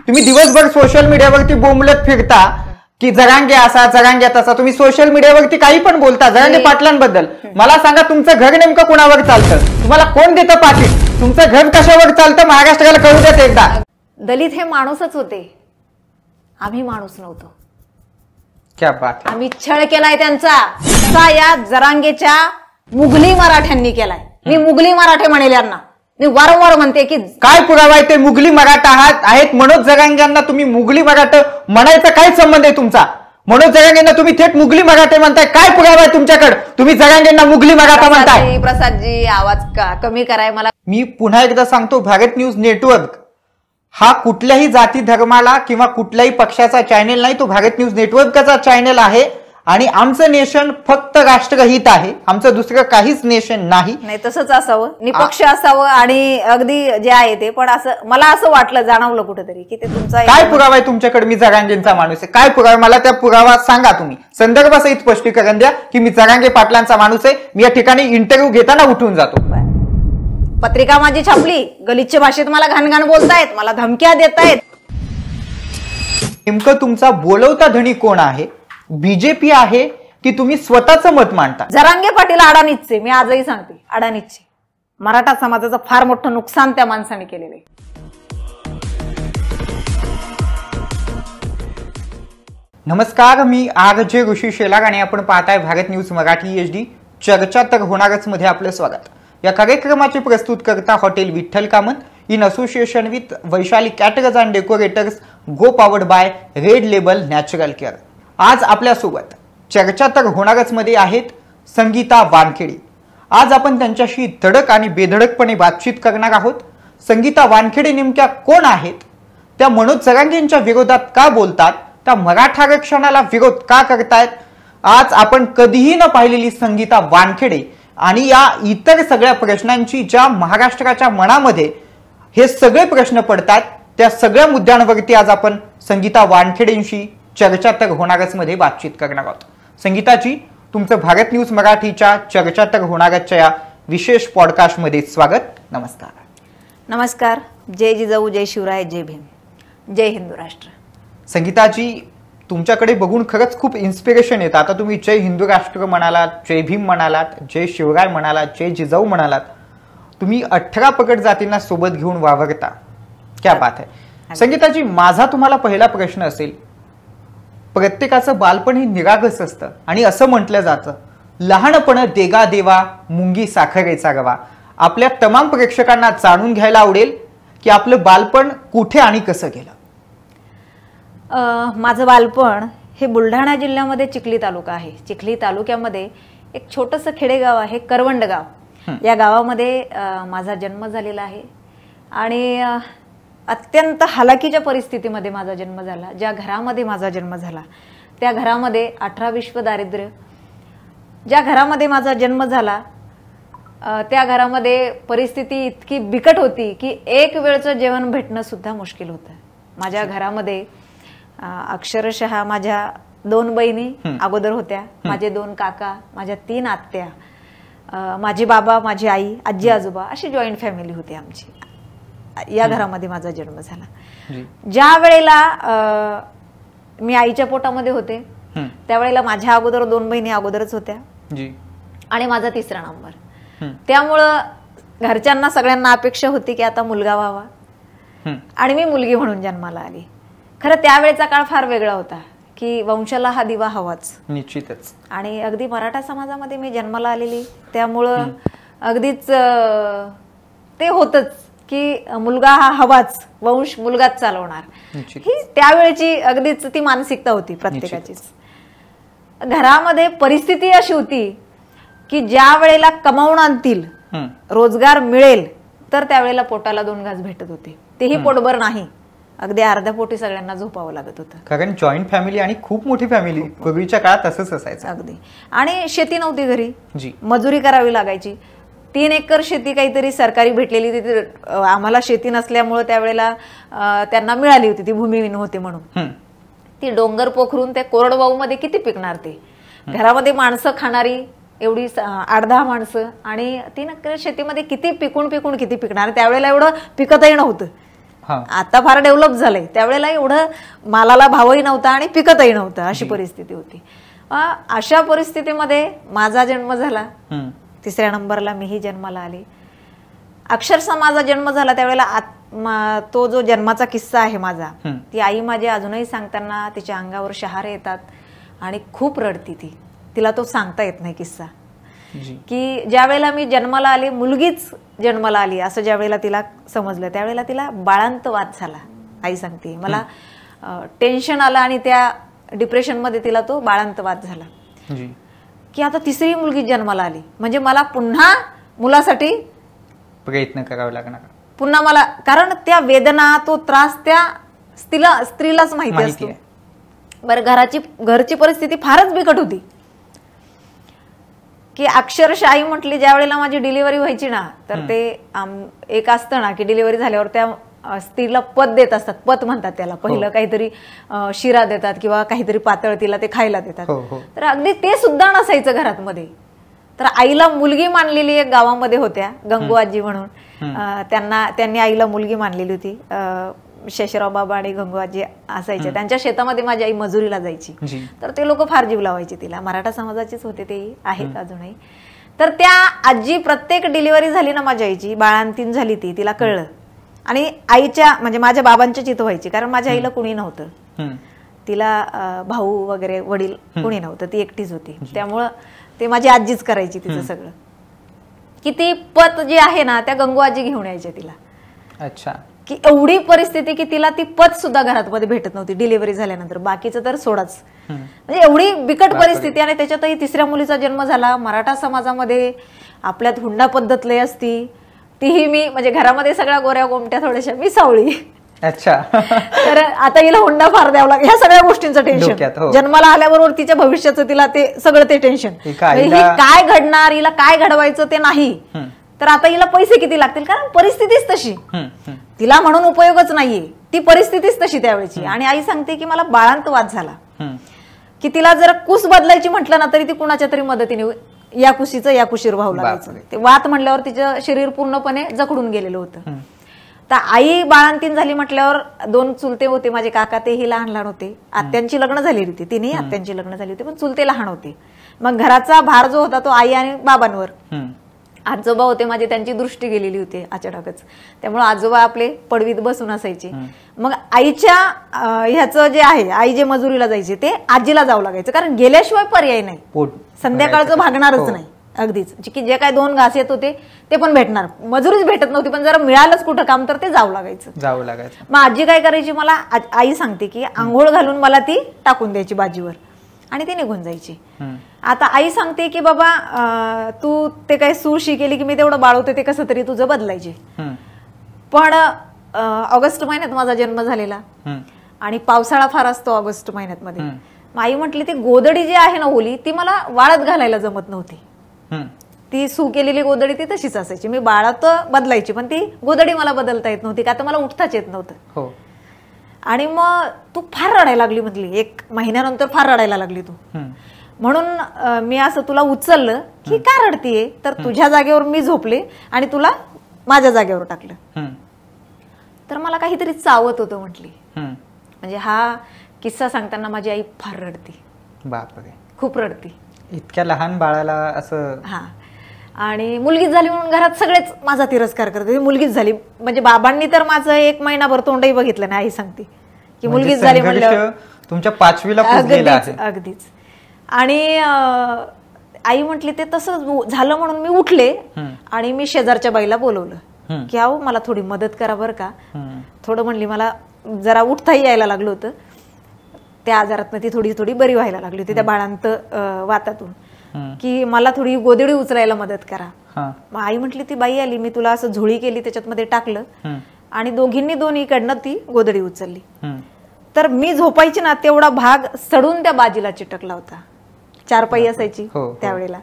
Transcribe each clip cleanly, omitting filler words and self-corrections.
तुम्ही दिवसभर सोशल मीडियावरती बोंबलत फिरता की जरांगे असा जरांगे तसा, तुम्ही सोशल मीडियावरती काही पण बोलता जरांगे पाटलांबद्दल. मला सांगा तुमचं घर नेमकं कोणावर चालतं? तुम्हाला कोण देतं पाकिट? तुमचं घर कशावर चालतं महाराष्ट्राला कळू देत एकदा. दलित हे माणूसच होते, आम्ही माणूस नव्हतो. क्या बात. आम्ही छळ केलाय त्यांचा या जरांगेच्या मुघली मराठ्यांनी केलाय. मी मुघली मराठे म्हणेल यांना, मी वारंवार म्हणते की काय पुरावा आहे ते मुघली मराठा आहेत? मनोज जरांगेंना तुम्ही मुघली मराठा म्हणायचा काय संबंध आहे तुमचा? मनोज जरांगेंना तुम्ही थेट मुघली मराठे म्हणताय, काय पुरावा आहे तुमच्याकडे? तुम्ही जरांगेंना मुघली मराठा म्हणताय. प्रसादजी आवाज कमी कराय मला. मी पुन्हा एकदा सांगतो, भारत न्यूज नेटवर्क हा कुठल्याही जाती धर्माला किंवा कुठल्याही पक्षाचा चॅनेल नाही, तो भारत न्यूज नेटवर्कचा चॅनेल आहे. आणि आमचं नेशन फक्त राष्ट्रहित आहे, आमचं दुसरं काहीच नेशन नाही. तसंच असावं, निपक्ष असावं आणि अगदी जे आहे ते. पण असं मला असं वाटलं, जाणवलं कुठेतरी की ते तुमचा काय पुरावा आहे तुमच्याकडे मी जरांगेंचा माणूस आहे? काय पुरावा? मला त्या पुरावा सांगा तुम्ही, संदर्भासहित स्पष्टीकरण द्या की मी जरांगे पाटलांचा माणूस आहे. मी या ठिकाणी इंटरव्ह्यू घेताना उठून जातो. पत्रिका माझी छापली, गलिच्छ भाषेत मला घाणघाण बोलतायत, मला धमक्या देतायत. नेमकं तुमचा बोलवता धनी कोण आहे? बीजेपी आहे की तुम्ही स्वतःचं मत मांडता? जरांगे पाटील अडाणीचे, मी आजही सांगते अडाणीचे. मराठा समाजाचं फार मोठं नुकसान त्या माणसाने केलेलं आहे. नमस्कार, मी RJ ऋषी शेलार आणि आपण पाहताय भारत न्यूज मराठी HD. चर्चा तर होणारच मध्ये आपलं स्वागत. या कार्यक्रमाचे प्रस्तुत करता hotel Vitthal Kamat in association with Vaishali caterers and decorators, go powered by red label natural care. आज आपल्यासोबत चर्चा तर होणारच मध्ये आहेत संगीता वानखेडे. आज आपण त्यांच्याशी धडक आणि बेधडकपणे बातचीत करणार आहोत. संगीता वानखेडे नेमक्या कोण आहेत? त्या मनोज जरांगेंच्या विरोधात का बोलतात? त्या मराठा आरक्षणाला विरोध का करतायत? आज आपण कधीही न पाहिलेली संगीता वानखेडे आणि या इतर सगळ्या प्रश्नांची ज्या महाराष्ट्राच्या मनामध्ये हे सगळे प्रश्न पडतात, त्या सगळ्या मुद्द्यांवरती आज आपण संगीता वानखेडेंशी चर्चा तर होणारच मध्ये बातचीत करणार आहोत. संगीताजी, तुमचं भारत न्यूज मराठीच्या चर्चा तर होणारच्या या विशेष पॉडकास्टमध्ये स्वागत. नमस्कार. नमस्कार. जय जिजाऊ, जय शिवराय, जय भीम, जय हिंदू राष्ट्र. संगीताजी, तुमच्याकडे बघून खरंच खूप इन्स्पिरेशन येतं. आता तुम्ही जय हिंदू राष्ट्र म्हणालात, जय भीम म्हणालात, जय शिवराय म्हणालात, जय जिजाऊ म्हणालात. तुम्ही 18 पगड जातींना सोबत घेऊन वावरता. क्या बात आहे. संगीताजी, माझा तुम्हाला पहिला प्रश्न असेल, प्रत्येकाचं बालपण हे निरागस असतं आणि असं म्हटलं जातं, लहानपण देगा देवा मुंगी साखरेचा रवा. आपल्या तमाम प्रेक्षकांना जाणून घ्यायला आवडेल की आपलं बालपण कुठे आणि कसं गेलं? माझं बालपण हे बुलढाणा जिल्ह्यामध्ये चिखली तालुका आहे. चिखली तालुक्यामध्ये एक छोटंसं खेडेगाव आहे, करवंड गाव. या गावामध्ये माझा जन्म झालेला आहे आणि अत्यंत हालाकीच्या परिस्थितीमध्ये माझा जन्म झाला. ज्या घरामध्ये माझा जन्म झाला त्या घरामध्ये 18 विश्व दारिद्र्य. ज्या घरामध्ये माझा जन्म झाला त्या घरामध्ये परिस्थिती इतकी बिकट होती की एक वेळचं जेवण भेटणं सुद्धा मुश्किल होतं. माझ्या घरामध्ये अक्षरशः माझ्या 2 बहिणी अगोदर होत्या, माझे 2 काका, माझ्या 3 आत्या, माझे बाबा, माझी आई, आजी आजोबा, अशी जॉईंट फॅमिली होती आमची. या घरामध्ये माझा जन्म झाला. ज्या वेळेला मी आईच्या पोटामध्ये होते त्यावेळेला माझ्या अगोदर 2 बहिणी अगोदरच होत्या आणि माझा 3रा नंबर. त्यामुळं घरच्यांना सगळ्यांना अपेक्षा होती की आता मुलगा व्हावा आणि मी मुलगी म्हणून जन्माला आली. खरं त्यावेळेचा काळ फार वेगळा होता की वंशाला हा दिवा हवाच. निश्चितच. आणि अगदी मराठा समाजामध्ये मी जन्माला आलेली त्यामुळं अगदीच ते होतच की मुलगा हा हवाच, वंश मुलगाच चालवणार, ही त्यावेळेची अगदीच ती मानसिकता होती प्रत्येकाचीच. घरामध्ये परिस्थिती अशी होती की ज्या वेळेला कमावून आणतील, रोजगार मिळेल तर त्यावेळेला पोटाला 2 घास भेटत होते, तेही पोटभर नाही, अगदी अर्ध्या पोटी सगळ्यांना झोपावं लागत होतं. कारण जॉईंट फॅमिली आणि खूप मोठी फॅमिली पूर्वीच्या काळात असंच असायचं. अगदी. आणि शेती नव्हती घरी, मजुरी करावी लागायची. 3 एकर शेती काहीतरी सरकारी भेटलेली, तिथे आम्हाला शेती नसल्यामुळे त्यावेळेला त्यांना मिळाली होती, ती भूमिहीन होती म्हणून. ती डोंगर पोखरून त्या कोरडवाहू मध्ये किती पिकणार ते? घरामध्ये माणसं खाणारी एवढी 8-10 माणसं आणि 3 एकर शेतीमध्ये किती पिकून किती पिकणार? त्यावेळेला एवढं पिकतही नव्हतं. आता फार डेव्हलप झालंय, त्यावेळेला एवढं मालाला भावही नव्हता आणि पिकतही नव्हतं, अशी परिस्थिती होती. अशा परिस्थितीमध्ये माझा जन्म झाला. 3ऱ्या नंबरला मीही जन्माला आले. अक्षरशः माझा जन्म झाला त्यावेळेला तो जो जन्माचा किस्सा आहे माझा, ती आई माझी अजूनही सांगताना तिच्या अंगावर शहारे येतात आणि खूप रडती ती. तिला तो सांगता येत नाही किस्सा, की ज्या वेळेला मी जन्माला आले, मुलगीच जन्माला आली असं ज्या वेळेला तिला समजलं, त्यावेळेला तिला बाळांतवाद झाला. आई सांगते मला टेन्शन आलं आणि त्या डिप्रेशनमध्ये तिला तो बाळांतवाद झाला, की आता 3री मुलगी जन्माला आली म्हणजे मला पुन्हा मुलासाठी प्रयत्न करावा लागणार, पुन्हा मला, कारण त्या वेदना, तो त्रास त्या स्त्रीलाच माहिती असतो. बरं, घरची परिस्थिती फारच बिकट होती, की अक्षरशः आई म्हटली ज्या वेळेला माझी डिलिव्हरी व्हायची ना, तर ते एक असतं ना की डिलिव्हरी झाल्यावर त्या स्त्रीला पत देत असतात, पत म्हणतात त्याला. पहिलं काहीतरी शिरा देतात किंवा काहीतरी पातळ तिला ते खायला देतात. तर अगदी ते सुद्धा नसायचं घरात मध्ये. तर आईला मुलगी मानलेली एक गावामध्ये होत्या, गंगू आजी म्हणून, त्यांनी आईला मुलगी मानलेली होती. शेषराव बाबा आणि गंगू आजी असायचे, त्यांच्या शेतामध्ये माझी आई मजुरीला जायची. तर ते लोक फार जीव लावायचे तिला. मराठा समाजाचेच होते, ते आहेत अजूनही. तर त्या आजी प्रत्येक डिलिव्हरी झाली ना माझ्या आईची, बाळांतीन झाली ती, तिला कळलं. आणि आईच्या म्हणजे माझ्या बाबांच्या चित व्हायची, कारण माझ्या आईला कुणी नव्हतं, तिला भाऊ वगैरे वडील कुणी नव्हतं, ती एकटीच होती. त्यामुळं ते माझी आजीच करायची तिचं सगळं. की ती पत जी आहे ना, त्या गंगू आजी घेऊन यायच्या तिला. अच्छा. की एवढी परिस्थिती की तिला ती पत सुद्धा घरात मध्ये भेटत नव्हती डिलिव्हरी झाल्यानंतर, बाकीचं तर सोडाच. म्हणजे एवढी बिकट परिस्थिती. आणि त्याच्यातही 3ऱ्या मुलीचा जन्म झाला. मराठा समाजामध्ये आपल्यात हुंडा पद्धत लय असती, तीही मी म्हणजे घरामध्ये सगळ्या गोऱ्या गोमट्या थोड्याशा, मी सावळी. अच्छा. तर आता हिला हुंडा फार द्यावा लागेल, ह्या सगळ्या गोष्टींचं टेन्शन. जन्माला आल्याबरोबर तिच्या भविष्याचं तिला ते सगळं ते टेन्शन, ही काय घडणार, हिला काय घडवायचं ते नाही. तर आता हिला पैसे किती लागतील, कारण परिस्थितीच तशी, तिला म्हणून उपयोगच नाहीये, ती परिस्थितीच तशी त्यावेळेची. आणि आई सांगते की मला बाळांतवाद झाला, की तिला जर कुस बदलायची म्हटलं ना तरी ती कुणाच्या तरी मदतीने या कुशीचं या कुशीर व्हावं लागायचं. ते वात म्हणल्यावर तिचं शरीर पूर्णपणे जखडून गेलेलं होतं. तर आई बाळांतीन झाली म्हटल्यावर 2 चुलते होते माझे काका, तेही लहान लहान होते. आत्यांची लग्न झालेली होती, तिन्ही आत्यांची लग्न झाली होती, पण चुलते लहान होते. मग घराचा भार जो होता तो आई आणि बाबांवर. आजोबा होते माझे, त्यांची दृष्टी गेलेली होती अचानकच, त्यामुळे आजोबा आपले पडवीत बसून असायचे. मग आईच्या ह्याचं जे आहे, आई जे मजुरीला जायचे ते आजीला जावं लागायचं, कारण गेल्याशिवाय पर्याय नाही, संध्याकाळचं भागणारच नाही अगदीच. की जे काय 2 घास येत होते ते पण भेटणार, मजुरीच भेटत नव्हती, पण जरा मिळालंच कुठं काम तर ते जावं लागायचं. मग आजी काय करायची, मला आई सांगते की आंघोळ घालून मला ती टाकून द्यायची बाजीवर आणि ती निघून जायची. आता आई सांगते की बाबा तू ते काय सूशी केली की मी तेवढं बाळवते, ते कसं तरी तुझं बदलायचे. पण ऑगस्ट महिन्यात माझा जन्म झालेला आणि पावसाळा फार असतो ऑगस्ट महिन्यात मध्ये. आई म्हटली ती गोदडी जी आहे ना ओली, ती मला वाळत घालायला जमत नव्हती. ती सू केलेली गोदडी ती तशीच असायची, मी बाळात बदलायची, पण ती गोदडी मला बदलता येत नव्हती, का तर मला उठताच येत नव्हतं. आणि मग तू फार रडायला लागली म्हटली, 1 महिन्यानंतर फार रडायला लागली तू. म्हणून मी असं तुला उचललं की का रडतीये, तर तुझ्या जागेवर मी झोपले आणि तुला माझ्या जागेवर टाकलं. तर मला काहीतरी चावत होतं म्हटली. म्हणजे हा किस्सा सांगताना माझी आई फार रडती, बापरे खूप रडती, इतक्या लहान बाळाला असं. आणि मुलगीच झाली म्हणून घरात सगळेच माझा तिरस्कार करते, मुलगीच झाली. म्हणजे बाबांनी तर माझं 1 महिनाभर तोंडही बघितलं नाही. आई सांगते की मुलगीच झाली म्हणल्यावर तुमच्या 5वीला अगदीच. आणि आई म्हटली ते तसं झालं म्हणून मी उठले आणि मी शेजारच्या बाईला बोलवलं की अहो मला थोडी मदत करा बरं का. थोडं म्हणली, मला जरा उठताही यायला लागलं होतं, त्या आजारातनं ती थोडी बरी व्हायला लागली होती त्या बाळांत वातातून, की मला थोडी गोदडी उचलायला मदत करा. मग आई म्हटली ती बाई आली, मी तुला असं झोळी केली त्याच्यात मध्ये टाकलं आणि दोन्हीकडनं ती गोदडी उचलली. तर मी झोपायची ना तेवढा भाग सडून त्या बाजीला चिटकला होता, 4 पाई असायची त्यावेळेला,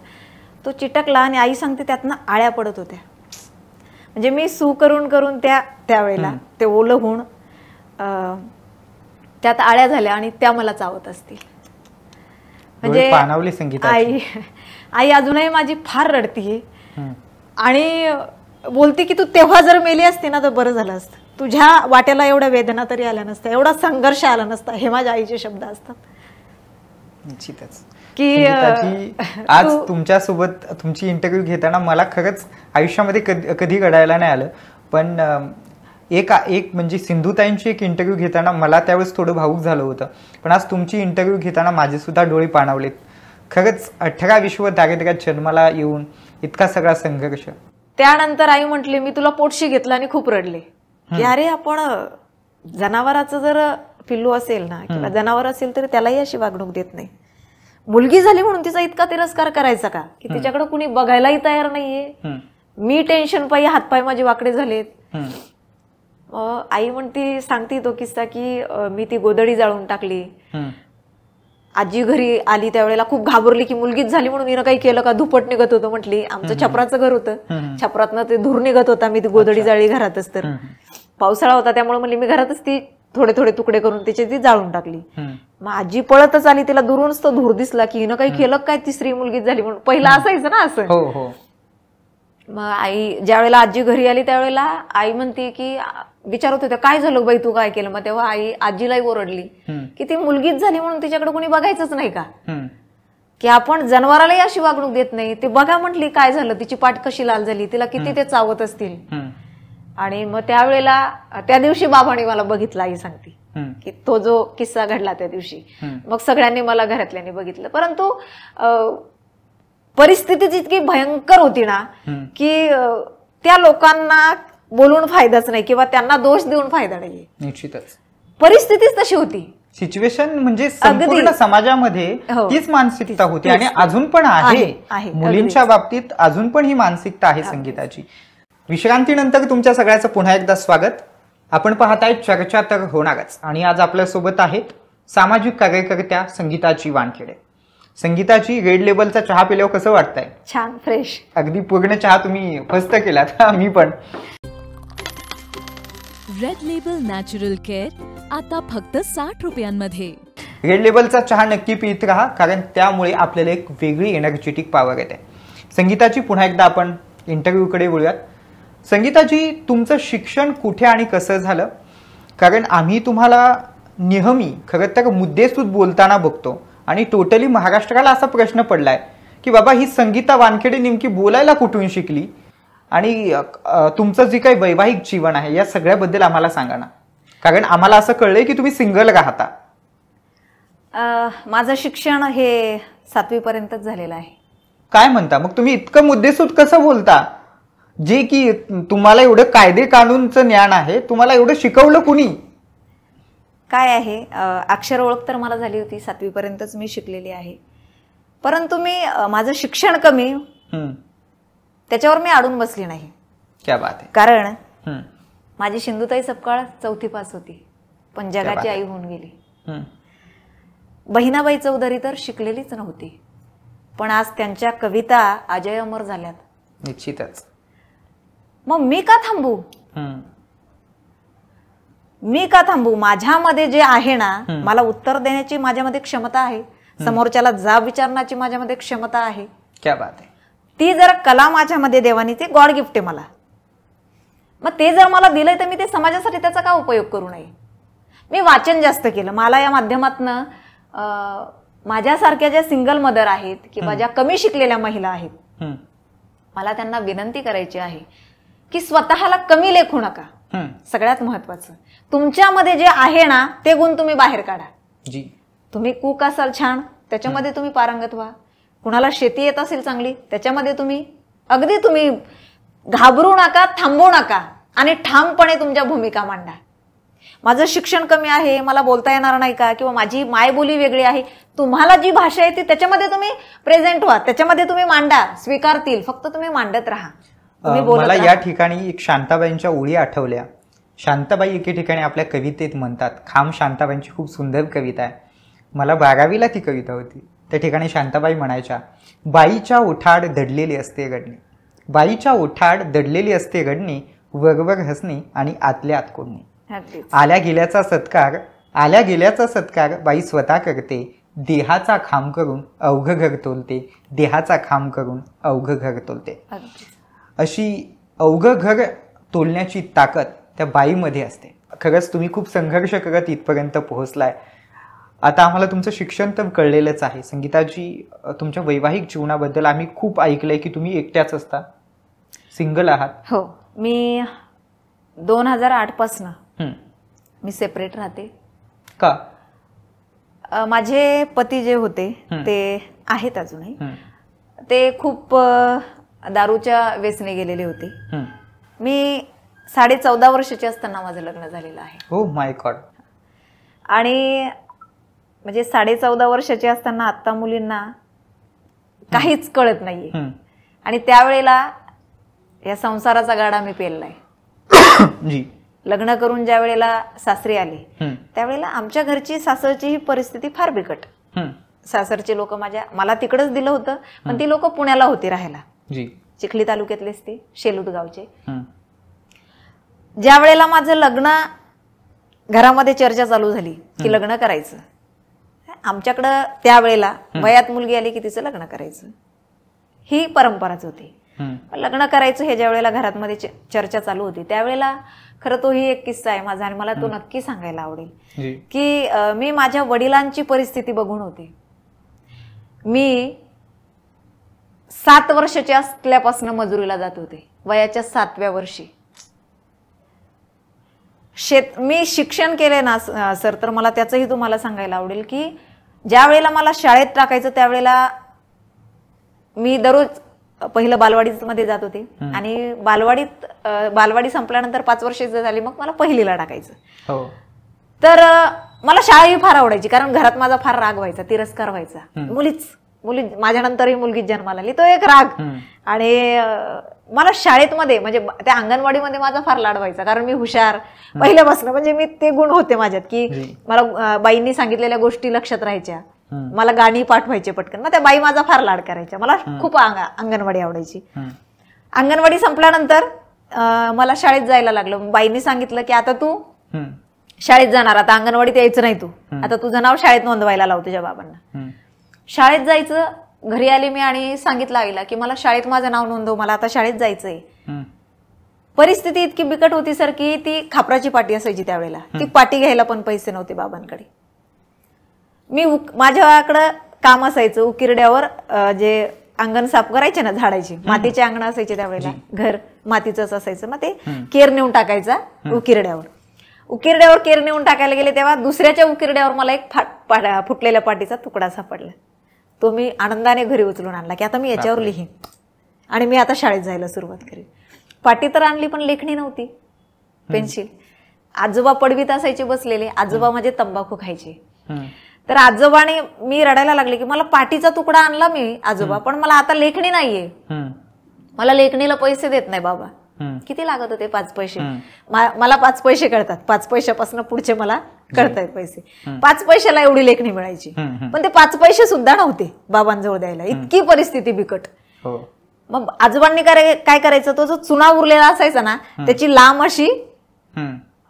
तो चिटकला. आणि आई सांगते त्यातनं आळ्या पडत होत्या. म्हणजे मी सू करून त्यावेळेला ते ओलं होऊन त्यात आळ्या झाल्या आणि त्या मला चावत असतील. म्हणजे आई अजूनही माझी फार रडतीये आणि बोलते की तू तेव्हा जर मेली असती ना तर बरं झालं असतं. तुझ्या वाट्याला एवढ्या वेदना तरी आल्या नसत्या, एवढा संघर्ष आला नसता. हे माझ्या आईचे शब्द असतात. निश्चितच की आज तुमच्यासोबत तुमची इंटरव्ह्यू घेताना मला खरंच आयुष्यामध्ये कधी घडायला नाही आलं, पण एक म्हणजे सिंधुताईंची एक इंटरव्ह्यू घेताना मला त्यावेळेस थोडं भावूक झालं होतं, पण आज तुमची इंटरव्ह्यू घेताना माझे सुद्धा डोळे पाणावलेत. खरंच 18 विश्व दारिद्र्यात जन्माला येऊन इतका सगळा संघर्ष. त्यानंतर आई म्हटली, मी तुला पोटशी घेतलं आणि खूप रडले की अरे आपण जनावराचं जर पिल्लू असेल ना किंवा जनावर असेल तर त्यालाही अशी वागणूक देत नाही. मुलगी झाली म्हणून तिचा इतका तिरस्कार करायचा का, की तिच्याकडे कुणी बघायलाही तयार नाहीये. मी टेन्शन पायी हातपाय माझे वाकडे झालेत. आई म्हणती, सांगते तो किस्सा की मी ती गोधडी जाळून टाकली. आजी घरी आली त्यावेळेला खूप घाबरली की मुलगीच झाली म्हणून हिनं काही केलं का, धुपट निघत होतं म्हटली. आमचं छपराचं घर होतं, छपरातनं ते धूर निघत होता. मी ती गोधडी जाळली घरातच, तर पावसाळा होता त्यामुळे म्हणली मी घरातच ती थोडे थोडे तुकडे करून त्याची ती जाळून टाकली. मग आजी पळतच आली, तिला दुरूनच तो धूर दिसला की हिनं काही केलं काय, तिसरी मुलगीच झाली म्हणून. पहिला असायचं ना असं. मग आई ज्यावेळेला आजी घरी आली त्यावेळेला आई म्हणते की विचारत होत्या काय झालं बाई, तू काय केलं. मग तेव्हा आई आजीलाही ओरडली की ती मुलगीच झाली म्हणून तिच्याकडे कोणी बघायचंच नाही का, की आपण जनावरालाही अशी वागणूक देत नाही. ते बघा म्हटली काय झालं, तिची पाठ कशी लाल झाली, तिला किती ते चावत असतील. आणि मग त्यावेळेला त्या दिवशी बाबांनी मला बघितलं, आई सांगते की तो जो किस्सा घडला त्या दिवशी, मग सगळ्यांनी मला घरातल्यांनी बघितलं. परंतु परिस्थितीच इतकी भयंकर होती ना की त्या लोकांना बोलून फायदाच नाही किंवा त्यांना दोष देऊन फायदा नाहीये. निश्चितच परिस्थितीच तशी होती. सिच्युएशन म्हणजे संपूर्ण समाजामध्ये हीच मानसिकता होती आणि अजून पण आहे. मुलींच्या बाबतीत अजून पण ही मानसिकता आहे संगीताची. विश्रांतीनंतर तुमच्या सगळ्याचं पुन्हा एकदा स्वागत. आपण पाहताय चर्चा तर होणारच, आणि आज आपल्यासोबत आहेत सामाजिक कार्यकर्त्या संगीताची वानखेडे. संगीताची रेड लेबलचा चहा पिल्यावर कसं वाटतंय? छान, फ्रेश, अगदी पूर्ण चहा तुम्ही फस्त केलात. मी पण. रेड लेबल नॅचरल केअर आता फक्त 60 रुपयांमध्ये. रेड लेबलचा चहा नक्की पित राहा, कारण त्यामुळे आपल्याला एक वेगळी एनर्जेटिक पॉवर येते. संगीताची पुन्हा एकदा आपण इंटरव्ह्यूकडे बोलूयात. संगीताची, तुमचं शिक्षण कुठे आणि कसं झालं? कारण आम्ही तुम्हाला नेहमी खरं तर मुद्देसूद बोलताना बघतो आणि टोटली महाराष्ट्राला असा प्रश्न पडलाय की बाबा ही संगीता वानखेडे नेमकी बोलायला कुठून शिकली, आणि तुमचं जे काही वैवाहिक जीवन आहे या सगळ्याबद्दल आम्हाला सांगा ना, कारण आम्हाला असं कळलंय की तुम्ही सिंगल राहता. माझं शिक्षण हे 7वी पर्यंतच झालेलं आहे. काय म्हणता? मग तुम्ही इतकं मुद्देसूद कसं बोलता, जे की तुम्हाला एवढं कायदे कानूनचं ज्ञान आहे, तुम्हाला एवढं शिकवलं कुणी? काय आहे, अक्षर ओळख तर मला झाली होती, 7वी पर्यंतच मी शिकलेली आहे. परंतु मी माझं शिक्षण कमी, त्याच्यावर मी अडून बसली नाही. क्या बात आहे. कारण माझी सिंधुताई सपकाळ 4थी पास होती, पण जगाची आई होऊन गेली. बहिणाबाई चौधरी तर शिकलेलीच नव्हती, पण आज त्यांच्या कविता अजय अमर झाल्यात. निश्चितच. मग मी का थांबू? मी का थांबू? माझ्यामध्ये जे आहे ना, मला उत्तर देण्याची माझ्यामध्ये क्षमता आहे, समोरच्याला जाब विचारण्याची माझ्यामध्ये क्षमता आहे. क्या बात आहे. ती जर कला माझ्यामध्ये देवानी, ती गॉड गिफ्ट आहे मला. मग ते जर मला दिलंय तर मी ते समाजासाठी त्याचा का उपयोग करू नये? मी वाचन जास्त केलं. मला या माध्यमातनं माझ्यासारख्या ज्या सिंगल मदर आहेत किंवा ज्या कमी शिकलेल्या महिला आहेत, मला त्यांना विनंती करायची आहे की स्वतःला कमी लेखू नका. सगळ्यात महत्वाचं, तुमच्यामध्ये जे आहे ना ते गुण तुम्ही बाहेर काढा. तुम्ही कूक असाल छान, त्याच्यामध्ये तुम्ही पारंगत व्हा. कुणाला शेती येत असेल चांगली, त्याच्यामध्ये तुम्ही घाबरू नका, थांबू नका आणि ठामपणे तुमच्या भूमिका मांडा. माझं शिक्षण कमी आहे, मला बोलता येणार नाही का, किंवा माझी मायबोली वेगळी आहे, तुम्हाला जी भाषा येते त्याच्यामध्ये तुम्ही प्रेझेंट व्हा, त्याच्यामध्ये तुम्ही मांडा, स्वीकारतील. फक्त तुम्ही मांडत राहा. मला या ठिकाणी एक शांताबाईंच्या ओळी आठवल्या. शांताबाई एके ठिकाणी आपल्या कवितेत म्हणतात, खाम शांताबाईंची खूप सुंदर कविता आहे, मला 12वीला ती कविता होती. त्या ठिकाणी शांताबाई म्हणायच्या, बाईच्या ओठाड दडलेली असते गडणी, बाईच्या ओठाड दडलेली असते गडणी, वरवर हसणे आणि आतल्या आत कोडणे. आल्या गेल्याचा सत्कार बाई स्वतः करते, देहाचा खांब करून अवघ घर तोलते, देहाचा खांब करून अवघ घर तोलते. अशी अवघ घर तोलण्याची ताकद त्या बाईमध्ये असते. खरंच तुम्ही खूप संघर्ष करत इथपर्यंत पोहोचलाय. आता आम्हाला तुमचं शिक्षण तर कळलेलंच आहे. संगीताजी, तुमच्या वैवाहिक जीवनाबद्दल आम्ही खूप ऐकलंय की तुम्ही एकट्याच असता, सिंगल आहात. हो, मी 2008 पासनं मी सेपरेट राहते. का? माझे पती जे होते ते आहेत अजूनही. ते खूप दारूच्या व्यसनी गेलेले होते. मी 14.5 वर्षाची असताना माझं लग्न झालेलं आहे. हो माय गॉड. आणि म्हणजे 14.5 वर्षाची असताना आत्ता मुलींना काहीच कळत नाहीये. आणि त्यावेळेला या संसाराचा गाडा मी पेललाय. जी. लग्न करून ज्या वेळेला सासरी आले त्यावेळेला आमच्या घरची सासरची ही परिस्थिती फार बिकट. सासरचे लोक मला तिकडच दिलं होतं, पण ती लोक पुण्याला होती राहायला. चिखली तालुक्यातलेच ते शेलूद गावचे. ज्या वेळेला माझं लग्न घरामध्ये चर्चा चालू झाली की लग्न करायचं, आमच्याकडं त्यावेळेला वयात मुलगी आली की तिचं लग्न करायचं ही परंपराच होती. लग्न करायचं हे ज्या वेळेला घरामध्ये चर्चा चालू होती त्यावेळेला खरं तोही एक किस्सा आहे माझा आणि मला तो नक्की सांगायला आवडेल की मी माझ्या वडिलांची परिस्थिती बघून होते. मी 7 वर्षाची असल्यापासून मजुरीला जात होते, वयाच्या 7व्या वर्षी. मी शिक्षण केले ना सर, तर मला त्याचंही तुम्हाला सांगायला आवडेल की ज्या वेळेला मला शाळेत टाकायचं त्यावेळेला मी दररोज पहिलं बालवाडीमध्ये जात होते आणि बालवाडी संपल्यानंतर 5 वर्ष झाली मग मला पहिलीला टाकायचं. तर मला शाळा ही फार आवडायची कारण घरात माझा फार राग व्हायचा, तिरस्कार व्हायचा. मुली माझ्यानंतरही मुलगी जन्माला आली तो एक राग. आणि मला शाळेत मध्ये म्हणजे त्या अंगणवाडीमध्ये माझा फार लाड व्हायचा कारण मी हुशार पहिल्यापासून, म्हणजे मी ते गुण होते माझ्यात की मला बाईंनी सांगितलेल्या गोष्टी लक्षात राहायच्या, मला गाणी पाठवायचे पटकन. मग त्या बाई माझा फार लाड करायच्या. मला खूप अंगणवाडी आवडायची. अंगणवाडी संपल्यानंतर मला शाळेत जायला लागलं. बाईंनी सांगितलं की आता तू शाळेत जाणार, आता अंगणवाडीत यायचं नाही, तू आता तुझं नाव शाळेत नोंदवायला लाव तुझ्या बाबांना. शाळेत जायचं. घरी आले मी आणि सांगितलं आईला की मला शाळेत माझं नाव नोंदव, मला आता शाळेत जायचंय. परिस्थिती इतकी बिकट होती सर की ती खापराची पाटी असायची त्यावेळेला. ती पाटी घ्यायला पण पैसे नव्हते बाबांकडे. मी माझ्याकडं काम असायचं उकिरड्यावर, जे अंगण साफ करायचे ना झाडाची, मातीचे अंगण असायचे त्यावेळेला, घर मातीचंच असायचं. मग ते केर नेऊन टाकायचा उकिरड्यावर केर नेऊन टाकायला गेले तेव्हा दुसऱ्याच्या उकिरड्यावर मला एक फुटलेल्या पाटीचा तुकडा सापडला. तो मी आनंदाने घरी उचलून आणला की आता मी याच्यावर लिहीन आणि मी आता शाळेत जायला सुरुवात करेन. पाटी तर आणली पण लेखणी नव्हती, पेन्सिल. आजोबा पडवीत असायचे बसलेले, आजोबा माझे तंबाखू खायचे. तर आजोबाने, मी रडायला लागले की मला पाटीचा तुकडा आणला मी आजोबा, पण मला आता लेखणी नाहीये, मला लेखणीला पैसे देत नाही बाबा. किती लागत होते? 5 पैसे. मला 5 पैसे कळतात, 5 पैशापासून पुढचे मला कळतायत पैसे. 5 पैशाला एवढी लेखणी मिळायची, पण ते 5 पैसे सुद्धा नव्हते बाबांजवळ द्यायला, इतकी परिस्थिती बिकट. मग आजोबांनी काय करायचं, तो जो चुना उरलेला असायचा ना त्याची लांब अशी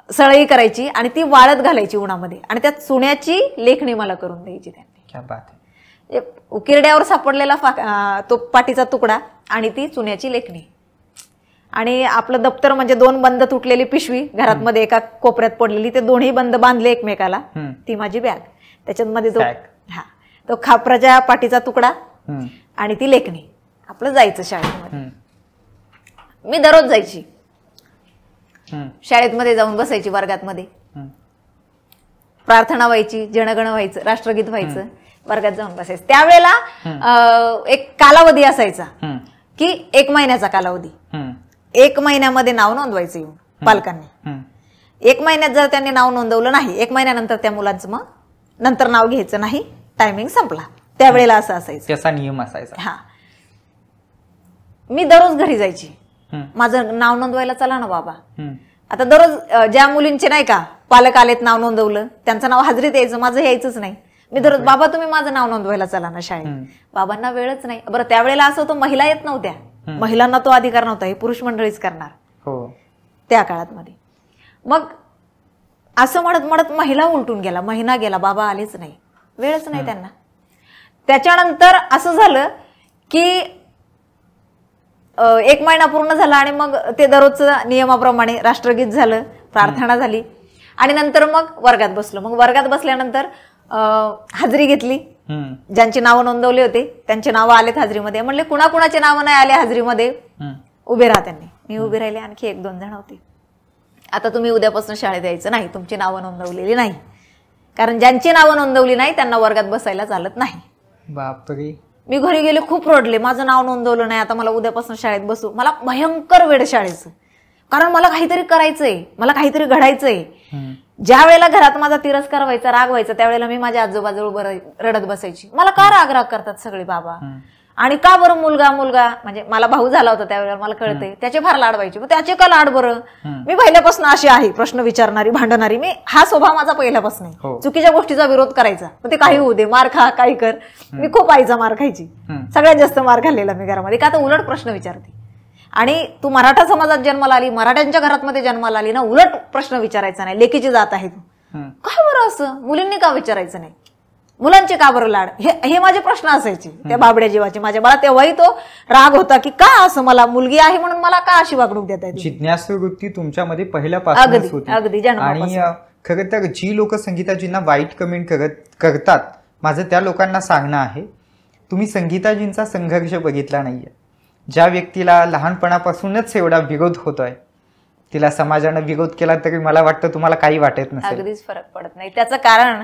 सळई करायची आणि ती वाळत घालायची उन्हामध्ये आणि त्या चुन्याची लेखणी मला करून द्यायची त्यांनी. उकिरड्यावर सापडलेला तो पाटीचा तुकडा आणि ती चुन्याची लेखणी आणि आपलं दप्तर, म्हणजे 2 बंद तुटलेली पिशवी घरात मध्ये एका कोपऱ्यात पडलेली, ते दोन्ही बंद बांधले एकमेकाला, ती माझी बॅग. त्याच्यात मध्ये तो खापराच्या पाटीचा तुकडा आणि ती लेखणी. आपलं जायचं शाळेमध्ये. मी दररोज जायची शाळेत मध्ये, जाऊन बसायची वर्गात मध्ये, प्रार्थना व्हायची, जनगण व्हायचं, राष्ट्रगीत व्हायचं, वर्गात जाऊन बसायचं. त्यावेळेला एक कालावधी असायचा की 1 महिन्याचा कालावधी. 1 महिन्यामध्ये नाव नोंदवायचं येऊन पालकांनी. 1 महिन्यात जर त्यांनी नाव नोंदवलं नाही, 1 महिन्यानंतर त्या मुलांचं मग नंतर नाव घ्यायचं नाही, टायमिंग संपला. त्यावेळेला असं असायचं, त्याचा नियम असायचा. हा. मी दररोज घरी जायची, माझं नाव नोंदवायला चला ना बाबा. आता दररोज ज्या मुलींचे नाही का पालक आलेत नाव नोंदवलं, त्यांचं नाव हजेरीत यायचं, माझं यायचंच नाही. मी दररोज, बाबा तुम्ही माझं नाव नोंदवायला चला ना शाळेत. बाबांना वेळच नाही. बरं त्यावेळेला असं होतं, महिला येत नव्हत्या, महिलांना तो अधिकार नव्हता, हे पुरुष मंडळीच करणार त्या काळात मध्ये. मग असं म्हणत म्हणत महिला उलटून गेला, महिना गेला, बाबा आलेच नाही, वेळच नाही त्यांना. त्याच्यानंतर असं झालं की 1 महिना पूर्ण झाला आणि मग ते दररोजचं नियमाप्रमाणे राष्ट्रगीत झालं, प्रार्थना झाली आणि नंतर मग वर्गात बसलो. मग वर्गात बसल्यानंतर हाजरी घेतली. ज्यांची नावं नोंदवली होते त्यांचे नावं आलेत हाजरीमध्ये. म्हणले कुणाकुणाचे नावं नाही आले हाजरीमध्ये, उभे राहा. त्यांनी मी उभे राहिले, आणखी 1-2 जण होते. आता तुम्ही उद्यापासून शाळेत यायचं नाही, तुमची नावं नोंदवलेली नाही. कारण ज्यांची नावं नोंदवली नाही त्यांना वर्गात बसायला चालत नाही. बापरे. मी घरी गेले, खूप रडले, माझं नाव नोंदवलं नाही, आता मला उद्यापासून शाळेत बसू. मला भयंकर वेळ शाळेचं, कारण मला काहीतरी करायचंय, मला काहीतरी घडायचंय. ज्या वेळेला घरात माझा तिरस्कार व्हायचा, राग व्हायचा, त्यावेळेला मी माझ्या आजोबाजवळ रडत बसायची. मला का राग करतात सगळे बाबा, आणि का बरं मुलगा म्हणजे मला भाऊ झाला होता त्यावेळेला, मला कळतंय त्याचे फार लाड व्हायचे. मग त्याचे का लाड बरं? मी पहिल्यापासून अशी आहे, प्रश्न विचारणारी, भांडणारी. मी हा स्वभाव माझा पहिल्यापासून आहे. चुकीच्या गोष्टीचा विरोध करायचा, मग ते काही होऊ दे, मार खा, काही कर. मी खूप आईचा मार खायची, सगळ्यात जास्त मार खाल्लेला मी घरामध्ये. का तर उलट प्रश्न विचारते. आणि तू मराठा समाजात जन्माला आली, मराठ्यांच्या घरात मध्ये जन्माला आली ना, उलट प्रश्न विचारायचा नाही. लेकीची जात आहे तू, काय बरं असं? मुलींनी का विचारायचं नाही? मुलांचे का बरं लाड? हे माझे प्रश्न असायचे त्या बाबड्या जीवाचे माझ्या. मला तेव्हाही तो राग होता की का असं, मला मुलगी आहे म्हणून मला का अशी वागणूक देता येते? जिज्ञासू वृत्ती तुमच्यामध्ये पहिल्यापासूनच होती. अगदी. आणि खरं तर जी लोक संगीताजींना वाईट कमेंट करतात, माझं त्या लोकांना सांगणं आहे, तुम्ही संगीताजींचा संघर्ष बघितला नाहीये. ज्या व्यक्तीला लहानपणापासूनच एवढा विरोध होतोय, तिला समाजानं विरोध केला तरी मला वाटतं तुम्हाला काही वाटत नसेल. अगदीच फरक पडत नाही. त्याचं कारण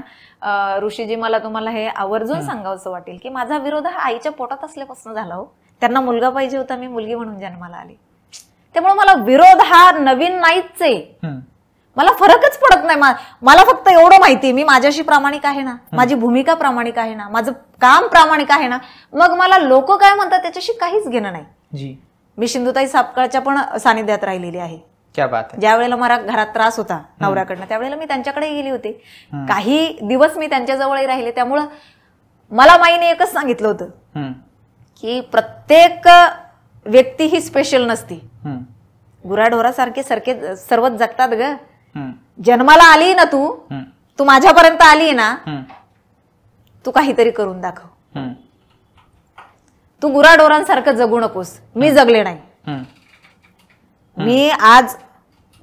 ऋषीजी, मला तुम्हाला हे आवर्जून सांगावंसं वाटेल की माझा विरोध हा आईच्या पोटात असल्यापासून झाला. हो, त्यांना मुलगा पाहिजे होता, मी मुलगी म्हणून जन्माला आली. त्यामुळे मला विरोध हा नवीन नाहीच आहे. मला फरकच पडत नाही. मला फक्त एवढं माहिती, मी माझ्याशी प्रामाणिक आहे ना, माझी भूमिका प्रामाणिक आहे ना, माझं काम प्रामाणिक आहे ना, मग मला लोक काय म्हणतात त्याच्याशी काहीच घेणं नाही. मी सिंधुताई सापकाळच्या पण सानिध्यात राहिलेली आहे. ज्या वेळेला मला घरात त्रास होता नवऱ्याकडनं, त्यावेळेला मी त्यांच्याकडे गेली होते. काही दिवस मी त्यांच्याजवळही राहिले. त्यामुळं मला माईने एकच सांगितलं होतं की प्रत्येक व्यक्ती ही स्पेशल नसती. गुराढोरासारखे सर्वच जगतात ग. जन्माला आली ना तू माझ्यापर्यंत आली ना, तू काहीतरी करून दाखव. तू गुराढोरांसारखं जगू नकोस. मी जगले नाही, मी आज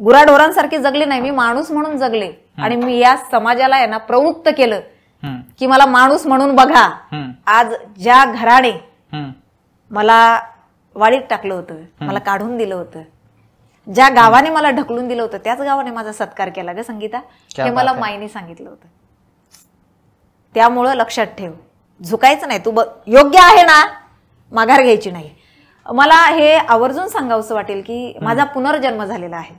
गुराढोरांसारखे जगले नाही, मी माणूस म्हणून जगले. आणि मी या समाजाला आहे ना प्रवृत्त केलं की मला माणूस म्हणून बघा. आज ज्या घराने मला वाळीत टाकलं होतं, मला काढून दिलं होतं, ज्या गावाने मला ढकलून दिलं होतं, त्याच गावाने माझा सत्कार केला ग संगीता. हे मला माईने सांगितलं होतं. त्यामुळं लक्षात ठेव, झुकायचं नाही. तू योग्य आहे ना, माघार घ्यायची नाही. मला हे आवर्जून सांगावंसं वाटेल की माझा पुनर्जन्म झालेला आहे.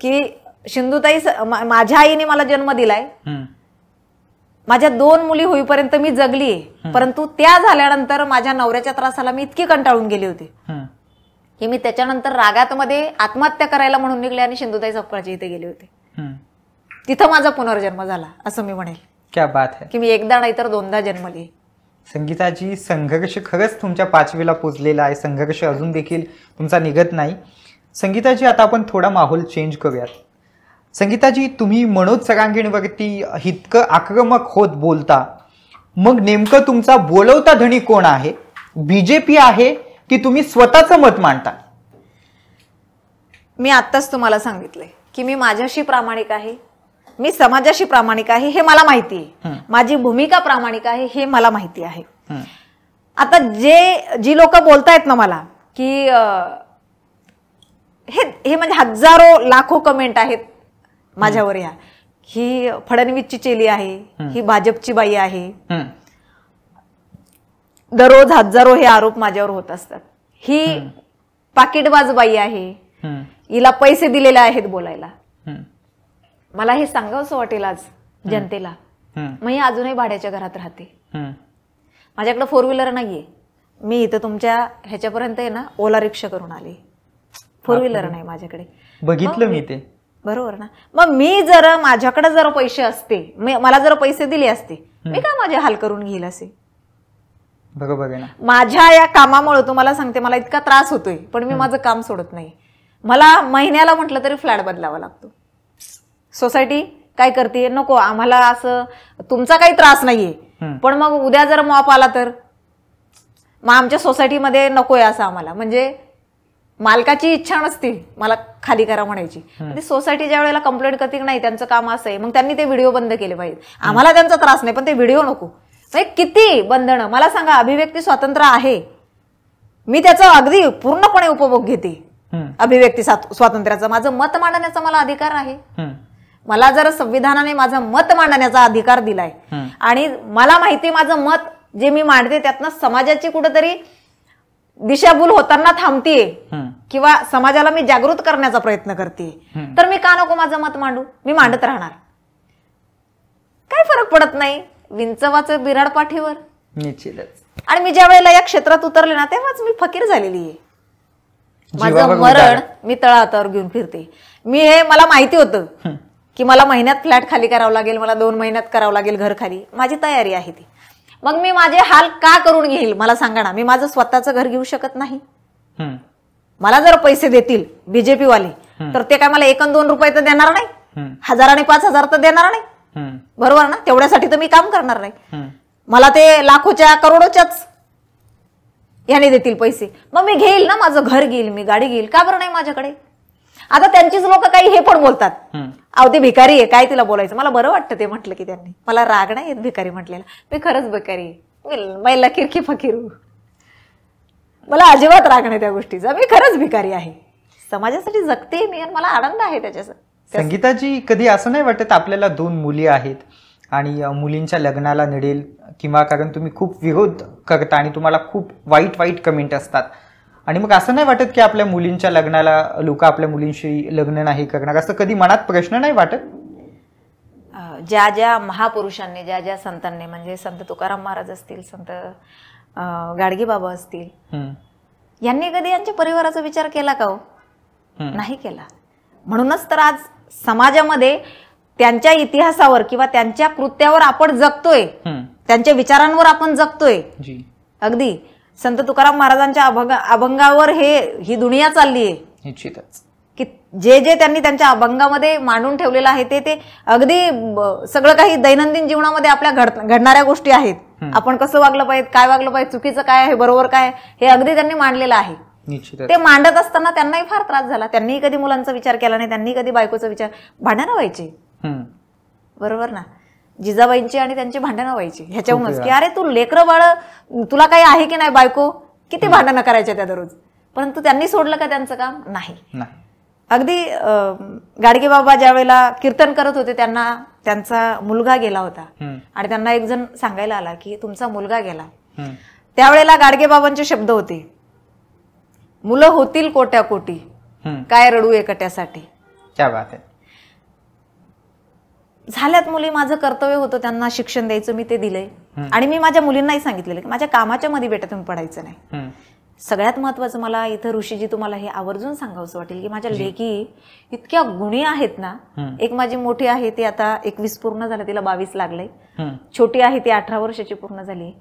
की सिंधुताई, माझ्या आईने मला जन्म दिलाय. माझ्या 2 मुली होईपर्यंत मी जगलीये, परंतु त्या झाल्यानंतर माझ्या नवऱ्याच्या त्रासाला मी इतकी कंटाळून गेले होते की मी त्याच्यानंतर रागात मध्ये आत्महत्या करायला म्हणून निघले आणि सिंधुताई सापकाळच्या इथे गेले होते. तिथं माझा पुनर्जन्म झाला असं मी म्हणेल. क्या बात है. की मी एकदा नाही तर 2दा जन्मले. संगीताजी, संघर्ष खरंच तुमच्या 5वीला पोचलेला आहे. संघर्ष अजून देखील तुमचा निघत नाही. संगीताजी, आता आपण थोडा माहोल चेंज करूयात. संगीताजी, तुम्ही मनोज सरांगीणवरती इतकं आक्रमक होत बोलता, मग नेमकं तुमचा बोलवता धणी कोण आहे? बीजेपी आहे की तुम्ही स्वतःचं मत मांडता? मी आत्ताच तुम्हाला सांगितलंय की मी माझ्याशी प्रामाणिक आहे, मी समाजाशी प्रामाणिक आहे, हे मला माहिती आहे. माझी भूमिका प्रामाणिक आहे, हे मला माहिती आहे. आता जी लोक बोलतायत ना मला की हे म्हणजे हजारो लाखो कमेंट आहेत माझ्यावर, या ही फडणवीसची चेली आहे, ही भाजपची बाई आहे, दररोज हजारो हे आरोप माझ्यावर होत असतात. ही पाकिटबाज बाई आहे, हिला पैसे दिलेले आहेत बोलायला. मला हे सांगावंसं वाटेल आज जनतेला. मी अजूनही भाड्याच्या घरात राहते. माझ्याकडे 4 व्हीलर नाहीये. मी इथं तुमच्या ह्याच्यापर्यंत आहे ना ओला रिक्षा करून आले. 4 व्हीलर नाही माझ्याकडे. बघितलं मी ते. बरोबर ना. मग मी जर माझ्याकडे जर पैसे असते, मला जर पैसे दिले असते, मी का माझे हाल करून घेईल असे? बरोबर आहे ना. माझ्या या कामामुळे तुम्हाला सांगते, मला इतका त्रास होतोय पण मी माझं काम सोडत नाही. मला महिन्याला म्हटलं तरी फ्लॅट बदलावा लागतो. सोसायटी काय करते, नको आम्हाला असं तुमचा काही त्रास नाहीये, पण मग उद्या जर मॉप आला तर मग आमच्या सोसायटीमध्ये नकोय असं आम्हाला. म्हणजे मालकाची इच्छा नसती मला खाली करा म्हणायची, ती सोसायटी ज्या वेळेला कंप्लेंट करते नाही त्यांचं काम असं आहे, मग त्यांनी ते व्हिडिओ बंद केले पाहिजे. आम्हाला त्यांचा त्रास नाही पण ते व्हिडिओ नको. किती बंधनं मला सांगा. अभिव्यक्ती स्वातंत्र्य आहे, मी त्याचा अगदी पूर्णपणे उपभोग घेते. अभिव्यक्ती स्वातंत्र्याचा माझं मत मांडण्याचा मला अधिकार आहे. मला जर संविधानाने माझं मत मांडण्याचा अधिकार दिलाय आणि मला माहिती माझं मत जे मी मांडते त्यातनं समाजाची कुठेतरी दिशाभूल होताना थांबतीये किंवा समाजाला मी जागृत करण्याचा प्रयत्न करते, तर मी का नको माझं मत मांडू? मी मांडत राहणार. काय फरक पडत नाही. विंचवाचं बिराड पाठीवर. निश्चितच. आणि मी ज्या वेळेला या क्षेत्रात उतरले ना तेव्हाच मी फकीर झालेली आहे. माझं मरण मी तळहातावर घेऊन फिरते. मी हे मला माहिती होतं की मला महिन्यात फ्लॅट खाली करावं लागेल, मला 2 महिन्यात करावं लागेल घर खाली. माझी तयारी आहे ती. मग मी माझे हाल का करून घेईल मला सांगा ना. मी माझं स्वतःचं घर घेऊ शकत नाही. मला जर पैसे देतील बीजेपी वाले तर ते काय मला 1 अन् 2 रुपये तर देणार नाही, 1000 आणि 5000 तर देणार नाही. बरोबर ना. तेवढ्यासाठी तर मी काम करणार नाही. मला ते लाखोच्या करोडोच्याच याने देतील पैसे, मग मी घेईल ना. माझं घर घेईल, मी गाडी घेईल. का बरं नाही माझ्याकडे? आता त्यांचीच लोक काही हे पण बोलतात, अहो ते भिकारी आहे काय तिला बोलायचं. मला बरं वाटतं ते म्हटलं की त्यांनी. मला राग नाही येत भिकारी म्हटलेला. मी खरंच भिकारी आहे, मी लकीर की फकीर. मला अजिबात राग नाही त्या गोष्टीचा. मी खरंच भिकारी आहे, समाजासाठी जगते मी आणि मला आनंद आहे त्याच्याचा. संगीताजी, कधी असं नाही वाटत आपल्याला 2 मुली आहेत आणि मुलींच्या लग्नाला नडेल किंवा कारण तुम्ही खूप विरोध करता आणि तुम्हाला खूप वाईट कमेंट असतात आणि मग असं नाही वाटत की आपल्या मुलींच्या लग्नाला लोक आपल्या मुलींशी लग्न नाही करणार, असं कधी मनात प्रश्न नाही वाटत? ज्या ज्या महापुरुषांनी ज्या ज्या संतांनी म्हणजे संत तुकाराम महाराज असतील, संत गाडगे बाबा असतील, यांनी कधी यांच्या परिवाराचा विचार केला का हो? नाही केला. म्हणूनच तर आज समाजामध्ये त्यांच्या इतिहासावर किंवा त्यांच्या कृत्यावर आपण जगतोय, त्यांच्या विचारांवर आपण जगतोय. अगदी संत तुकाराम महाराजांच्या अभंगावर ही दुनिया चालली आहे. निश्चितच की जे जे त्यांनी त्यांच्या अभंगामध्ये मांडून ठेवलेलं आहे ते अगदी सगळं काही दैनंदिन जीवनामध्ये आपल्या घडणाऱ्या गोष्टी आहेत. आपण कसं वागलं पाहिजे, काय वागलं पाहिजे, चुकीचं काय आहे, बरोबर काय, हे अगदी त्यांनी मांडलेलं आहे. ते मांडत असताना त्यांनाही फार त्रास झाला. त्यांनीही कधी मुलांचा विचार केला नाही, त्यांनी कधी बायकोचा विचार. भांडणं व्हायची, बरोबर ना. जिजाबाईंची आणि त्यांची भांडणं व्हायची ह्याच्याहूनच की अरे तू लेकरं बाळ, तुला काही आहे की नाही बायको, किती भांडणं करायच्या त्या दररोज. परंतु त्यांनी सोडलं का त्यांचं काम? नाही. अगदी गाडगे बाबा ज्या वेळेला कीर्तन करत होते त्यांना त्यांचा मुलगा गेला होता आणि त्यांना एक जण सांगायला आला की तुमचा मुलगा गेला. त्यावेळेला गाडगे बाबांचे शब्द होते, मुलं होतील कोट्या कोटी, काय रडू एकट्यासाठी. क्या बात आहे. झाल्यात मुली, माझं कर्तव्य होतं त्यांना शिक्षण द्यायचं, मी ते दिलंय. आणि मी माझ्या मुलींनाही सांगितलेलं की माझ्या कामाच्या मध्ये बेटा तुम्ही पडायचं नाही. सगळ्यात महत्वाचं मला इथं ऋषीजी तुम्हाला हे आवर्जून सांगावंसं वाटेल की माझ्या लेकी इतक्या गुणी आहेत ना. एक माझी मोठी आहे ती आता 21 पूर्ण झालं, तिला 22 लागलंय. छोटी आहे ती 18 वर्षाची पूर्ण झाली.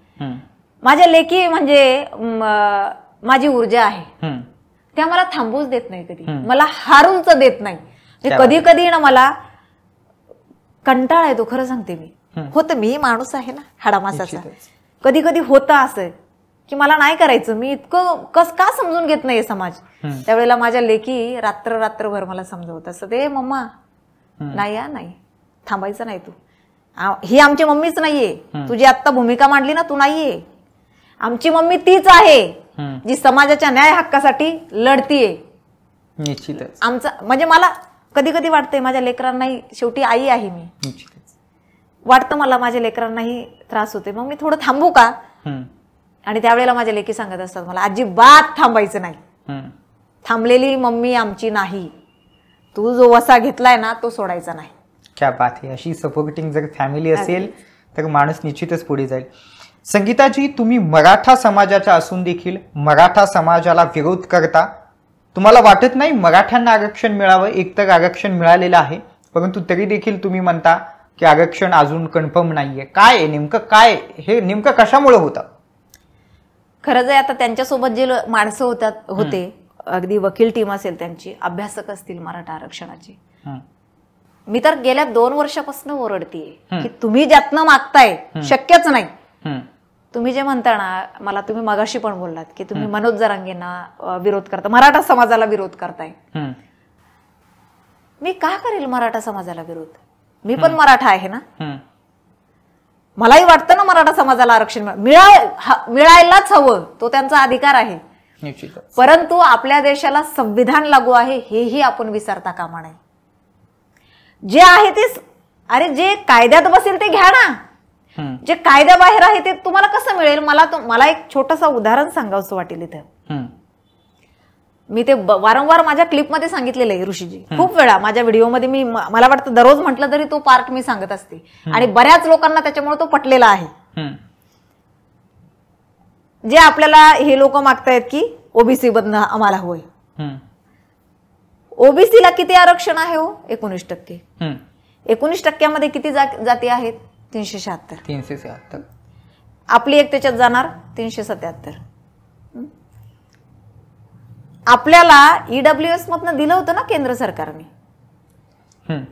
माझ्या लेकी म्हणजे माझी ऊर्जा आहे, त्या मला थांबूच देत नाही, कधी मला हारूच देत नाही. कधी कधी ना मला कंटाळा येतो, खरं सांगते मी. होतं, मी माणूस आहे ना हाडामासाचा. कधी कधी होतं असं की मला नाही करायचं, मी इतकं का समजून घेत नाही समाज. त्यावेळेला माझ्या लेकी रात्रभर मला समजवत असत, ते मम्मा नाही नाही थांबायचं नाही, तू ही आमची मम्मीच नाहीये, तुझी आत्ता भूमिका मांडली ना, तू नाहीये. आमची मम्मी तीच आहे जी समाजाच्या न्याय हक्कासाठी लढतीये. निश्चितच. आमचा म्हणजे मला कधी कधी वाटतंय माझ्या लेकरांनाही, शेवटी आई आहे मी, वाटतं मला माझ्या लेकरांनाही त्रास होते, मग मी थोडं थांबू का. आणि त्यावेळेला माझ्या लेकी सांगत असतात मला, अजिबात थांबायचं नाही, थांबलेली मम्मी आमची नाही, तू जो वसा घेतलाय ना तो सोडायचा नाही. क्या बात आहे. अशी सपोर्टिंग जर फॅमिली असेल तर माणूस निश्चितच पुढे जाईल. संगीताजी, तुम्ही मराठा समाजाच्या असून देखील मराठा समाजाला विरोध करता. तुम्हाला वाटत नाही मराठ्यांना आरक्षण मिळावं? एकतर आरक्षण मिळालेलं आहे, परंतु तरी देखील तुम्ही म्हणता की आरक्षण अजून कन्फर्म नाहीये. काय नेमकं, काय हे नेमकं कशामुळे होतं? खरंच आहे, आता त्यांच्यासोबत जे माणसं होते, अगदी वकील टीम असेल त्यांची, अभ्यासक असतील मराठा आरक्षणाचे, मी तर गेल्या 2 वर्षापासून ओरडतीये की तुम्ही ज्यातनं मागताय शक्यच नाही, तुम्ही जे म्हणता ना, मला तुम्ही मगाशी पण बोललात की तुम्ही मनोज जरांगेंना विरोध करता, मराठा समाजाला विरोध करताय. मी का करेल मराठा समाजाला विरोध? मी पण मराठा आहे ना. मलाही वाटतं ना मराठा समाजाला आरक्षण मिळायलाच हवं, तो त्यांचा अधिकार आहे. परंतु आपल्या देशाला संविधान लागू आहे हेही आपण विसरता कामा नये. जे आहे ते, अरे जे कायद्यात बसेल ते घ्या ना. जे कायद्याबाहेर आहे ते तुम्हाला कसं मिळेल? मला एक छोटंसं उदाहरण सांगावंसं वाटेल इथं. मी ते वारंवार माझ्या क्लिपमध्ये सांगितलेलं आहे ऋषीजी, खूप वेळा माझ्या व्हिडिओमध्ये. मला वाटतं दररोज म्हटलं तरी तो पार्ट मी सांगत असते आणि बऱ्याच लोकांना त्याच्यामुळे तो पटलेला आहे. जे आपल्याला हे लोक मागतायत की ओबीसी मधनं आम्हाला होय. ओबीसीला किती आरक्षण आहे हो? 19%. 19% किती जाती आहेत? 376. आपली एक त्याच्यात जाणार 377. आपल्याला ईडब्ल्यूएस मधनं दिलं होतं ना केंद्र सरकारने,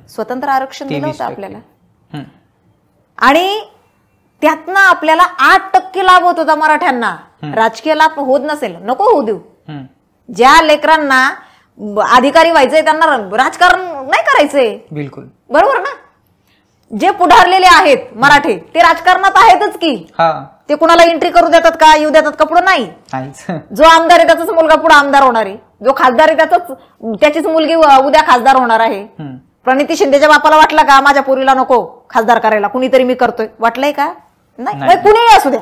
स्वतंत्र आरक्षण दिलं होतं आपल्याला. आणि त्यातनं आपल्याला 8% लाभ होत होता मराठ्यांना. राजकीय लाभ होत नसेल, नको होऊ देऊ. ज्या लेकरांना अधिकारी व्हायचंय त्यांना राजकारण नाही करायचंय. बिलकुल बरोबर ना. जे पुढारलेले आहेत मराठे ते राजकारणात आहेतच की. ते कुणाला एंट्री करू देतात का, येऊ देतात का पुढे? नाही. जो आमदार आहे त्याचाच मुलगा पुढे आमदार होणार आहे, जो खासदार आहे त्याचीच मुलगी उद्या खासदार होणार आहे. प्रणिती शिंदेच्या बापाला वाटलं का माझ्या पोरीला नको खासदार करायला, कुणीतरी मी करतोय? वाटलंय का? नाही. कुणीही असू द्या,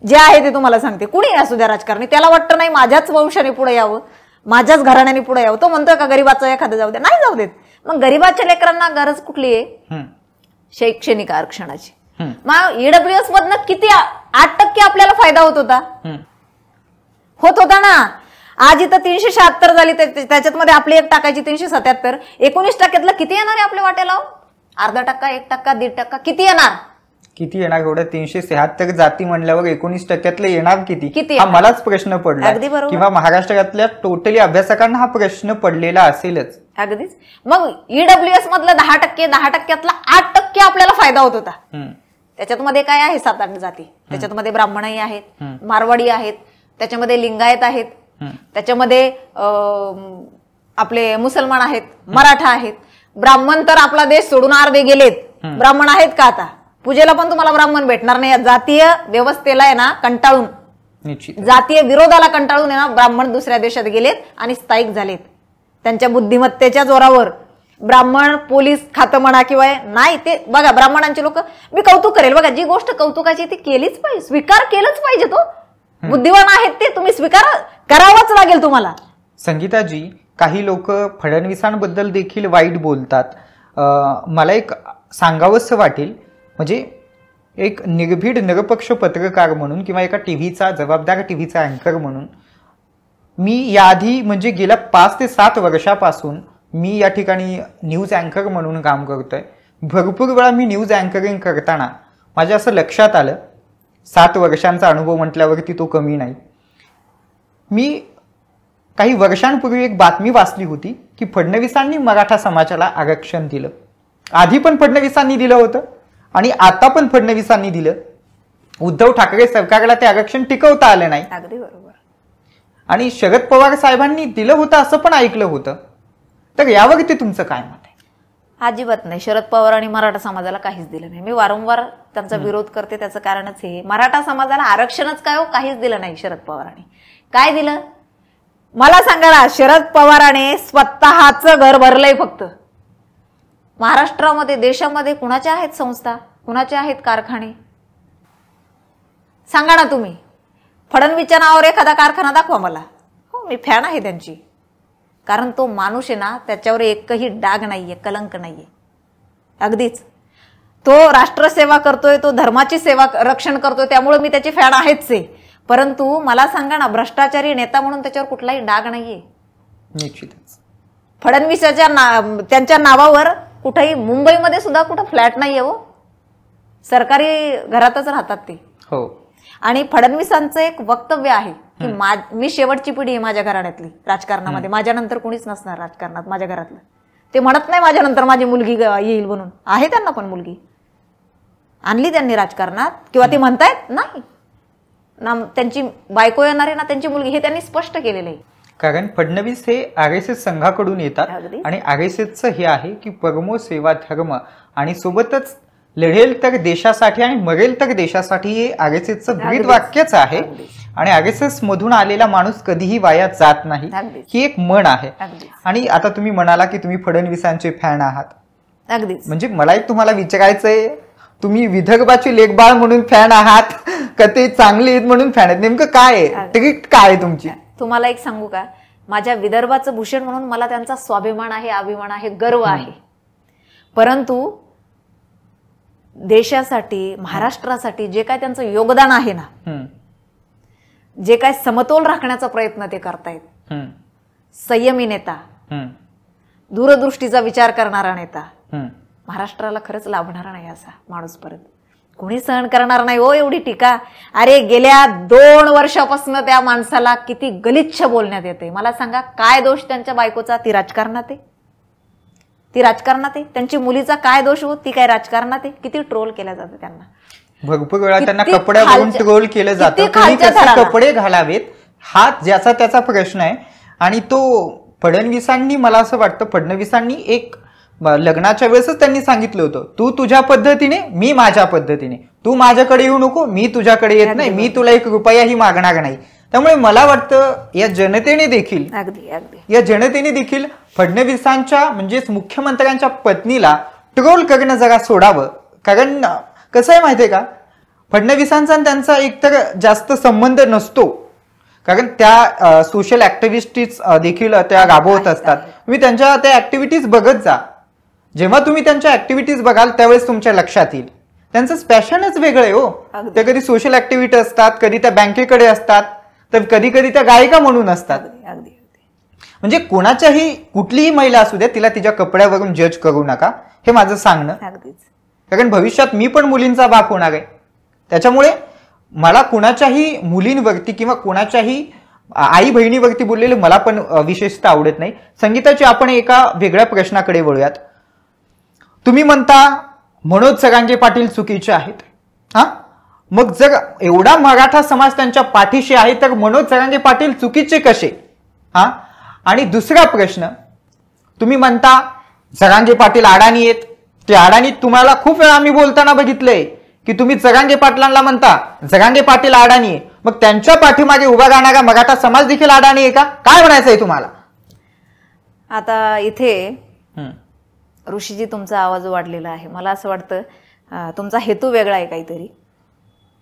जे आहे ते तुम्हाला सांगते, कुणीही असू द्या राजकारणी, त्याला वाटतं नाही माझ्याच वंशाने पुढे यावं, माझ्याच घराण्याने पुढे यावं. तो म्हणतोय का गरीबाचं एखादं जाऊ द्या? नाही जाऊ देत. मग गरीबाच्या लेकरांना गरज कुठली आहे? शैक्षणिक आरक्षणाची. मग ईडब्ल्यूएस मधनं किती 8% आपल्याला फायदा होत होता ना. आज इथं 376 झाली, त्याच्यात मध्ये आपली एक टाकायची 377. 19%तलं किती येणार आहे आपल्या वाट्याला? अर्धा टक्का, 1%, 1.5%, किती येणार? एवढ्या 376 जाती म्हणल्यावर 19%तलं येणार किती? हा मलाच प्रश्न पडला, किंवा महाराष्ट्रातल्या टोटली अभ्यासकांना हा प्रश्न पडलेला असेलच. अगदीच. मग ईडब्ल्यूएस मधलं 10%, 10%तला 8% आपल्याला फायदा होत होता. त्याच्यात मध्ये काय आहे? 7-8 जाती. त्याच्यात मध्ये ब्राह्मणही आहेत, मारवाडी आहेत, त्याच्यामध्ये लिंगायत आहेत, त्याच्यामध्ये आपले मुसलमान आहेत, मराठा आहेत. ब्राह्मण तर आपला देश सोडून अर्धे गेलेत. ब्राह्मण आहेत का आता? पूजेला पण तुम्हाला ब्राह्मण भेटणार नाही. जातीय व्यवस्थेला आहे ना कंटाळून, जातीय विरोधाला कंटाळून आहे ना ब्राह्मण दुसऱ्या देशात गेलेत आणि स्थायिक झालेत. त्यांच्या बुद्धिमत्तेच्या जोरावर ब्राह्मण पोलीस खातं म्हणा किंवा नाही, ते बघा ब्राह्मणांचे लोक, मी कौतुक करेल बघा, जी गोष्ट कौतुकाची ती केलीच पाहिजे, स्वीकार केलंच पाहिजे. तो बुद्धिवान आहेत ते, तुम्ही स्वीकार करावाच लागेल तुम्हाला. संगीताजी, काही लोक फडणवीसांबद्दल देखील वाईट बोलतात. मला एक सांगावंसं वाटेल, म्हणजे एक निर्भीड निरपक्ष पत्रकार म्हणून किंवा एका जबाबदार टीव्हीचा अँकर म्हणून मी याआधी म्हणजे गेल्या 5 ते 7 वर्षापासून मी या ठिकाणी न्यूज अँकर म्हणून काम करतोय. भरपूर वेळा मी न्यूज अँकरिंग करताना माझ्या असं लक्षात आलं, 7 वर्षांचा अनुभव म्हटल्यावरती तो कमी नाही. मी काही वर्षांपूर्वी एक बातमी वाचली होती की फडणवीसांनी मराठा समाजाला आरक्षण दिलं. आधी पण फडणवीसांनी दिलं होतं आणि आता पण फडणवीसांनी दिलं. उद्धव ठाकरे सरकारला ते आरक्षण टिकवता आलं नाही. अगदी बरोबर. आणि शरद पवार साहेबांनी दिलं होतं असं पण ऐकलं होतं. तर यावरती तुमचं काय मत आहे? अजिबात नाही. शरद पवार आणि मराठा समाजाला काहीच दिलं नाही. मी वारंवार त्यांचा विरोध करते. त्याचं कारणच हे, मराठा समाजाला आरक्षणच काय हो, काहीच दिलं नाही शरद पवारांनी. काय दिलं मला सांगा ना. शरद पवाराने स्वतःचं घर भरलंय फक्त. महाराष्ट्रामध्ये देशामध्ये कुणाच्या आहेत संस्था, कुणाचे आहेत कारखाने? सांगा ना तुम्ही. फडणवीसच्या नावावर एखादा कारखाना दाखवा मला. हो, मी फॅन आहे त्यांची. कारण तो माणूस आहे ना, त्याच्यावर एकही डाग नाहीये, कलंक नाहीये. अगदीच तो राष्ट्रसेवा करतोय, तो धर्माची सेवा रक्षण करतोय, त्यामुळे मी त्याची फॅन आहेच आहे. परंतु मला सांगा ना, भ्रष्टाचारी नेता म्हणून त्याच्यावर कुठलाही डाग नाहीये. निश्चितच. फडणवीसाच्या त्यांच्या नावावर कुठेही मुंबईमध्ये सुद्धा कुठं फ्लॅट नाहीये हो. सरकारी घरातच राहतात ते. हो. आणि फडणवीसांचं एक वक्तव्य आहे की मी शेवटची पिढी आहे माझ्या घराण्यातली राजकारणामध्ये, माझ्यानंतर कोणीच नसणार राजकारणात माझ्या घरातलं. ते म्हणत नाही माझ्यानंतर माझी मुलगी येईल म्हणून. आहे त्यांना पण मुलगी, आणली त्यांनी राजकारणात, किंवा ते म्हणतायत नाही. ना त्यांची बायको येणार आहे ना त्यांची मुलगी, हे त्यांनी स्पष्ट केलेलं आहे. कारण फडणवीस हे RSS संघाकडून येतात आणि RSSचं हे आहे की परमो सेवा धर्म आणि सोबतच लढेल तर देशासाठी आणि मरेल तर देशासाठी, हे RSSचं ब्रीद वाक्यच आहे. आणि RSS मधून आलेला माणूस कधीही वाया जात नाही, ही एक म्हण आहे. आणि आता तुम्ही म्हणाला की तुम्ही फडणवीसांचे फॅन आहात. अगदीच. म्हणजे मला एक तुम्हाला विचारायचंय, तुम्ही विदर्भाचे लेखबाळ म्हणून फॅन आहात का ते चांगले आहेत म्हणून फॅन आहेत? नेमकं काय आहे, ट्रिक काय आहे तुमची? तुम्हाला एक सांगू का, माझ्या विदर्भाचं भूषण म्हणून मला त्यांचा स्वाभिमान आहे, अभिमान आहे, गर्व आहे. परंतु देशासाठी, महाराष्ट्रासाठी जे काय त्यांचं योगदान आहे ना, जे काय समतोल राखण्याचा प्रयत्न ते करतायत, संयमी नेता, दूरदृष्टीचा विचार करणारा नेता, महाराष्ट्राला खरंच लाभणारा नाही असा माणूस परत कोणी सहन करणार नाही हो एवढी टीका. अरे गेल्या 2 वर्षापासून त्या माणसाला किती गलिच्छ बोलण्यात येते. मला सांगा काय दोष त्यांच्या बायकोचा? ती राजकारणात आहे, ती राजकारणात आहे. त्यांची मुलीचा काय दोष हो? ती काय राजकारणात आहे. किती ट्रोल केलं जातं त्यांना, भरपूर वेळा त्यांना कपड्यावरून ट्रोल केलं जातं. तुम्ही कसे कपडे घालावेत हा ज्याचा त्याचा प्रश्न आहे. आणि तो फडणवीसांनी, मला असं वाटतं फडणवीसांनी एक लग्नाच्या वेळेसच त्यांनी सांगितलं होतं, तू तुझ्या पद्धतीने, मी माझ्या पद्धतीने, तू माझ्याकडे येऊ नको, मी तुझ्याकडे येत नाही, मी तुला 1 रुपयाही मागणार नाही. त्यामुळे मला वाटतं या जनतेने देखील फडणवीसांच्या म्हणजेच मुख्यमंत्र्यांच्या पत्नीला ट्रोल करणं जरा सोडावं. कारण कसं आहे माहितीये का, फडणवीसांचा त्यांचा एकतर जास्त संबंध नसतो, कारण त्या सोशल ऍक्टिव्हिटीज देखील त्या राबवत असतात. तुम्ही त्यांच्या त्या ऍक्टिव्हिटीज बघत जा. जेव्हा तुम्ही त्यांच्या ऍक्टिव्हिटीज बघाल त्यावेळेस तुमच्या लक्षात येईल त्यांचं पॅशनच वेगळं आहे हो. त्या कधी सोशल ऍक्टिव्हिटी असतात, कधी त्या बँकेकडे असतात, तर कधी कधी त्या गायिका म्हणून असतात. म्हणजे कोणाच्याही कुठलीही महिला असू द्या, तिला तिच्या कपड्यावरून जज करू नका, हे माझं सांगणं. कारण भविष्यात मी पण मुलींचा बाप होणार आहे. त्याच्यामुळे मला कुणाच्याही मुलींवरती किंवा कुणाच्याही आई बहिणीवरती बोललेले मला पण विशेषतः आवडत नाही. संगीताची आपण एका वेगळ्या प्रश्नाकडे वळूयात. तुम्ही म्हणता मनोज जरांगे पाटील चुकीचे आहेत. मग जर एवढा मराठा समाज त्यांच्या पाठीशी आहे तर मनोज जरांगे पाटील चुकीचे कसे? आणि दुसरा प्रश्न, तुम्ही म्हणता जरांगे पाटील अडाणी आहेत. ते अडाणी तुम्हाला खूप वेळा आम्ही बोलताना बघितलंय की तुम्ही जरांगे पाटलांना म्हणता जरांगे पाटील अडाणी आहे, मग त्यांच्या पाठीमागे उभा राहणारा मराठा समाज देखील अडाणी आहे का? काय म्हणायचंय तुम्हाला? आता इथे ऋषीजी तुमचा आवाज वाढलेला आहे. मला असं वाटतं तुमचा हेतू वेगळा आहे काहीतरी,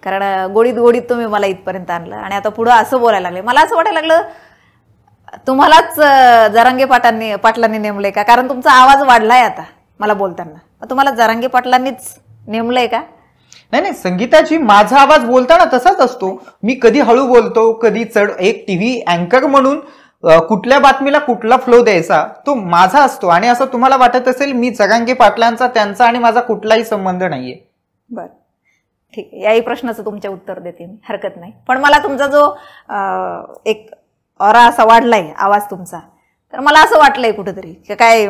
कारण गोडीत गोडीत तुम्ही मला इथपर्यंत आणलं आणि आता पुढं असं बोलायला लागले. मला असं वाटायला लागलं तुम्हालाच जरांगे पाटलांनी नेमलंय का, कारण तुमचा आवाज वाढलाय आता मला बोलताना. तुम्हाला जरांगे पाटलांनीच नेमलंय का? नाही, संगीताची माझा आवाज बोलताना तसाच असतो. मी कधी हळू बोलतो, कधी चढ. एक टीव्ही अँकर म्हणून कुठल्या बातमीला कुठला फ्लो द्यायचा तो माझा असतो. आणि असं तुम्हाला वाटत असेल मी जरांगे पाटलांचा, त्यांचा आणि माझा कुठलाही संबंध नाहीये. बरं, ठीक आहे. याही प्रश्नाचं तुमच्या उत्तर देते मी, हरकत नाही. पण मला तुमचा जो एक ऑरा असा वाढलाय आवाज तुमचा, तर मला असं वाटलंय कुठंतरी की काय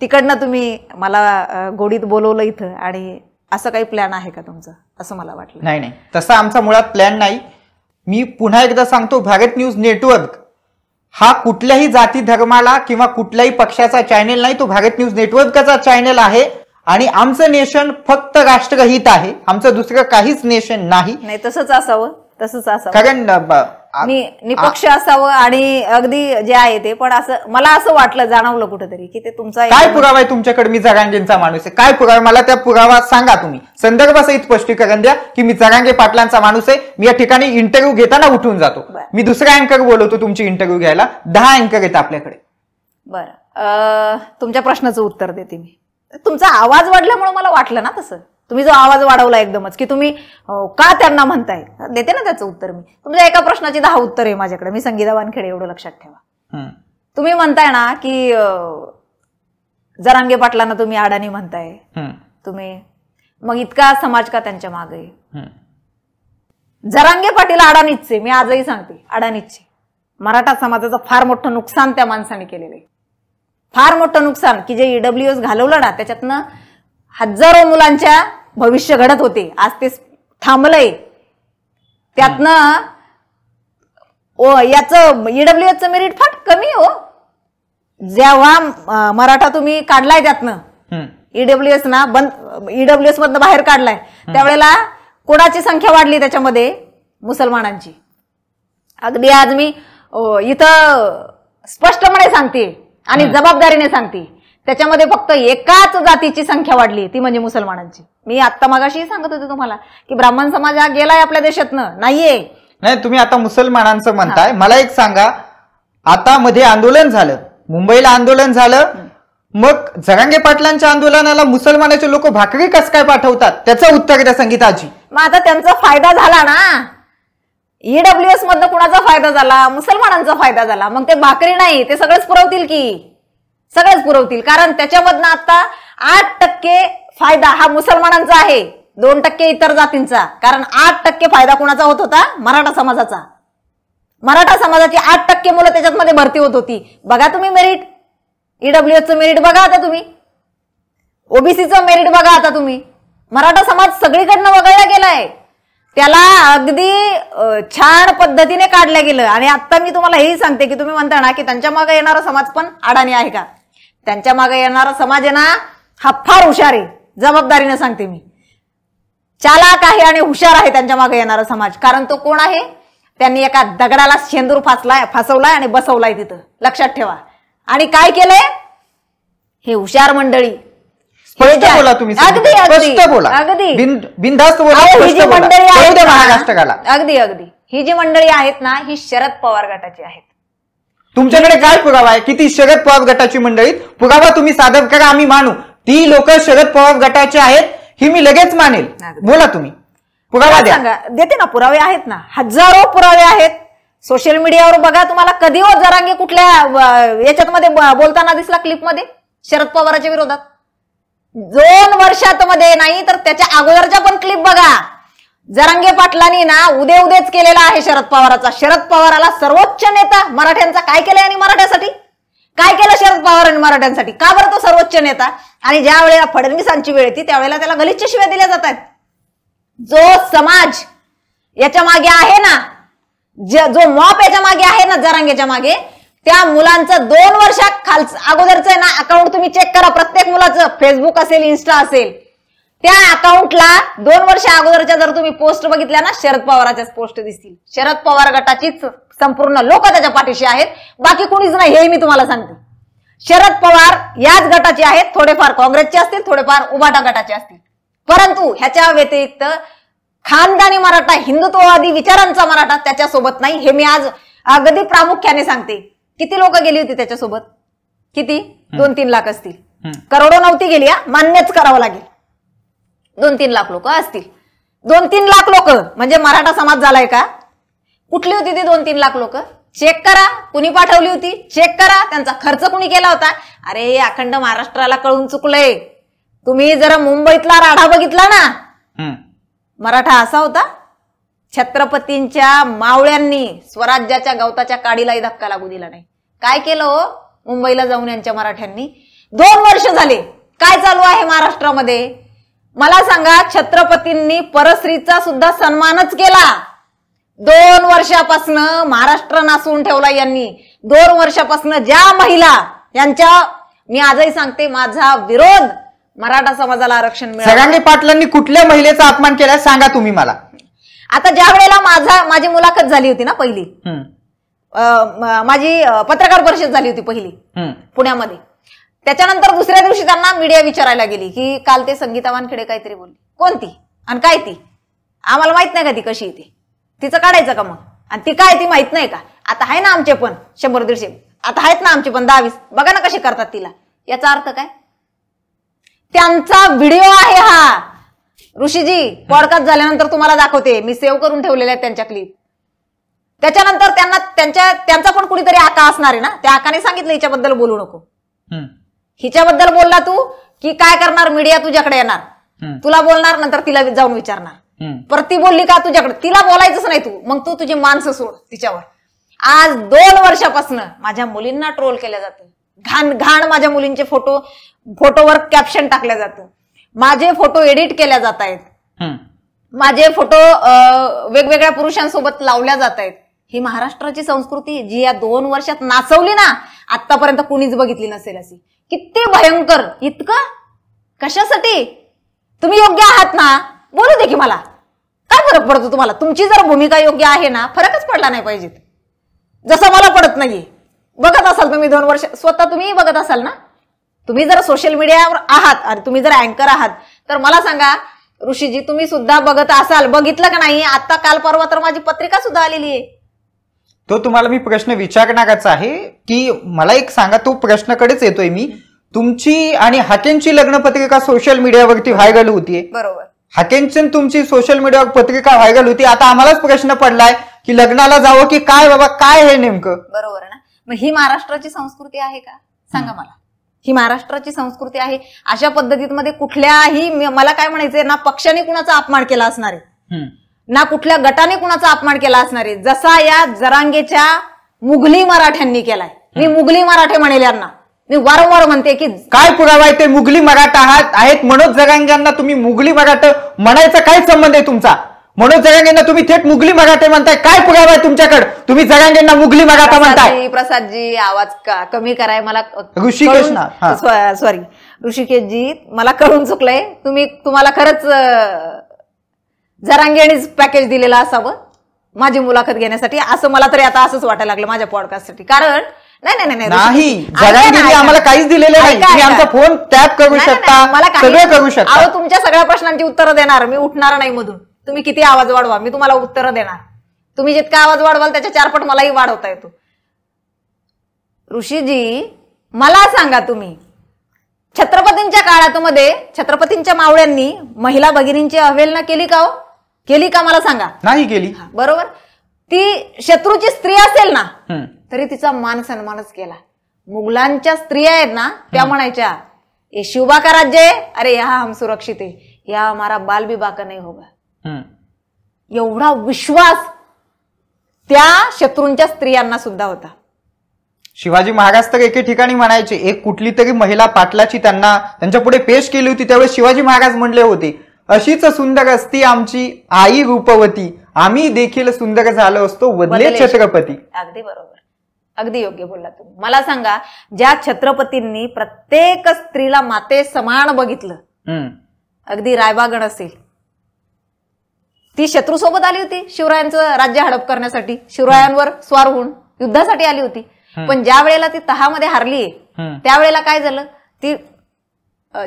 तिकडनं तुम्ही मला गोडीत बोलवलं इथं आणि असं काही प्लॅन आहे का तुमचं, असं मला वाटलं. नाही, तसा आमचा मुळात प्लॅन नाही. मी पुन्हा एकदा सांगतो, भारत न्यूज नेटवर्क हा कुठल्याही जाती धर्माला किंवा कुठल्याही पक्षाचा चॅनेल नाही, तो भारत न्यूज नेटवर्कचा चॅनेल आहे. आणि आमचं नेशन फक्त राष्ट्रहित आहे, आमचं दुसरं काहीच नेशन नाही. तसंच असावं, कारण निपक्ष असावं आणि अगदी जे आहे ते. पण असं मला असं वाटलं, जाणवलं कुठेतरी की ते तुमचा काय पुरावा आहे तुमच्याकडे मी जरांगेंचा माणूस आहे? काय पुरावा? मला त्या पुरावा सांगा तुम्ही, संदर्भासहित स्पष्टीकरण द्या की मी जरांगे पाटलांचा माणूस आहे. मी या ठिकाणी इंटरव्ह्यू घेताना उठून जातो. मी दुसरा अँकर बोलवतो तुमची इंटरव्ह्यू घ्यायला. 10 अँकर आहेत आपल्याकडे. बरं, तुमच्या प्रश्नाचं उत्तर देते मी. तुमचा आवाज वाढल्यामुळे मला वाटलं ना तसं. तुम्ही जो आवाज वाढवला एकदमच की तुम्ही का त्यांना म्हणताय, देते ना त्याचं उत्तर मी. तुमच्या एका प्रश्नाची 10 उत्तर आहे माझ्याकडे. मी संगीता वानखेडे, एवढं लक्षात ठेवा. तुम्ही म्हणताय ना की जरांगे पाटलांना तुम्ही अडाणी म्हणताय तुम्ही, मग इतका समाज का त्यांच्या मागे? जरांगे पाटील अडाणीच आहे, मी आजही सांगते अडाणीच. मराठा समाजाचं फार मोठं नुकसान त्या माणसाने केलेलं आहे, फार मोठं नुकसान. की जे EWS घालवलं ना, त्याच्यातनं हजारो मुलांच्या भविष्य घडत होते. आज ते थांबलंय. त्यातनं याचं ईडब्ल्यूएसचं मेरिट फार कमी हो. जेव्हा मराठा तुम्ही काढलाय त्यातनं ईडब्ल्यूएस ना ईडब्ल्यूएस मधनं बाहेर काढलाय त्यावेळेला कोणाची संख्या वाढली त्याच्यामध्ये? मुसलमानांची. अगदी आज मी इथं स्पष्टपणे सांगते आणि जबाबदारीने सांगते, त्याच्यामध्ये फक्त एकाच जातीची संख्या वाढली, ती म्हणजे मुसलमानांची. मी आत्ता मगाशी सांगत होते तुम्हाला की ब्राह्मण समाज हा गेलाय आपल्या देशातनं, नाहीये. नाही, तुम्ही आता मुसलमानांचं म्हणताय. मला एक सांगा, आता मध्ये आंदोलन झालं, मुंबईला आंदोलन झालं, मग जरांगे पाटलांच्या आंदोलनाला मुसलमानाचे लोक भाकरी कस काय पाठवतात? त्याचं उत्तर द्या संगीताजी. मग आता त्यांचा फायदा झाला ना, ईडब्ल्यूएस मधनं कुणाचा फायदा झाला? मुसलमानांचा फायदा झाला. मग ते भाकरी नाही, ते सगळंच पुरवतील की, सगळंच पुरवतील. कारण त्याच्यामधनं आता 8% फायदा हा मुसलमानांचा आहे, 2% इतर जातींचा. कारण 8% फायदा कुणाचा होत होता? मराठा समाजाचा. मराठा समाजाची 8% मुलं त्याच्यामध्ये भरती होत होती. बघा तुम्ही मेरिट, ईडब्ल्यूएसचं मेरिट बघा आता तुम्ही, ओबीसीचं मेरिट बघा आता तुम्ही. मराठा समाज सगळीकडनं वगळला गेलाय, त्याला अगदी छान पद्धतीने काढलं गेलं. आणि आता मी तुम्हाला हेही सांगते की तुम्ही म्हणता ना की त्यांच्या मागे येणारा समाज पण अडाणी आहे का? त्यांच्या मागे येणारा समाज आहे ना, हा फार हुशार आहे. जबाबदारीने सांगते मी, चालाक आहे आणि हुशार आहे त्यांच्या मागे येणारा समाज. कारण तो कोण आहे? त्यांनी एका दगडाला शेंदूर फासवलाय आणि बसवलाय तिथं, लक्षात ठेवा. आणि काय केलंय? हे हुशार मंडळी. स्पष्ट बोला तुम्ही, अगदी स्पष्ट बोला, अगदी बिनधास्त बोला. ही जी मंडळी आहेत महाराष्ट्राला, अगदी ही जी मंडळी आहेत ना, ही शरद पवार गटाची आहेत. तुमच्याकडे काय पुरावा आहे? किती शरद पवार गटाची मंडळी? पुरावा तुम्ही सादर करा, आम्ही मानू. ती लोक शरद पवार गटाचे आहेत ही मी लगेच मानेल. बोला तुम्ही, पुरावा द्या. देते ना, पुरावे आहेत ना, हजारो पुरावे आहेत. सोशल मीडियावर बघा, तुम्हाला कधी जरांगे कुठल्या याच्यामध्ये बोलताना दिसला क्लिपमध्ये शरद पवारांच्या विरोधात? 2 वर्षात मध्ये नाही तर त्याच्या अगोदरच्या पण क्लिप बघा. जरांगे पाटलांनी ना उदेच केलेला आहे शरद पवाराचा. शरद पवाराला सर्वोच्च नेता मराठ्यांचा काय केलंय आणि मराठ्यासाठी काय केलं शरद पवारांनी मराठ्यांसाठी? का बरं तो सर्वोच्च नेता? आणि ज्या वेळेला फडणवीसांची वेळ येते त्यावेळेला त्याला गलिच्छ शिव्या दिल्या जात आहेत. जो समाज याच्या मागे आहे ना, जो मॉप याच्या मागे आहे ना, जरांगेच्या मागे, त्या मुलांचं 2 वर्षा अगोदरचं आहे ना अकाउंट तुम्ही चेक करा. प्रत्येक मुलाचं फेसबुक असेल, इन्स्टा असेल, त्या अकाउंटला 2 वर्ष अगोदरच्या जर तुम्ही पोस्ट बघितल्या ना, शरद पवाराच्याच पोस्ट दिसतील. शरद पवार गटाचीच संपूर्ण लोक त्याच्या पाठीशी आहेत, बाकी कुणीच नाही, हे मी तुम्हाला सांगते. शरद पवार याच गटाचे आहेत, थोडेफार काँग्रेसचे असतील, थोडेफार उभाटा गटाचे असतील. परंतु ह्याच्या व्यतिरिक्त खानदानी मराठा, हिंदुत्ववादी विचारांचा मराठा त्याच्यासोबत नाही, हे मी आज अगदी प्रामुख्याने सांगते. किती लोक गेली होती त्याच्यासोबत? किती? 2-3 लाख असतील. करोडो नव्हती गेली, मान्यच करावं लागेल. 2-3 लाख लोक असतील. 2-3 लाख लोक म्हणजे मराठा समाज झालाय का? कुठली होती ती 2-3 लाख लोक? चेक करा, कुणी पाठवली होती, चेक करा, त्यांचा खर्च कुणी केला होता. अरे अखंड महाराष्ट्राला कळून चुकलंय. तुम्ही जरा मुंबईतला राडा बघितला ना, मराठा असा होता. छत्रपतींच्या मावळ्यांनी स्वराज्याच्या गवताच्या काडीलाही धक्का लागू दिला नाही. काय केलं हो मुंबईला जाऊन यांच्या मराठ्यांनी? 2 वर्ष झाले काय चालू आहे महाराष्ट्रामध्ये? मला सांगा, छत्रपतींनी परस्त्रीचा सुद्धा सन्मानच केला. 2 वर्षापासून महाराष्ट्र नासून ठेवला यांनी. 2 वर्षापासून ज्या महिला यांच्या, मी आजही सांगते, माझा विरोध मराठा समाजाला आरक्षण मिळालं. जरांगे पाटलांनी कुठल्या महिलेचा अपमान केला सांगा तुम्ही मला. आता ज्या वेळेला माझी मुलाखत झाली होती ना पहिली, माझी पत्रकार परिषद झाली होती पहिली पुण्यामध्ये, त्याच्यानंतर दुसऱ्या दिवशी त्यांना मीडिया विचारायला गेली की काल ते संगीता वानखेडे काहीतरी बोलली. कोणती आणि काय ती? आम्हाला माहित नाही का ती कशी ती? तिचं काढायचं का मग? आणि ती काय ती माहित नाही का? आता आहे ना आमचे पण 100-150, आता आहेत ना आमचे पण 10-20, बघा ना कशी करतात तिला. याचा अर्थ काय? त्यांचा व्हिडिओ आहे हा. ऋषीजी, पॉडकास्ट झाल्यानंतर तुम्हाला दाखवते, मी सेव्ह करून ठेवलेल्या आहेत त्यांच्या क्लिप. त्याच्यानंतर त्यांचा पण कुणीतरी आका असणार आहे ना, त्या आकाने सांगितलं हिच्याबद्दल बोलू नको. हिच्याबद्दल बोलला तू की काय करणार? मीडिया तुझ्याकडे येणार, तुला बोलणार, नंतर तिला जाऊन विचारणार. परत ती बोलली का तुझ्याकडे? तिला बोलायचंच नाही तू, मग तू तुझी माणसं सोड तिच्यावर. आज 2 वर्षापासून माझ्या मुलींना ट्रोल केलं जातं. घाण माझ्या मुलींचे फोटोवर कॅप्शन टाकल्या जातं. माझे फोटो एडिट केल्या जात आहेत. माझे फोटो वेगवेगळ्या पुरुषांसोबत लावल्या जात आहेत. ही महाराष्ट्राची संस्कृती जी या 2 वर्षात नाचवली ना, आतापर्यंत कुणीच बघितली नसेल अशी. किती भयंकर. इतकं कशासाठी? तुम्ही योग्य आहात ना, बोलू दे की मला. काय फरक पडतो तुम्हाला? तुमची जर भूमिका योग्य आहे ना, फरकच पडला नाही पाहिजेत. जसं मला पडत नाहीये. बघत असाल तुम्ही 2 वर्ष, स्वतः तुम्ही बघत असाल ना. तुम्ही जर सोशल मीडियावर आहात आणि तुम्ही जर अँकर आहात तर मला सांगा ऋषीजी, तुम्ही सुद्धा बघत असाल, बघितलं का नाही? आता काल परवा तर माझी पत्रिका सुद्धा आलेली आहे. तो तुम्हाला मी प्रश्न विचारणारच आहे की मला एक सांगा, तो प्रश्नाकडेच येतोय मी. तुमची आणि हाकेंची लग्न पत्रिका सोशल मीडियावरती व्हायरल होतीये. बरोबर. हाकेंची तुमची सोशल मीडियावर पत्रिका व्हायरल होती. आता आम्हालाच प्रश्न पडलाय की लग्नाला जावं की काय बाबा, काय हे नेमकं? बरोबर आहे ना. मग ही महाराष्ट्राची संस्कृती आहे का? सांगा मला. ही महाराष्ट्राची संस्कृती आहे? अशा पद्धतीमध्ये कुठल्याही, मला काय म्हणायचंय ना, पक्षाने कुणाचा अपमान केला असणार आहे ना, कुठल्या गटाने कुणाचा अपमान केला असणार आहे, जसा या जरांगेच्या मुघली मराठ्यांनी केलाय. मी मुघली मराठे म्हणेल यांना. मी वारंवार म्हणते की काय पुरावा आहे ते मुघली मराठा आहेत? मनोज जरांगेंना तुम्ही मुघली मराठा म्हणायचा काय संबंध आहे तुमचा? मनोज जरांगेंना तुम्ही थेट मुघली मराठे म्हणताय. काय पुरावा आहे तुमच्याकडे? तुम्ही जरांगेंना मुघली मराठा म्हणताय. प्रसादजी, आवाज कमी कराय मला. ऋषिकेश, सॉरी ऋषिकेशजी, मला कळून चुकलंय. तुम्हाला खरंच जरांगेनेच पॅकेज दिलेलं असावं माझी मुलाखत घेण्यासाठी, असं मला तरी आता असंच वाटायला लागलं माझ्या पॉडकास्टसाठी. कारण नाही, जरांगेंनी आम्हाला काहीच दिलेलं नाही. तुम्ही आमचा फोन टॅप करू शकता, सगळं करू शकता. अहो, तुमच्या सगळ्या प्रश्नांची उत्तरं देणार मी, उठणार नाही मधून. तुम्ही किती आवाज वाढवा, मी तुम्हाला उत्तरं देणार. तुम्ही जितका आवाज वाढवाल त्याच्या 4 पट मलाही वाढवता येतो. ऋषीजी, मला सांगा, तुम्ही छत्रपतींच्या काळामध्ये छत्रपतींच्या मावळ्यांनी महिला भगिनींची अवहेलना केली का? हो, केली का? मला सांगा. नाही केली. बरोबर. ती शत्रूची स्त्री असेल ना तरी तिचा मान सन्मानच केला. मुघलांच्या स्त्रिया आहेत ना, त्या म्हणायच्या, ये शिवबा का राज्य है, अरे यहाँ हम सुरक्षित है, यहाँ हमारा बाल भी बाका नहीं होगा. एवढा विश्वास त्या शत्रूंच्या स्त्रियांना सुद्धा होता. शिवाजी महाराज तर एके ठिकाणी म्हणायचे, एक कुठली तरी महिला पाटलाची त्यांच्या पुढे पेश केली होती, त्यावेळेस शिवाजी महाराज म्हणले होते, अशीच सुंदर असती आमची आई रूपवती, आम्ही देखील सुंदर झालो असतो वदले छत्रपती. अगदी बरोबर, अगदी योग्य बोलला तुम्ही. मला सांगा, ज्या छत्रपतींनी प्रत्येक स्त्रीला माते समान बघितलं, अगदी रायबागण असेल, ती शत्रूसोबत आली होती शिवरायांचं राज्य हडप करण्यासाठी, शिवरायांवर स्वार होऊन युद्धासाठी आली होती. पण ज्या वेळेला ती तहामध्ये हारलीये त्यावेळेला काय झालं, ती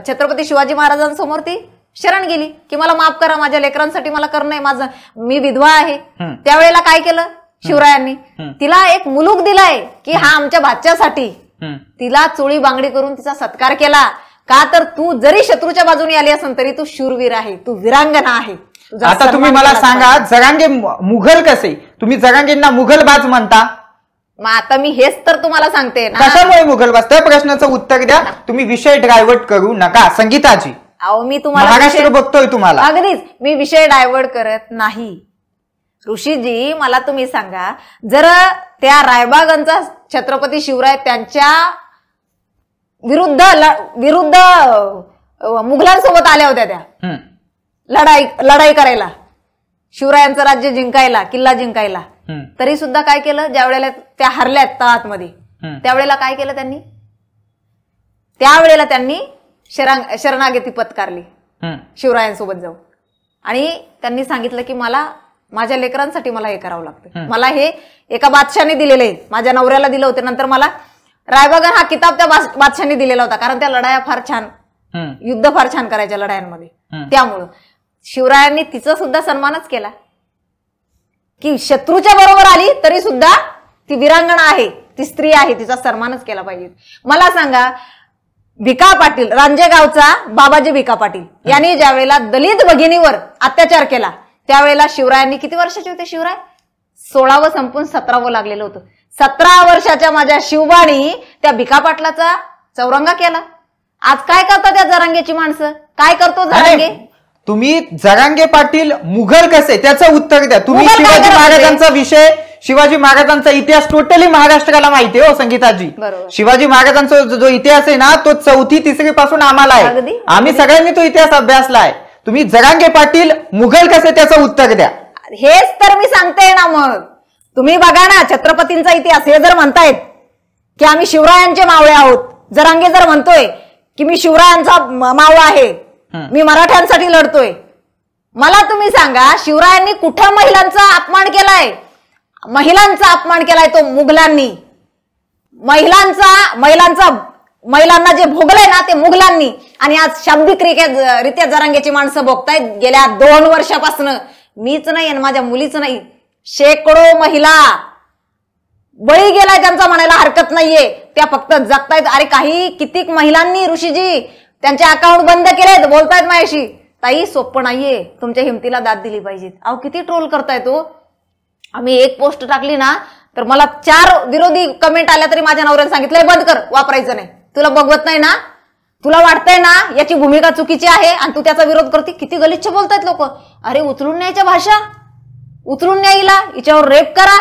छत्रपती शिवाजी महाराजांसमोर ती शरण गेली की मला माफ करा, माझ्या लेकरांसाठी मला करणं, माझं, मी विधवा आहे. त्यावेळेला काय केलं शिवरायांनी, तिला एक मुलूक दिलाय की हा आमच्या भाच्यासाठी. तिला चोळी बांगडी करून तिचा सत्कार केला. का तर तू जरी शत्रूच्या बाजूने आली असेल तरी तू शूरवीर आहे, तू वीरांगना आहे. आता तुम्ही मला सांगा, जरांगे मुघल कसे? तुम्ही जरांगेंना मुघलबाज म्हणता. मग आता मी हेच तर तुम्हाला सांगते ना, कशामुळे मुघलबाज? त्या प्रश्नाचं उत्तर द्या. तुम्ही विषय डायव्हर्ट करू नका. संगीताजी, अहो, मी तुम्हाला महाराष्ट्र बघतोय तुम्हाला. अगदीच, मी विषय डायव्हर्ट करत नाही. ऋषीजी, मला तुम्ही सांगा, जर त्या रायबागांचा छत्रपती शिवराय त्यांच्या विरुद्ध मुघलांसोबत आल्या होत्या, त्या लढाई करायला, शिवरायांचं राज्य जिंकायला, किल्ला जिंकायला, तरी सुद्धा काय केलं, ज्या वेळेला त्या हरल्यात तळातमध्ये, त्यावेळेला काय केलं त्यांनी? त्यावेळेला त्यांनी शरणागती पत्कारली शिवरायांसोबत जाऊन, आणि त्यांनी सांगितलं की मला माझ्या लेकरांसाठी मला हे करावं लागतं. मला हे एका बादशाने दिलेलं आहे, माझ्या नवऱ्याला दिलं होतं. नंतर मला रायबागन हा किताब त्या बादशाने दिलेला होता, कारण त्या लढाया फार छान, युद्ध फार छान करायच्या लढायांमध्ये. त्यामुळं शिवरायांनी तिचा सुद्धा सन्मानच केला की शत्रूच्या बरोबर आली तरी सुद्धा ती वीरांगणा आहे, ती स्त्री आहे, तिचा सन्मानच केला पाहिजे. मला सांगा, भिका पाटील, रांजेगावचा बाबाजी भिका पाटील यांनी ज्या वेळेला दलित भगिनीवर अत्याचार केला त्यावेळेला शिवरायांनी, किती वर्षाचे होते शिवराय? 16वं संपून 17वं लागलेलं होतं. 17 वर्षाच्या माझ्या शिवबाणी त्या भिका पाटलाचा चौरंगा केला. आज काय करतात त्या जरांगेची माणसं? काय करतो जरांगे? तुम्ही जरांगे पाटील मुघल कसे त्याचं उत्तर द्या. तुम्ही शिवाजी महाराजांचा विषय, शिवाजी महाराजांचा इतिहास टोटली महाराष्ट्राला माहिती आहे. हो संगीताजी, शिवाजी महाराजांचा जो इतिहास आहे ना, तो 4थी 3री पासून आम्हाला आहे. आम्ही सगळ्यांनी तो इतिहास अभ्यासला आहे. तुम्ही जरांगे पाटील मुघल कसे त्याचं उत्तर द्या. हेच तर मी सांगते ना. मग तुम्ही बघा ना छत्रपतींचा इतिहास. हे जर म्हणतायत की आम्ही शिवरायांचे मावळे आहोत, जरांगे जर म्हणतोय की मी शिवरायांचा मावळा आहे, मी मराठ्यांसाठी लढतोय, मला तुम्ही सांगा शिवरायांनी कुठं महिलांचा अपमान केलाय? महिलांचा अपमान केलाय तो मुघलांनी. महिलांना जे भोगलंय ना ते मुघलांनी. आणि आज शाब्दिकरित्या जरांगेची माणसं भोगतायत. गेल्या 2 वर्षापासून मीच नाही आणि माझ्या मुलीच नाही, शेकडो महिला बळी गेलाय त्यांचा म्हणायला हरकत नाहीये. त्या फक्त जगतायत. अरे काही कितीक महिलांनी ऋषीजी त्यांचे अकाउंट बंद केलेत. बोलतायत माझ्याशी, ताई सोपं नाहीये, तुमच्या हिमतीला दाद दिली पाहिजे. अहो किती ट्रोल करताय तो. आम्ही एक पोस्ट टाकली ना तर मला 4 विरोधी कमेंट आल्या तरी माझ्या नवऱ्याने सांगितलंय बंद कर, वापरायचं नाही. तुला बघवत नाही ना, तुला वाटतंय ना याची भूमिका चुकीची आहे आणि तू त्याचा विरोध करते. किती गलिच्छ बोलतायत लोक. अरे उचलून न्यायच्या भाषा, उचलून न्यायला, हिच्यावर रेप करा,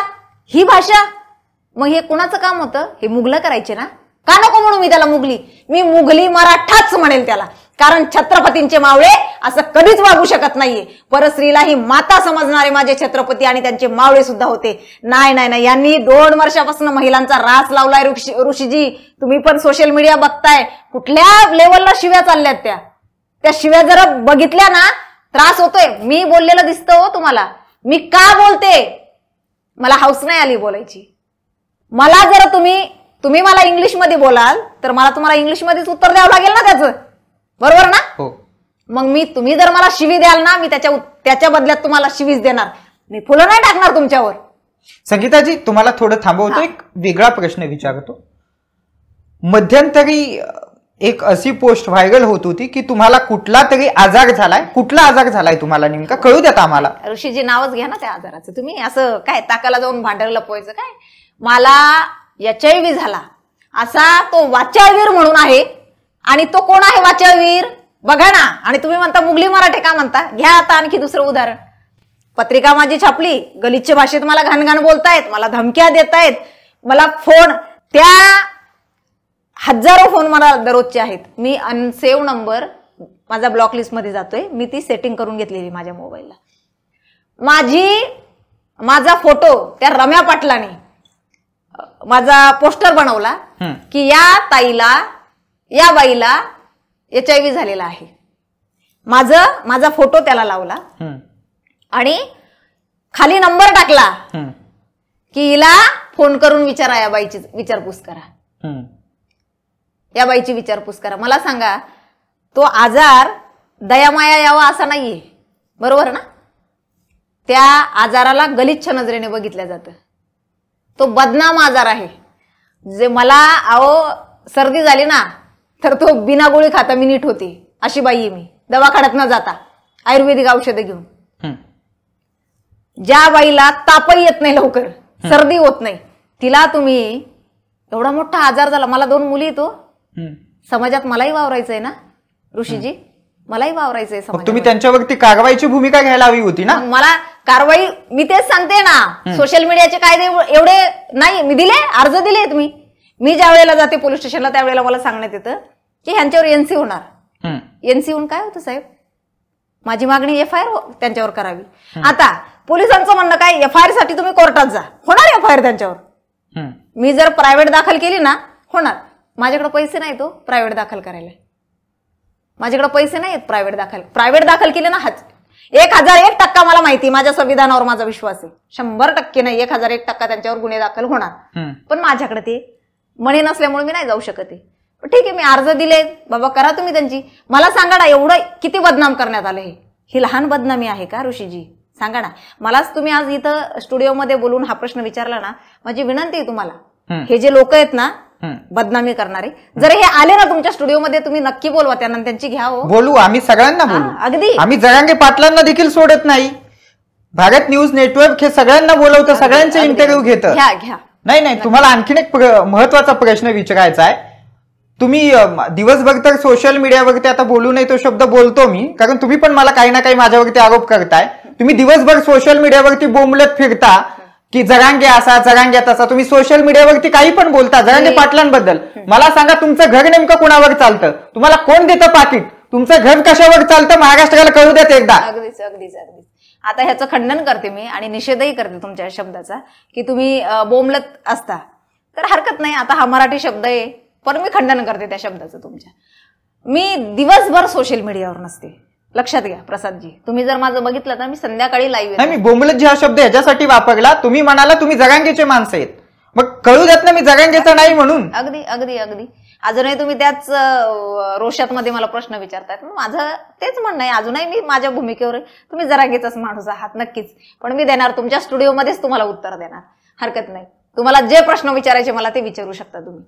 ही भाषा. मग हे कुणाचं काम होतं? हे मुघलं करायचे ना. का नको म्हणू मी त्याला मुघली? मी मुघली मराठाच म्हणेल त्याला. कारण छत्रपतींचे मावळे असं कधीच वागू शकत नाहीये. परस्त्रीला ही माता समजणारे माझे छत्रपती आणि त्यांचे मावळे सुद्धा होते. नाही नाही नाही, यांनी 2 वर्षापासून महिलांचा रास लावलाय. ऋषीजी तुम्ही पण सोशल मीडिया बघताय, कुठल्या लेवलला शिव्या चालल्यात त्या शिव्या जरा बघितल्या ना त्रास होतोय. मी बोललेलं दिसतं हो तुम्हाला. मी का बोलते? मला हौस नाही आली बोलायची. मला जर तुम्ही मला इंग्लिशमध्ये बोलाल तर मला तुम्हाला इंग्लिशमध्येच उत्तर द्यावं लागेल ना त्याचं, बरोबर ना? हो. मग तुम्ही जर मला शिवी द्याल ना, मी त्याच्या बदल्यात तुम्हाला शिवीच देणार. मी फुलं नाही टाकणार तुमच्यावर. संगीताजी तुम्हाला थोडं थांबवतो, एक वेगळा प्रश्न विचारतो. मध्यंतरी एक अशी पोस्ट व्हायरल होत होती की तुम्हाला कुठला तरी आजार झालाय. कुठला आजार झालाय तुम्हाला नेमका कळू द्या आम्हाला. ऋषीजी नावच घ्या ना त्या आजाराचं. तुम्ही असं काय ताकाला जाऊन भांडर लपवायचं काय? मला HIV झाला. असा तो वाचाळवीर म्हणून आहे. आणि तो कोण आहे वाचाळवीर? बघा ना. आणि तुम्ही म्हणता मुघली मराठे का म्हणता? घ्या आता आणखी दुसरं उदाहरण. पत्रिका माझी छापली, गलिच्छ भाषेत मला घाणघाण बोलतायत, मला धमक्या देतायत, मला फोन, त्या हजारो फोन मला दररोजचे आहेत. मी अनसेव्ह नंबर माझा ब्लॉक लिस्ट मध्ये जातोय. मी ती सेटिंग करून घेतलेली माझ्या मोबाईलला. माझा फोटो त्या रम्या पाटलाने माझा पोस्टर बनवला की या ताईला, या बाईला HIV झालेला आहे. माझा फोटो त्याला लावला आणि खाली नंबर टाकला की हिला फोन करून विचारा, या बाईची विचारपूस करा, या बाईची विचारपूस करा. मला सांगा तो आजार दयामाया यावा असा नाहीये, बरोबर ना? त्या आजाराला गलिच्छ नजरेने बघितल्या जातं. तो बदनाम आजार आहे. जे मला सर्दी झाली ना तर तो बिना गोळी खाता मी नीट होते अशी बाई आहे मी, दवाखान्यात न जाता आयुर्वेदिक औषधं घेऊन. ज्या बाईला तापही येत नाही, लवकर सर्दी होत नाही, तिला तुम्ही एवढा मोठा आजार झाला. मला 2 मुली येतो. समाजात मलाही वावरायचंय ना ऋषीजी, मलाही वावरायचंय समाजात. तुम्ही त्यांच्यावरती कारवाईची भूमिका घ्यायला हवी होती ना. मला कारवाई, मी तेच सांगते ना, सोशल मीडियाचे कायदे एवढे नाही. मी दिले, अर्ज दिलेत मी ज्या वेळेला जाते पोलीस स्टेशनला त्यावेळेला मला सांगण्यात येतं की ह्यांच्यावर NC होणार. NC होऊन काय होतं साहेब? माझी मागणी FIR त्यांच्यावर करावी. आता पोलिसांचं म्हणणं काय, FIR साठी तुम्ही कोर्टात जा, होणार FIR त्यांच्यावर. मी जर प्रायव्हेट दाखल केली ना होणार. माझ्याकडे पैसे नाही तो प्रायव्हेट दाखल करायला. माझ्याकडे पैसे नाहीत प्रायव्हेट दाखल केले ना 1001% मला माहिती, माझ्या संविधानावर माझा विश्वास आहे. 100% नाही, 1001% त्यांच्यावर गुन्हे दाखल होणार. पण माझ्याकडे ते मणी नसल्यामुळे मी नाही जाऊ शकत आहे. ठीक आहे, मी अर्ज दिले, बाबा करा तुम्ही त्यांची. मला सांगा ना एवढं किती बदनाम करण्यात आलं. ही लहान बदनामी आहे का ऋषीजी? सांगा ना. मलाच तुम्ही आज इथं स्टुडिओमध्ये बोलून हा प्रश्न विचारला ना, माझी विनंती आहे तुम्हाला, हे जे लोक आहेत ना बदनामी करणारे, जर हे आले ना तुमच्या स्टुडिओमध्ये तुम्ही नक्की बोलवा त्यांना, त्यांची घ्या. बोलू, आम्ही सगळ्यांना बोलू. अगदी. आम्ही जरांगे पाटलांना देखील सोडत नाही. भारत न्यूज नेटवर्क हे सगळ्यांना बोलवतं, सगळ्यांचे इंटरव्ह्यू घेतं. घ्या. नाही, तुम्हाला आणखीन एक महत्वाचा प्रश्न विचारायचा आहे. तुम्ही दिवसभर तर सोशल मीडियावरती आता बोलू नये तो शब्द बोलतो मी, कारण तुम्ही पण मला काही ना काही माझ्यावरती आरोप करताय. तुम्ही दिवसभर सोशल मीडियावरती बोंबलत फिरता की जरांगे असा, जरांगे तसा. तुम्ही सोशल मीडियावरती काही पण बोलता जरांगे पाटलांबद्दल. मला सांगा तुमचं घर नेमकं कुणावर चालतं? तुम्हाला कोण देतं पाकिट? तुमचं घर कशावर चालतं महाराष्ट्राला कळू द्यात एकदा. अगदीच अगदीच अगदीच. आता ह्याचं खंडन करते मी आणि निषेधही करते तुमच्या शब्दाचा, की तुम्ही बोंबलत असता तर हरकत नाही. आता हा मराठी शब्द आहे, पण मी खंडन करते त्या शब्दाचं तुमच्या. मी दिवसभर सोशल मीडियावर नसते, लक्षात घ्या प्रसादजी. तुम्ही जर माझं बघितलं तर मी संध्याकाळी लाईव्ह नाही. मी बोंबलत हा शब्द ह्याच्यासाठी वापरला, तुम्ही म्हणाला तुम्ही जगांगेचे माणसं आहेत, मग कळू देत ना मी जगांगेचा नाही म्हणून. अगदी अगदी अगदी. अजूनही तुम्ही त्याच रोषात मध्ये मला प्रश्न विचारतायत. माझं तेच म्हणणं आहे, अजूनही मी माझ्या भूमिकेवर तुम्ही जरांगेचाच माणूस आहात नक्कीच, पण मी देणार तुमच्या स्टुडिओमध्येच तुम्हाला उत्तर देणार, हरकत नाही. तुम्हाला जे प्रश्न विचारायचे मला ते विचारू शकता तुम्ही.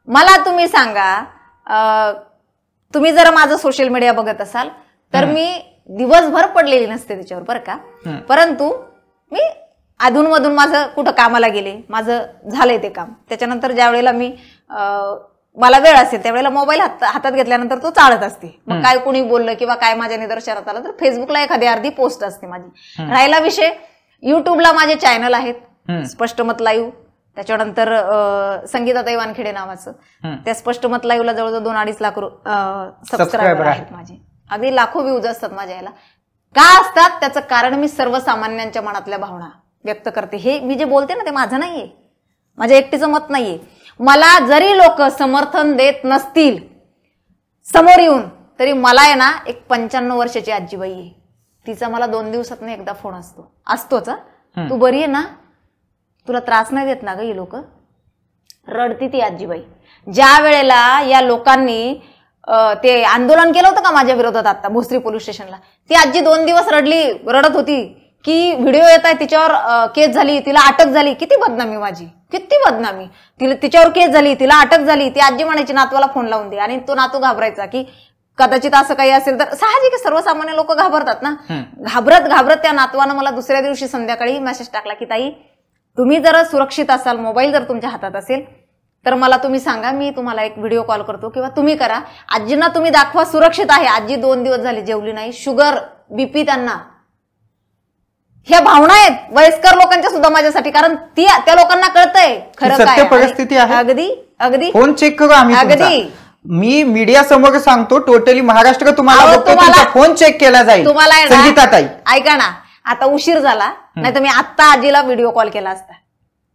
मला तुम्ही सांगा, तुम्ही जर माझं सोशल मीडिया बघत असाल तर मी दिवसभर पडलेली नसते त्याच्यावर बरं का, परंतु मी अधूनमधून माझं कुठं कामाला गेले, माझं झालंय ते काम, त्याच्यानंतर ज्या वेळेला मी मला वेळ असेल त्यावेळेला मोबाईल हातात घेतल्यानंतर तो चालत असते. मग काय कोणी बोललं किंवा काय माझ्या निदर्शनात आलं तर फेसबुकला एखादी अर्धी पोस्ट असते माझी. राहिला विषय, युट्यूबला माझे चॅनल आहेत, स्पष्ट मत लाईव्ह, त्याच्यानंतर संगीताताई वानखेडे नावाचं, त्या स्पष्ट मत लाईव्हला जवळजवळ 2-2.5 लाख सबस्क्रायबर आहेत माझे. अगदी लाखो व्ह्यूज असतात माझ्या याला. का असतात त्याचं कारण मी सर्वसामान्यांच्या मनातल्या भावना व्यक्त करते. हे मी जे बोलते ना ते माझं नाहीये, माझ्या एकटीचं मत नाहीये. मला जरी लोक समर्थन देत नसतील समोर येऊन, तरी मला आहे ना एक 55 वर्षाची आजीबाई आहे, तिचा मला 2 दिवसातून एकदा फोन असतोच. तू बरी आहे ना, तुला त्रास नाही देत ना ग ही लोक, रडती ती आजीबाई. ज्या वेळेला या लोकांनी ते आंदोलन केलं होतं का माझ्या विरोधात आता भोसरी पोलीस स्टेशनला, ती आजी 2 दिवस रडत होती की व्हिडिओ येत आहे, तिच्यावर केस झाली, तिला अटक झाली. किती बदनामी माझी, किती बदनामी. तिच्यावर केस झाली, तिला अटक झाली. ती आजी म्हणायची नातवाला फोन लावून दे, आणि तो नातू घाबरायचा की कदाचित असं काही असेल तर. साहजिक सर्वसामान्य लोक घाबरतात ना. घाबरत त्या नातवानं मला दुसऱ्या दिवशी संध्याकाळी मेसेज टाकला की ताई तुम्ही जर सुरक्षित असाल, मोबाईल जर तुमच्या हातात असेल तर मला तुम्ही सांगा, मी तुम्हाला एक व्हिडिओ कॉल करतो किंवा तुम्ही करा, आजींना तुम्ही दाखवा सुरक्षित आहे. आजी 2 दिवस झाले जेवली नाही, शुगर बीपी त्यांना. ह्या भावना आहेत वयस्कर लोकांच्या सुद्धा माझ्यासाठी, कारण त्या लोकांना कळतंय खरं काय परिस्थिती आहे. अगदी अगदी. फोन चेक करू आम्ही, अगदी मी मीडिया समोर सांगतो, टोटली महाराष्ट्र तुम्हाला फोन चेक केला जाईल. तुम्हाला संगीताताई ऐका ना, आता उशीर झाला, नाही तर मी आत्ता आजीला व्हिडिओ कॉल केला असता.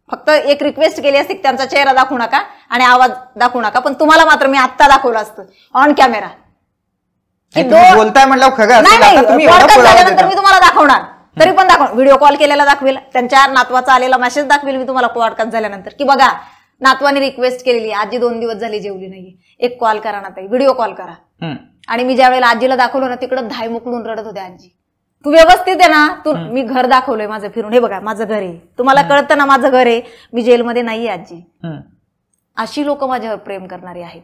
फक्त एक रिक्वेस्ट केली असती, त्यांचा चेहरा दाखवू नका आणि आवाज दाखवू नका, पण तुम्हाला मात्र मी आत्ता दाखवलं असतं ऑन कॅमेरा. बोलताय म्हणलं खरं झाल्यानंतर मी तुम्हाला दाखवणार, तरी पण दाखव, व्हिडिओ कॉल केलेला दाखवेल, त्यांच्या नातवाचा आलेला मेसेज दाखवेल मी तुम्हाला पॉडकास्ट झाल्यानंतर, की बघा नातवाने रिक्वेस्ट केलेली, आजी 2 दिवस झाली जेवली नाहीये, एक कॉल करा ना ताई, व्हिडिओ कॉल करा. आणि मी ज्या वेळेला आजीला दाखवलं ना, तिकडं धाय मोकलून रडत होते आजी. तू व्यवस्थित आहे ना, तू, मी घर दाखवलंय माझं फिरून, हे बघा माझं घर आहे, तुम्हाला कळतं ना माझं घर आहे, मी जेलमध्ये नाहीये आजी. अशी लोक माझ्यावर प्रेम करणारी आहेत,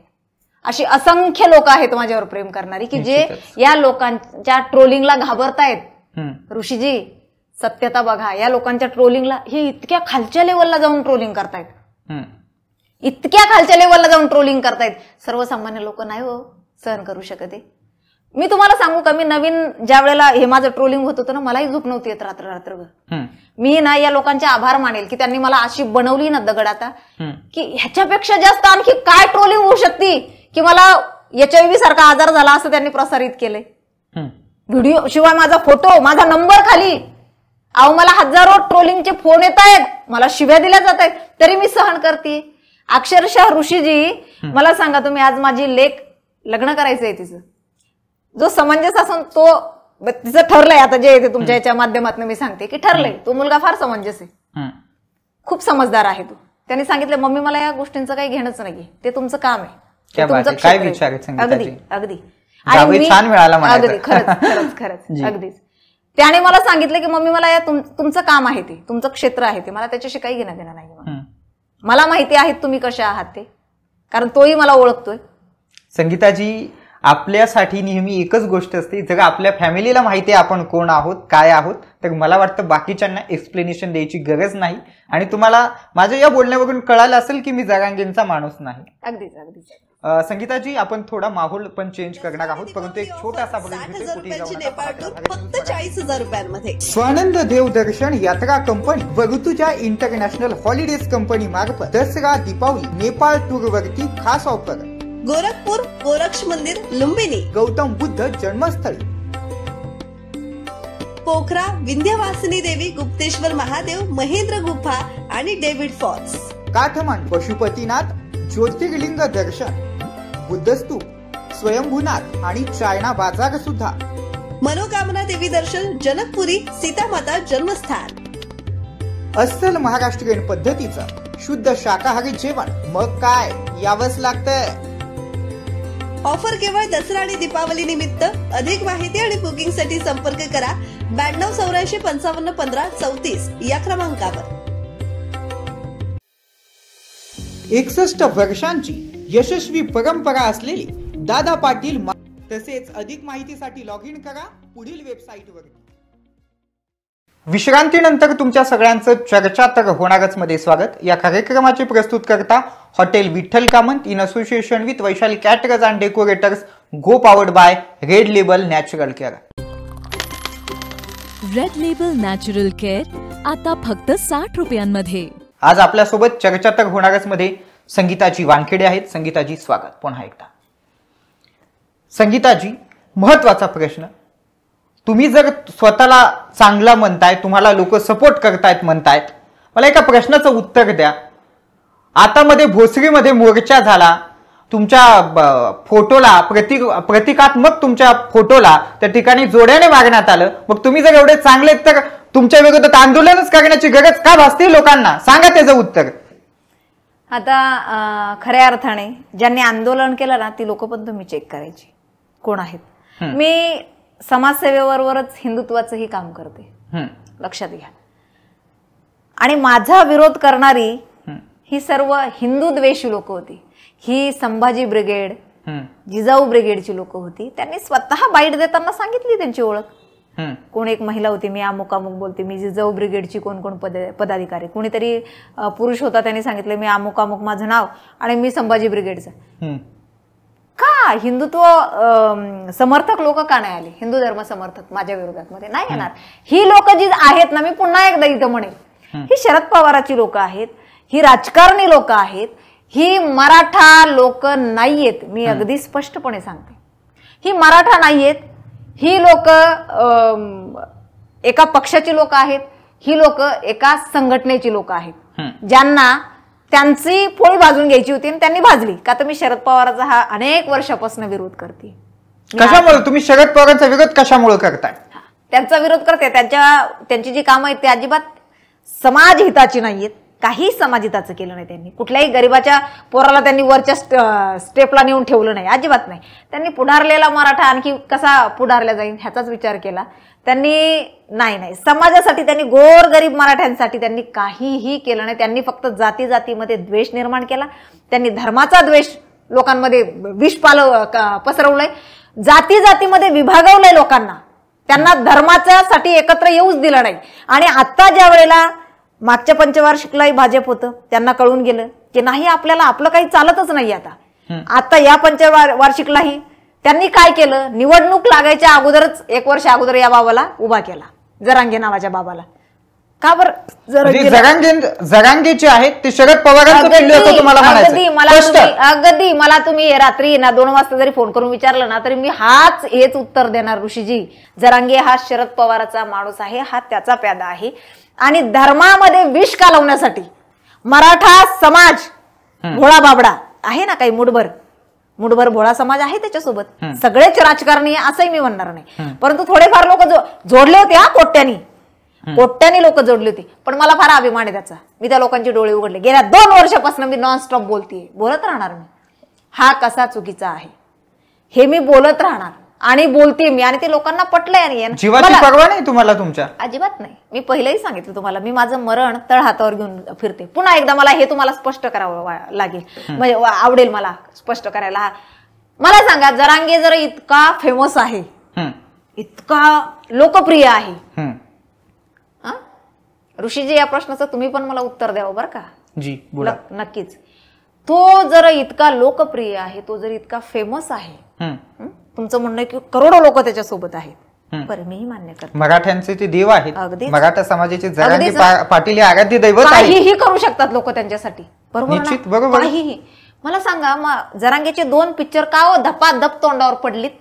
अशी असंख्य लोक आहेत माझ्यावर प्रेम करणारी, की जे या लोकांच्या ट्रोलिंगला घाबरतायत. ऋषीजी सत्यता बघा, या लोकांच्या ट्रोलिंगला, हे इतक्या खालच्या लेवलला जाऊन ट्रोलिंग करतायत, इतक्या खालच्या लेवलला जाऊन ट्रोलिंग करतायत. सर्वसामान्य लोक नाही हो सहन करू शकत. मी तुम्हाला सांगू का, मी नवीन ज्या वेळेला हे माझं ट्रोलिंग होत होतं ना, मलाही झोप नव्हती येत रात्रभर. मी ना या लोकांचे आभार मानेल की त्यांनी मला अशी बनवली ना दगड आता, की ह्याच्यापेक्षा जास्त आणखी काय ट्रोलिंग होऊ शकते, की मला HIV सारखा आजार झाला असं त्यांनी प्रसारित केलंय. व्हिडिओ शिवाय माझा फोटो, माझा नंबर खाली, अहो मला हजारो ट्रोलिंगचे फोन येत आहेत, मला शिव्या दिल्या जात आहेत, तरी मी सहन करते. अक्षरशः ऋषीजी मला सांगा तुम्ही, आज माझी लेक लग्न करायचंय, तिचं जो समंजस असून तो तिचं ठरलंय, आता जे येते तुमच्या याच्या माध्यमातून मी सांगते की ठरलंय, तो मुलगा फार समंजस आहे, खूप समजदार आहे. तो त्याने सांगितलं मम्मी मला या गोष्टींचं काही घेणंच नाहीये, ते तुमचं काम आहे, तुमचं काय विचार. अगदी अगदी. छान मिळाला, अगदी खरंच अगदीच. त्याने मला सांगितलं की मम्मी मला या तुमचं काम आहे, ते तुमचं क्षेत्र आहे, ते मला त्याच्याशी काही घेणं देणं नाही. मला माहिती आहे तुम्ही कशा आहात ते, कारण तोही मला ओळखतोय. संगीताजी, आपल्यासाठी नेहमी एकच गोष्ट असते, जर आपल्या फॅमिलीला माहिती आहे आपण कोण आहोत, काय आहोत, तर मला वाटतं बाकीच्यांना एक्सप्लेनेशन द्यायची गरज नाही. आणि तुम्हाला माझ्या या बोलण्यावरून कळालं असेल की मी जरांगेंचा माणूस नाही. अगदीच अगदीच. संगीताजी, आपण थोडा माहोल पण चेंज करणार आहोत, परंतु एक छोटासा फक्त 40,000 रुपयांमध्ये स्वानंद देवदर्शन यात्रा कंपनी वगतुजा इंटरनॅशनल हॉलिडेज कंपनी मार्फत दसरा दीपावली नेपाळ टूर वरती खास ऑफर. गोरखपूर गोरक्ष मंदिर लुंबिनी, गौतम बुद्ध जन्मस्थळी, पोखरा विंध्यवासिनी देवी गुप्तेश्वर महादेव महेंद्र गुफा आणि डेव्हिड फॉल्स, काठमांड पशुपतीनाथ ज्योतिर्लिंग दर्शन, बुद्धस्तूप, स्वयंभूनाथ आणि चायना बाजार सुद्धा, मनोकामना देवी दर्शन जनकपुरी सीतामाता जन्मस्थान, अस्सल महाराष्ट्रीयन पद्धतीचं शुद्ध शाकाहारी जेवण. मग काय यावंच लागतंय. ऑफर केवळ दसरा आणि दीपावली निमित्त. अधिक माहिती आणि बुकिंग साठी संपर्क करा 9284551534 या क्रमांकावर. 61 वर्षांची यशस्वी परंपरा असलेली दादा पाटील. तसेच अधिक माहितीसाठी लॉग इन करा पुढील वेबसाईटवर. विश्रांतीनंतर तुमच्या सगळ्यांचं चर्चा तर होणारच मध्ये स्वागत. या कार्यक्रमाचे प्रस्तुत करता hotel Vitthal Kamat in association with Vaishali caterers and decorators, go powered by red label natural care. Red label natural care आता फक्त 60 रुपयांमध्ये. आज आपल्यासोबत चर्चा तर होणारच मध्ये संगीताजी वानखेडे आहेत. संगीताजी स्वागत पुन्हा एकदा. संगीताजी, महत्वाचा प्रश्न. तुम्ही जर स्वतःला चांगला म्हणताय, तुम्हाला लोक सपोर्ट करतायत म्हणतायत, मला एका प्रश्नाचं उत्तर द्या. आता मध्ये भोसरीमध्ये मोर्चा झाला, तुमच्या फोटोला प्रतिकात्मक तुमच्या फोटोला त्या ठिकाणी जोड्याने मारण्यात आलं. मग तुम्ही जर एवढे चांगले तर तुमच्या विरोधात आंदोलनच करण्याची गरज का भासते लोकांना? सांगा त्याचं उत्तर. आता खऱ्या अर्थाने ज्यांनी आंदोलन केलं ना, ती लोक पण तुम्ही चेक करायची कोण आहेत. मी समाजसेवेवरच हिंदुत्वाचंही काम करते, लक्षात घ्या. आणि माझा विरोध करणारी ही सर्व हिंदू द्वेषी लोक होती. ही संभाजी ब्रिगेड, जिजाऊ ब्रिगेडची लोक होती. त्यांनी स्वतः बाईट देताना सांगितली त्यांची ओळख. कोण एक महिला होती, मी अमुक अमुक बोलते, मी जिजाऊ ब्रिगेडची कोण कोण पदाधिकारी. कोणीतरी पुरुष होता, त्यांनी सांगितलं मी अमुक अमुक माझं नाव आणि मी संभाजी ब्रिगेडचं. का हिंदुत्व समर्थक लोक का नाही आले? हिंदू धर्म समर्थक माझ्या विरोधात मध्ये नाही येणार. ही लोक जी आहेत ना, मी पुन्हा एकदा इथं म्हणेल, ही शरद पवाराची लोक आहेत, ही राजकारणी लोक आहेत, ही मराठा लोक नाहीयेत. मी अगदी स्पष्टपणे सांगते, ही मराठा नाहीयेत. ही लोक एका पक्षाची लोक आहेत, ही लोक एका संघटनेची लोक आहेत, ज्यांना त्यांची पोळी भाजून घ्यायची होती आणि त्यांनी भाजली. का तर मी शरद पवारांचा हा अनेक वर्षापासून विरोध करते. कशामुळे तुम्ही शरद पवारांचा विरोध कशामुळे करताय? त्यांचा विरोध करते, त्यांची जी कामं आहेत ते अजिबात समाज हिताची नाहीयेत. काही समाज हिताचं केलं नाही त्यांनी. कुठल्याही गरिबाच्या पोराला त्यांनी वरच्या स्टेपला नेऊन ठेवलं नाही, अजिबात नाही. त्यांनी पुढारलेला मराठा आणखी कसा पुढारला जाईल ह्याचाच विचार केला त्यांनी. नाही, समाजासाठी त्यांनी, गोरगरीब मराठ्यांसाठी त्यांनी काहीही केलं नाही. त्यांनी फक्त जाती जातीमध्ये द्वेष निर्माण केला. त्यांनी धर्माचा द्वेष लोकांमध्ये विष पसरवलंय, जाती जातीमध्ये विभागवलंय लोकांना. त्यांना धर्माच्यासाठी एकत्र येऊच दिलं नाही. आणि आता ज्या वेळेला मागच्या पंचवार्षिकलाही भाजप होतं, त्यांना कळून गेलं की नाही, आपल्याला आपलं काही चालतच नाही. आता या पंचवार्षिकलाही त्यांनी काय केलं, निवडणूक लागायच्या अगोदरच 1 वर्ष अगोदर या बाबाला उभा केला, जरांगे नावाच्या बाबाला. का बरं? जरांगे जे आहेत ते शरद पवारांचं तुम्हाला अगदी मला तुम्ही रात्री 2 वाजता जरी फोन करून विचारलं ना, तरी मी हेच उत्तर देणार. ऋषीजी, जरांगे हा शरद पवारांचा माणूस आहे, हा त्याचा प्यादा आहे. आणि धर्मामध्ये विष कालवण्यासाठी मराठा समाज भोळा बाबडा आहे ना, काही मुठभर भोळा समाज आहे त्याच्यासोबत. सगळेच राजकारणी असंही मी म्हणणार नाही, परंतु थोडेफार लोक जोडले होते. कोट्यानी लोक जोडली होती. पण मला फार अभिमान आहे त्याचा. मी त्या लोकांचे डोळे उघडले. गेल्या 2 वर्षापासून मी नॉनस्टॉप बोलत राहणार. मी हा कसा चुकीचा आहे हे मी बोलत राहणार आणि बोलते मी. आणि ते लोकांना पटलंय. आणि जीवाची पर्वा नाही तुम्हाला तुमच्या? अजिबात नाही. मी पहिलेही सांगितलं तुम्हाला, मी माझं मरण तळ हातावर घेऊन फिरते. पुन्हा एकदा मला हे तुम्हाला स्पष्ट करावं लागेल, म्हणजे आवडेल मला स्पष्ट करायला. मला सांगा, जरांगे जर इतका फेमस आहे, इतका लोकप्रिय आहे, ऋषीजी, या प्रश्नाचं तुम्ही पण मला उत्तर द्यावं बरं का? जी बोला. नक्कीच. तो जर इतका लोकप्रिय आहे, तो जर इतका फेमस आहे, तुमचं म्हणणं की करोडो लोक त्याच्यासोबत आहेत, बरं मीही मान्य करते. मराठ्यांचे ते देव आहेत, मराठा समाजाचे जरांगे पाटील हे आराध्य दैवत आहे. काहीही करू शकतात लोक त्यांच्यासाठी, बरोबर? निश्चित, बरोबर. काहीही. मला सांगा जरांगेचे 2 पिक्चर का हो धपाधप तोंडावर पडलीत?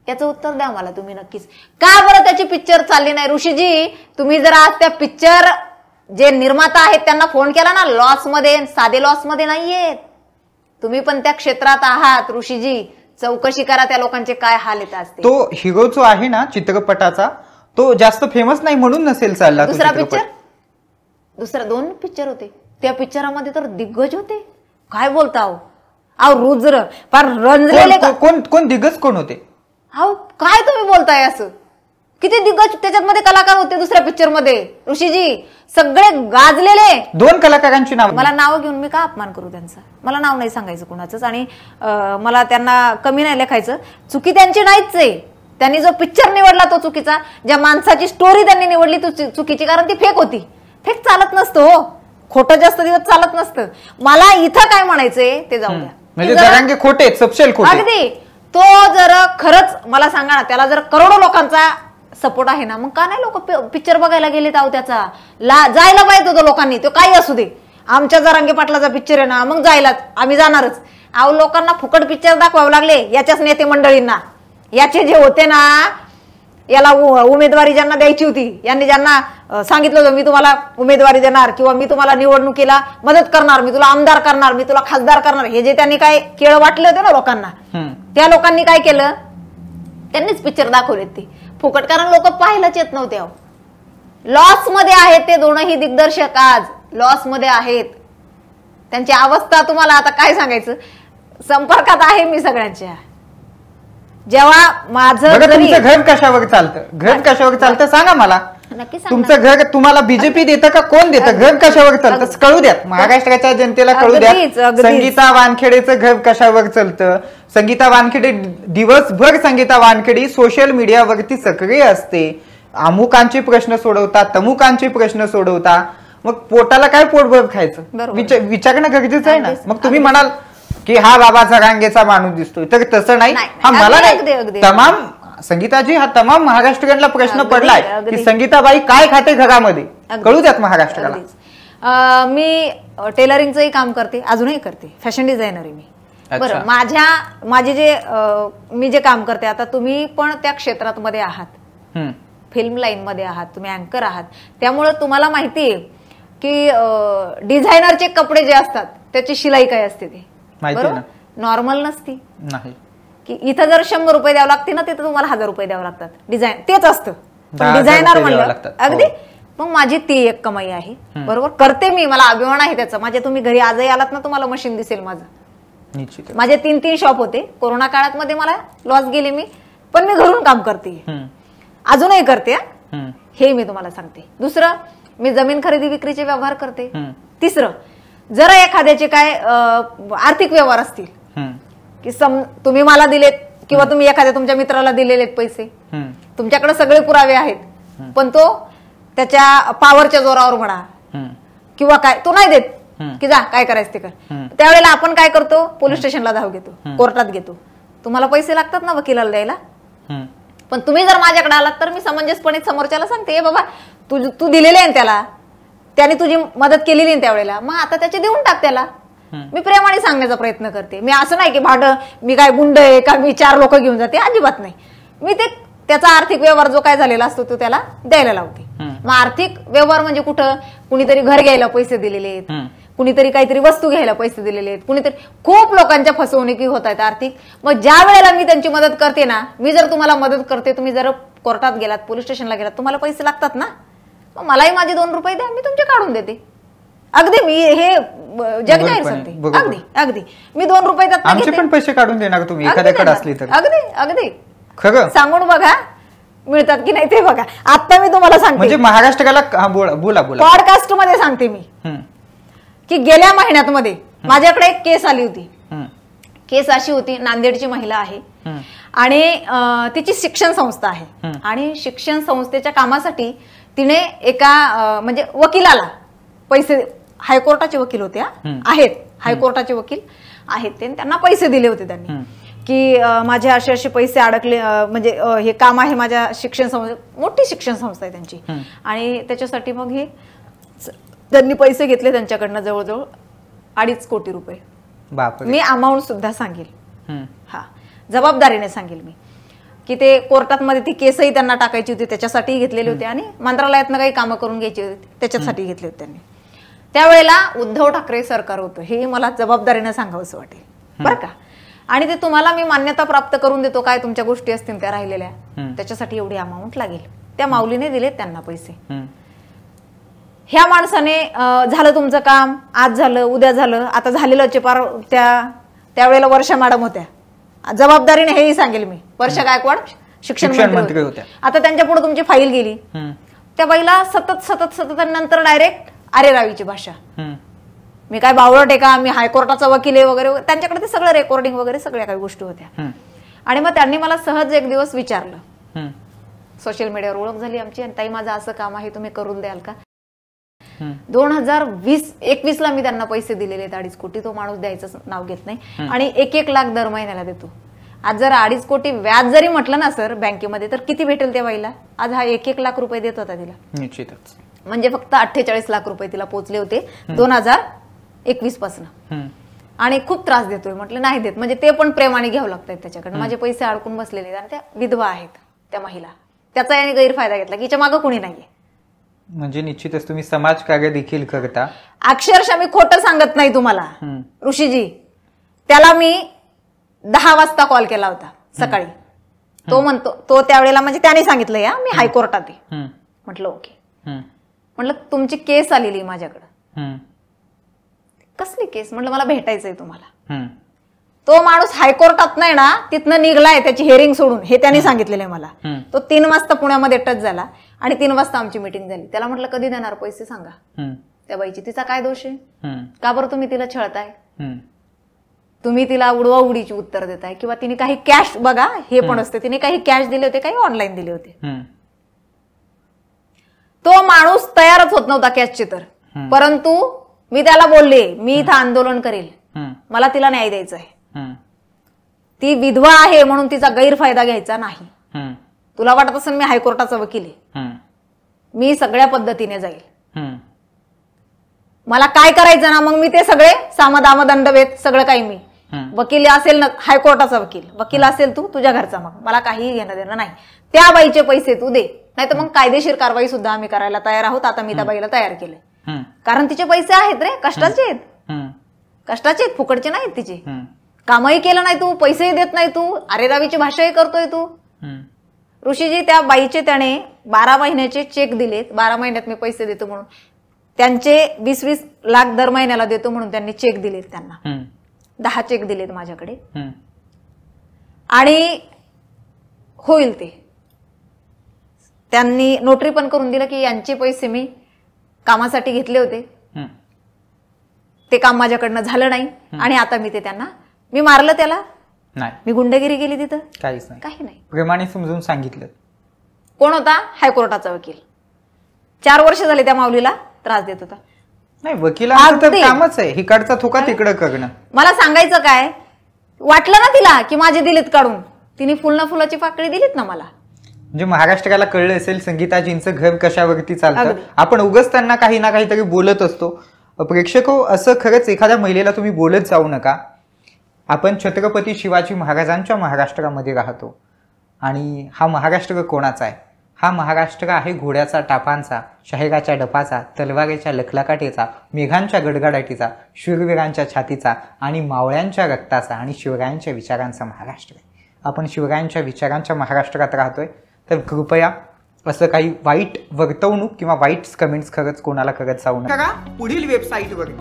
याचं उत्तर द्या मला तुम्ही नक्कीच. का बरं त्याची पिक्चर चालली नाही? ऋषीजी, तुम्ही जर आज त्या पिक्चर जे निर्माता आहेत त्यांना फोन केला ना, लॉस मध्ये, साधे लॉस मध्ये नाहीयेत. तुम्ही पण त्या क्षेत्रात आहात ऋषीजी, चौकशी करा त्या लोकांचे काय हाल येत असते. तो हिरो जो आहे ना चित्रपटाचा, तो जास्त फेमस नाही म्हणून नसेल चालला. दुसरा पिक्चर, दुसरा 2 पिक्चर होते, त्या पिक्चरामध्ये तर दिग्गज होते. काय बोलता अहो रुद्र फार रंजलेले. कोण दिग्गज कोण होते? अहो काय तुम्ही बोलताय असं? किती दिग्गज त्याच्यामध्ये कलाकार होते दुसऱ्या पिक्चर मध्ये ऋषीजी, सगळे गाजलेले. 2 कलाकारांची नाव. मला नाव घेऊन मी का अपमान करू त्यांचा? मला नाव नाही सांगायचं कुणाचंच, आणि मला त्यांना कमी नाही लेखायचं. चुकी त्यांची नाहीच आहे. त्यांनी जो पिक्चर निवडला तो चुकीचा, ज्या माणसाची स्टोरी त्यांनी निवडली तो चुकीची, कारण ती फेक होती. फेक चालत नसतं हो, खोटं जास्त दिवस चालत नसतं. मला इथं काय म्हणायचंय ते जाऊ द्या. म्हणजे जरांगे खोटे, सपशेल खोटे. अगदी. तो जर खरंच मला सांगा ना, त्याला जर करोडो लोकांचा सपोर्ट आहे ना, मग का नाही लोक पिक्चर बघायला गेलेत? आहो त्याचा जायला पाहिजे होतं लोकांनी. तो काही असू दे, आमच्या जरांगे पाटलाचा पिक्चर आहे ना, मग जायलाच आम्ही जाणारच. अहो लोकांना फुकट पिक्चर दाखवावे लागले याच्याच नेते मंडळींना. याचे जे होते ना, याला उमेदवारी ज्यांना द्यायची होती, यांनी ज्यांना सांगितलं होतं मी तुम्हाला उमेदवारी देणार किंवा मी तुम्हाला निवडणुकीला मदत करणार, मी तुला आमदार करणार, मी तुला खासदार करणार, हे जे त्यांनी काय केळ वाटले होते ना लोकांना, त्या लोकांनी काय केलं? त्यांनीच पिक्चर दाखवलेत ते फुकट, कारण लोक पाहायलाच येत नव्हते. लॉस मध्ये आहेत ते दोनही दिग्दर्शक, आज लॉस मध्ये आहेत. त्यांची अवस्था तुम्हाला आता काय सांगायचं? संपर्कात आहे मी सगळ्यांच्या. जेव्हा माझं घर कशावर चालतं, घर कशावर चालतं सांगा मला. नक्की तुमचं घर तुम्हाला बीजेपी देतं का कोण देतं? घर कशावर चालतं कळू द्या, महाराष्ट्राच्या जनतेला कळू द्या. संगीता वानखेडेचं घर कशावर चालतं? संगीता वानखेडे दिवसभर संगीता वानखेडे सोशल मीडियावरती सक्रिय असते. अमुकांचे प्रश्न सोडवता, तमुकांचे प्रश्न सोडवता. मग पोटाला काय पोटभर खायचं विचारणं गरजेचं आहे ना. मग तुम्ही म्हणाल की हा बाबा जरांगेचा माणूस दिसतोय, तर तसं नाही. हा मला नाही, तमाम संगीताजी, हा तमाम महाराष्ट्रीयांना प्रश्न पडलाय की संगीताबाई काय खाते घरामध्ये, कळू द्यात महाराष्ट्राला. मी टेलरिंगचंही काम करते, अजूनही करते, फॅशन डिझायनर आहे मी. बरं, मी जे काम करते, आता तुम्ही पण त्या क्षेत्रात मध्ये आहात, फिल्म लाईन मध्ये आहात, तुम्ही अँकर आहात, त्यामुळे तुम्हाला माहितीये की डिझायनरचे कपडे जे असतात त्याची शिलाई काय असते ते नॉर्मल नसती. नाही की इथं जर 100 रुपये द्यावं लागते ना, तिथं तुम्हाला 1000 रुपये द्यावं लागतात. डिझाईन तेच असतं, डिझायनर म्हणलं अगदी. मग माझी ती एक कमाई आहे, बरोबर, करते मी, मला अभिमान आहे त्याचा. माझ्या तुम्ही घरी आजही आलात ना, तुम्हाला मशीन दिसेल माझं. माझे 3 शॉप होते. कोरोना काळात मध्ये मला लॉस गेले मी, पण मी घरून काम करते, अजूनही करते. हे मी तुम्हाला सांगते. दुसरं, मी जमीन खरेदी विक्रीचे व्यवहार करते. तिसरं, जर एखाद्याचे काय आर्थिक व्यवहार असतील की तुम्ही मला दिलेत किंवा तुम्ही एखाद्या तुमच्या मित्राला दिलेले पैसे, तुमच्याकडे सगळे पुरावे आहेत, पण तो त्याच्या पावरच्या जोरावर म्हणा किंवा काय तो नाही देत की जा काय करायचं ते कर, त्यावेळेला आपण काय करतो? पोलीस स्टेशनला धाव घेतो, कोर्टात घेतो. तुम्हाला पैसे लागतात ना वकिलाला द्यायला, पण तुम्ही जर माझ्याकडे आलात तर मी समंजसपणे समोरच्याला सांगते, बाबा तू दिलेले आहे त्याला, त्याने तुझी मदत केलेली आहे त्यावेळेला, मग आता त्याचे देऊन टाक त्याला. मी प्रेमाने सांगण्याचा प्रयत्न करते. मी असं नाही की भाडं मी काय गुंड आहे का, मी 4 लोक घेऊन जाते, अजिबात नाही. मी त्याचा आर्थिक व्यवहार जो काय झालेला असतो तो त्याला द्यायला लावते. मग आर्थिक व्यवहार म्हणजे कुठं? कुणीतरी घर घ्यायला पैसे दिलेले आहेत, कुणीतरी काहीतरी वस्तू घ्यायला पैसे दिलेले आहेत, कुणीतरी खूप लोकांच्या फसवणुकी होत आहेत आर्थिक. मग ज्या वेळेला मी त्यांची मदत करते ना, मी जर तुम्हाला मदत करते, तुम्ही जर कोर्टात गेलात, पोलीस स्टेशनला गेलात, तुम्हाला पैसे लागतात ना, मग मलाही माझे 2 रुपये द्या, मी तुमचे काढून देते. अगदी मी हे जग जाहीर सांगते. अगदी अगदी मी 2 रुपये देत आमचे पण पैसे काढून देणार तुम्ही एखाद्याकडे असली तर. अगदी अगदी खरं सांगून बघा मिळतात की नाही ते बघा. आता मी तुम्हाला सांगते, म्हणजे महाराष्ट्राला बोला पॉडकास्ट मध्ये सांगते मी की गेल्या महिन्यात मध्ये माझ्याकडे एक केस आली होती. केस अशी होती, नांदेडची महिला आहे आणि तिची शिक्षण संस्था आहे, आणि शिक्षण संस्थेच्या कामासाठी तिने एका म्हणजे वकिलाला पैसे, हायकोर्टाचे वकील होते, आहेत हायकोर्टाचे वकील आहेत ते, त्यांना पैसे दिले होते त्यांनी की माझे असे पैसे अडकले, म्हणजे हे काम आहे माझ्या शिक्षण संस्था, मोठी शिक्षण संस्था आहे त्यांची, आणि त्याच्यासाठी मग हे त्यांनी पैसे घेतले त्यांच्याकडनं जवळजवळ 2.5 कोटी रुपये. बापरे. मी अमाऊंट सुद्धा सांगेल. हम्म. हा, जबाबदारीने सांगेल मी की ते कोर्टात मध्ये ती केसही त्यांना टाकायची होती, त्याच्यासाठी घेतलेली होती, आणि मंत्रालयातनं काही कामं करून घ्यायची होती त्याच्यासाठी घेतले होते त्यांनी. त्यावेळेला उद्धव ठाकरे सरकार होतं हे मला जबाबदारीने सांगावंसं वाटेल बरं का. आणि ते तुम्हाला मी मान्यता प्राप्त करून देतो, काय तुमच्या गोष्टी असतील त्या राहिलेल्या, त्याच्यासाठी एवढी अमाऊंट लागेल. त्या माऊलीने दिलेत त्यांना पैसे. ह्या माणसाने झालं तुमचं काम, आज झालं उद्या झालं, आता झालेलं चेपार त्यावेळेला वर्षा मॅडम होत्या, जबाबदारीने हेही सांगेल मी, वर्षा गायकवाड शिक्षण मंत्री होत्या. आता त्यांच्या पुढे तुमची फाईल गेली, त्या बाईला सतत सतत सतत नंतर डायरेक्ट अरे रावीची भाषा. मी काय बावळट आहे का, मी हायकोर्टाचा वकील आहे वगैरे, त्यांच्याकडे ते सगळं रेकॉर्डिंग वगैरे सगळ्या काही गोष्टी होत्या. आणि मग त्यांनी मला सहज एक दिवस विचारलं, सोशल मीडियावर ओळख झाली आमची, आणि ताई माझं असं काम आहे तुम्ही करून द्याल का. 2021 ला मी त्यांना पैसे दिलेले आहेत 2.5 कोटी. तो माणूस द्यायचं नाव घेत नाही, आणि 1-1 लाख दर महिन्याला देतो. आज जर 2.5 कोटी व्याज जरी म्हटलं ना सर बँकेमध्ये, तर किती भेटेल त्या बाईला. आज हा 1-1 लाख रुपये देत होता तिला, निश्चितच. म्हणजे फक्त 48 लाख रुपये तिला पोचले होते 2021 पासून. आणि खूप त्रास देतोय म्हटलं, नाही देत म्हणजे ते पण प्रेमाने घ्यावं लागतात त्याच्याकडे. माझे पैसे अडकून बसलेले आणि त्या विधवा आहेत त्या महिला, त्याचा याने गैरफायदा घेतला की हिच्या मागं कोणी नाहीये. म्हणजे निश्चितच तुम्ही समाजकार्य देखील करता. अक्षरशः मी खोटं सांगत नाही तुम्हाला ऋषीजी. त्याला मी 10 वाजता कॉल केला होता सकाळी. तो म्हणतो, तो त्यावेळेला म्हणजे त्याने सांगितलं या मी हायकोर्टात आहे. म्हटलं ओके. म्हटलं तुमची केस आलेली माझ्याकडं. कसली केस. म्हटलं मला भेटायचंय तुम्हाला. तो माणूस हायकोर्टात नाही ना, तिथनं निघलाय त्याची हिअरिंग सोडून, हे त्यांनी सांगितलेलं आहे मला. तो 3 वाजता पुण्यामध्ये टच झाला आणि 3 वाजता आमची मीटिंग झाली. त्याला म्हटलं कधी देणार पैसे सांगा. त्या बाईची, तिचा काय दोष आहे, का बरं तुम्ही तिला छळताय, तुम्ही तिला उडवा उडीची उत्तर देताय, किंवा तिने काही कॅश, बघा हे पण असते, तिने काही कॅश दिले होते, काही ऑनलाईन दिले होते. तो माणूस तयारच होत नव्हता कॅशचे तर, परंतु मी त्याला बोलले मी इथं आंदोलन करेल, मला तिला न्याय द्यायचा आहे. ती विधवा आहे म्हणून तिचा गैरफायदा घ्यायचा नाही. तुला वाटत असेल मी हायकोर्टाचा वकील आहे, मी सगळ्या पद्धतीने जाईल. मला काय करायचं ना, मग मी ते सगळे सामदामदंडवेत सगळं काही, मी वकील असेल ना हायकोर्टाचा वकील असेल तू, तुझ्या घरचा, मग मला काहीही घेणं देणं नाही. त्या बाईचे पैसे तू दे, नाही तर मग कायदेशीर कारवाई सुद्धा आम्ही करायला तयार आहोत. आता मी त्या बाईला तयार केले, कारण तिचे पैसे आहेत रे, कष्टाचे आहेत, कष्टाचे आहेत, फुकटचे नाहीत तिचे. कामही केलं नाही तू, पैसेही देत नाही तू, अरे रावीची भाषाही करतोय तू. ऋषीजी त्या बाईचे त्याने 12 महिन्याचे चेक दिलेत, 12 महिन्यात मी पैसे देतो म्हणून, त्यांचे 20-20 लाख दर महिन्याला देतो म्हणून त्यांनी चेक दिलेत त्यांना. 10 चेक दिलेत माझ्याकडे, आणि होईल ते. त्यांनी नोटरी पण करून दिलं की यांचे पैसे मी कामासाठी घेतले होते, ते काम माझ्याकडनं झालं नाही, आणि आता मी ते त्यांना, मी मारलं त्याला नाही, मी गुंडगिरी केली तिथं, काहीच नाही, काही नाही. प्रेमाने समजून सांगितलं. कोण होता, हायकोर्टाचा वकील. 4 वर्ष झाले त्या माऊलीला त्रास देत होता. नाही, वकिलांचं तर कामच आहे इकडचा थोका तिकडं करणं. मला सांगायचं काय, वाटलं ना तिला की माझे दिलेत काढून, तिने फुलाची पाकळी दिलीत ना मला. म्हणजे महाराष्ट्राला कळलं असेल संगीताजींचं घर कशावरती चालतं. आपण उगाच त्यांना काही ना काहीतरी बोलत असतो. प्रेक्षक हो, असं खरंच एखाद्या महिलेला तुम्ही बोलत जाऊ नका. आपण छत्रपती शिवाजी महाराजांच्या महाराष्ट्रामध्ये राहतो, आणि हा महाराष्ट्र कोणाचा आहे, हा महाराष्ट्र आहे घोड्याचा टापांचा, शाहिराच्या डपाचा, तलवारीच्या लखलकाटीचा, मेघांच्या गडगडाटीचा, शूरवीरांच्या छातीचा आणि मावळ्यांच्या रक्ताचा आणि शिवरायांच्या विचारांचा महाराष्ट्र आहे. आपण शिवरायांच्या विचारांच्या महाराष्ट्रात राहतोय, तर कृपया असं काही वाईट वर्तवणूक किंवा वाईट कमेंट्स खरंच कोणाला करत जाऊ नका. पुढील वेबसाईटवर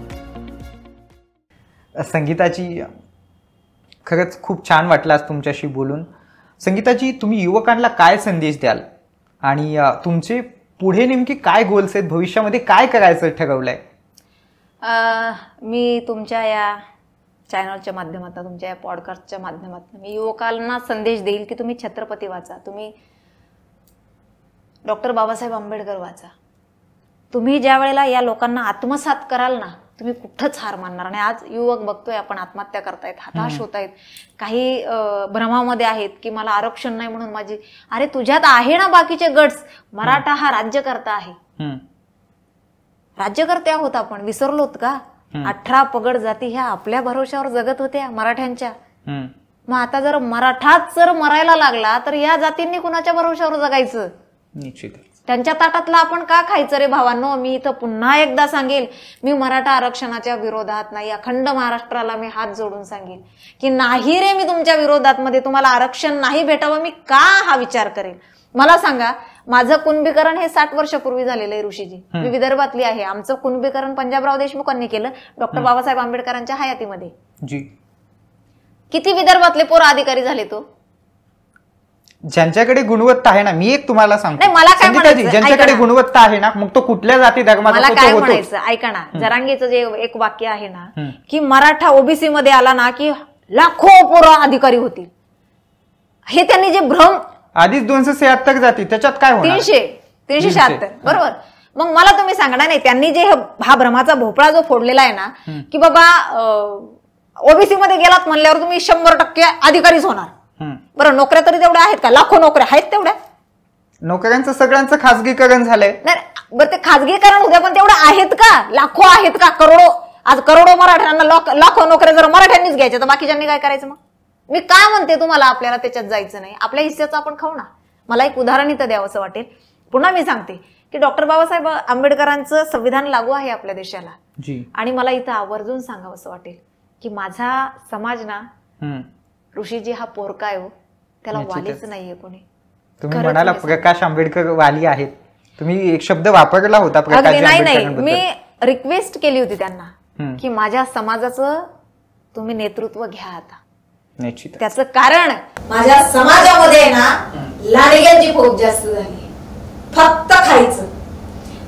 संगीताची खरंच खूप छान वाटलं आज तुमच्याशी बोलून. संगीताजी, तुम्ही युवकांना काय संदेश द्याल, आणि तुमचे पुढे नेमके काय गोल्स आहेत, भविष्यामध्ये काय करायचं ठरवलंय? मी तुमच्या या चॅनलच्या माध्यमातून, तुमच्या या पॉडकास्टच्या माध्यमातून मी युवकांना संदेश देईल की तुम्ही छत्रपती वाचा, तुम्ही डॉक्टर बाबासाहेब आंबेडकर वाचा. तुम्ही ज्या वेळेला या लोकांना आत्मसात कराल ना, तुम्ही कुठंच हार मानणार नाही. आज युवक बघतोय आपण आत्महत्या करतायत, हताश होत आहेत, काही भ्रमामध्ये आहेत की मला आरक्षण नाही म्हणून माझी, अरे तुझ्यात आहे ना बाकीचे गट्स. मराठा हा राज्यकर्ता आहे, राज्यकर्ते आहोत आपण, विसरलोत का? 18 पगड जाती ह्या आपल्या भरोश्यावर जगत होत्या मराठ्यांच्या. हम्म. मग आता जर मराठाच जर मरायला लागला तर या जातींनी कुणाच्या भरोश्यावर जगायचं? निश्चित. त्यांच्या ताटातलं आपण का खायचं रे भावांनो? मी इथं पुन्हा एकदा सांगेल, मी मराठा आरक्षणाच्या विरोधात नाही. अखंड महाराष्ट्राला मी हात जोडून सांगेल की नाही रे, मी तुमच्या विरोधात मध्ये तुम्हाला आरक्षण नाही भेटावं मी का हा विचार करेल? मला सांगा, माझं कुणबीकरण हे 60 वर्षापूर्वी झालेलं आहे ऋषीजी. मी विदर्भातली आहे. आमचं कुणबीकरण पंजाबराव देशमुखांनी केलं डॉक्टर बाबासाहेब आंबेडकरांच्या हयातीमध्ये. जी. किती विदर्भातले पोरं अधिकारी झाले तो? ज्यांच्याकडे गुणवत्ता आहे ना, मी एक तुम्हाला सांगतो, नाही, मला काय म्हणायचं, ज्यांच्याकडे ऐका ना. गुणवत्ता आहे ना, मग तो कुठल्या जाती धर्माचा मला तो काय होतो. म्हणायचं, ऐका ना, जरांगेचं जे एक वाक्य आहे ना की मराठा ओबीसी मध्ये आला ना की लाखो पोरं अधिकारी होतील, हे त्यांनी जे भ्रम, आधीच 276 जाती, त्याच्यात काय होणार? 376 बरोबर. मग मला तुम्ही सांगणार नाही, त्यांनी जे हा भ्रमाचा भोपळा जो फोडलेला आहे ना की बाबा ओबीसी मध्ये गेलात म्हणल्यावर तुम्ही 100% अधिकारीच होणार. बरं, नोकऱ्या तरी तेवढ्या आहेत का? लाखो नोकऱ्या आहेत तेवढ्या. नोकऱ्यांचं सगळ्यांचं खासगीकरण झालंय. नाही बरं, ते खासगीकरण होत्या पण तेवढ्या आहेत का? लाखो आहेत का? करोडो. आज करोडो मराठ्यांना लाखो नोकऱ्या जर मराठ्यांनीच घ्यायच्या तर बाकीच्यांनी काय करायचं? मग मी काय म्हणते तुम्हाला, आपल्याला त्याच्यात जायचं नाही, आपल्या हिस्स्याचं आपण खाऊ ना. मला एक उदाहरण इथं द्यावं असं वाटेल. पुन्हा मी सांगते की डॉक्टर बाबासाहेब आंबेडकरांचं संविधान लागू आहे आपल्या देशाला. आणि मला इथं आवर्जून सांगावं असं वाटेल की माझा समाज ना ऋषीजी हा पोरका आहे हो, त्याला वालीच नाहीये कोणी. तुम्ही म्हणाला प्रकाश आंबेडकर वाली आहेत, तुम्ही एक शब्द वापरला होता प्रकाश नाही, मी रिक्वेस्ट केली होती त्यांना की माझ्या समाजाचं तुम्ही नेतृत्व घ्या आता. निश्चित. त्याचं कारण माझ्या समाजामध्ये ना लाडग्यांची खूप जास्त झाली. फक्त खायचं,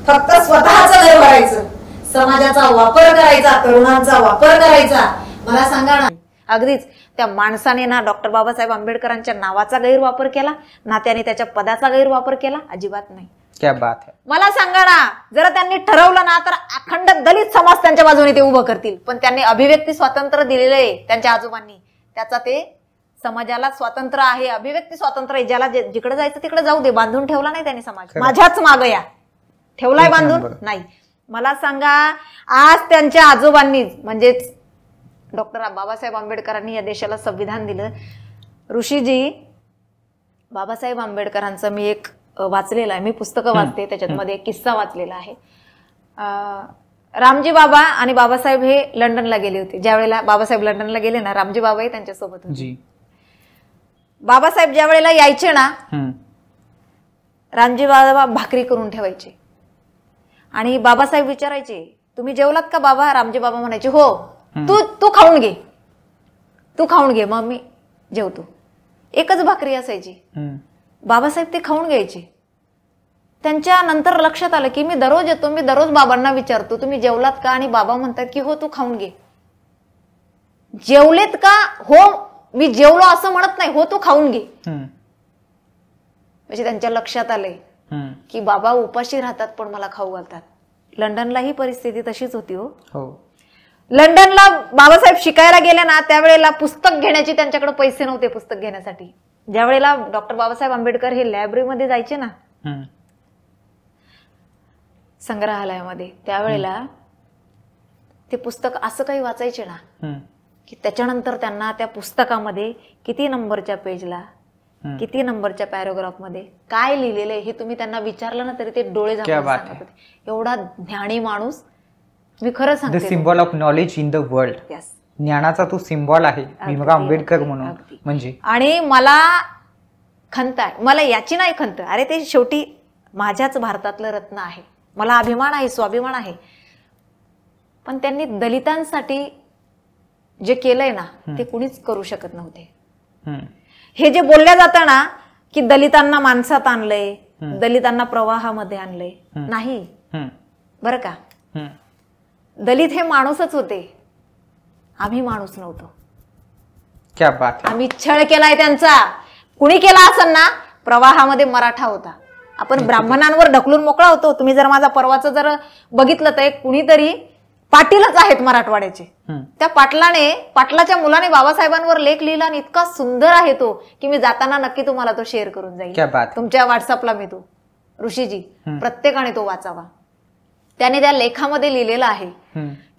फक्त स्वतःचं घर भरायचं, समाजाचा वापर करायचा, तरुणांचा वापर करायचा. मला सांगा ना, अगदीच त्या माणसाने ना डॉक्टर बाबासाहेब आंबेडकरांच्या नावाचा गैरवापर केला ना, त्याने त्याच्या पदाचा गैरवापर केला? अजिबात नाही. क्या बात है. मला सांगा ना, जर त्यांनी ठरवलं ना तर अखंड दलित समाज त्यांच्या बाजूने ते उभं करतील. पण त्यांनी अभिव्यक्ती स्वातंत्र्य दिलेलं आहे त्यांच्या आजोबांनी, त्याचा ते समाजाला स्वातंत्र्य आहे, अभिव्यक्ती स्वातंत्र्य आहे. ज्याला जिकडे जायचं तिकडे जाऊ दे, बांधून ठेवला नाही त्यांनी समाज. माझ्याच माग या ठेवलाय बांधून नाही. मला सांगा, आज त्यांच्या आजोबांनी म्हणजेच डॉक्टर बाबासाहेब आंबेडकरांनी या देशाला संविधान दिलं. ऋषीजी, बाबासाहेब आंबेडकरांचं मी एक वाचलेलं आहे, मी पुस्तकं वाचते, त्याच्यामध्ये एक किस्सा वाचलेला आहे. रामजी बाबा आणि बाबासाहेब हे लंडनला गेले होते. ज्या वेळेला बाबासाहेब लंडनला गेले ना, रामजी बाबाही त्यांच्यासोबत होते. बाबासाहेब ज्या वेळेला यायचे ना, रामजी बाबा भाकरी करून ठेवायचे आणि बाबासाहेब विचारायचे, तुम्ही जेवलात का बाबा? रामजी बाबा म्हणायचे, हो. तू खाऊन घे, तू खाऊन घे, मग मी जेवतो. एकच भाकरी असायची. बाबासाहेब ते खाऊन घ्यायचे. त्यांच्या नंतर लक्षात आलं की मी दररोज येतो, मी दररोज बाबांना विचारतो तुम्ही जेवलात का, आणि बाबा म्हणतात की हो तू खाऊन घे. जेवलेत का? हो मी जेवलो असं म्हणत नाही, हो तू खाऊन घे. म्हणजे त्यांच्या लक्षात आलंय की बाबा उपाशी राहतात पण मला खाऊ घालतात. लंडनला ही परिस्थिती तशीच होती हो. लंडनला बाबासाहेब शिकायला गेले ना, त्यावेळेला पुस्तक घेण्याची त्यांच्याकडे पैसे नव्हते. पुस्तक घेण्यासाठी ज्या वेळेला डॉक्टर बाबासाहेब आंबेडकर हे लायब्ररीमध्ये जायचे ना, संग्रहालयामध्ये, त्यावेळेला ते पुस्तक असं काही वाचायचे ना की त्याच्यानंतर त्यांना त्या पुस्तकामध्ये किती नंबरच्या पेजला, किती नंबरच्या पॅराग्राफमध्ये काय लिहिलेलं आहे हे तुम्ही त्यांना विचारलं ना तरी ते डोळे झाकून सांगत होते. एवढा ज्ञानी माणूस, मी खरं सांगते. The symbol of knowledge in the world. ज्ञानाचा तो सिम्बॉल आहे भीमराव आंबेडकर म्हणून. म्हणजे आणि मला खंत आहे, मला याची नाही खंत, अरे ते शेवटी माझ्याच भारतातलं रत्न आहे, मला अभिमान आहे, स्वाभिमान आहे. पण त्यांनी दलितांसाठी जे केलंय ना ते कुणीच करू शकत नव्हते. हे जे बोलल्या जातं ना की दलितांना माणसात आणलंय, दलितांना प्रवाहामध्ये आणलंय, नाही बरं का. दलित हे माणूसच होते, आम्ही माणूस नव्हतो. क्या बात. आम्ही छळ केलाय त्यांचा. कुणी केला असेल ना, प्रवाहामध्ये मराठा होता. आपण ब्राह्मणांवर ढकलून मोकळा होतो. तुम्ही जर माझा परवाचं जर बघितलं तर कुणीतरी पाटीलच आहेत मराठवाड्याचे, त्या पाटलाच्या मुलाने बाबासाहेबांवर लेख लिहिला आणि इतका सुंदर आहे तो की मी जाताना नक्की तुम्हाला तो शेअर करून जाईल तुमच्या व्हॉट्सअपला. मी तो ऋषीजी प्रत्येकाने तो वाचावा. त्याने त्या लेखामध्ये लिहिलेलं आहे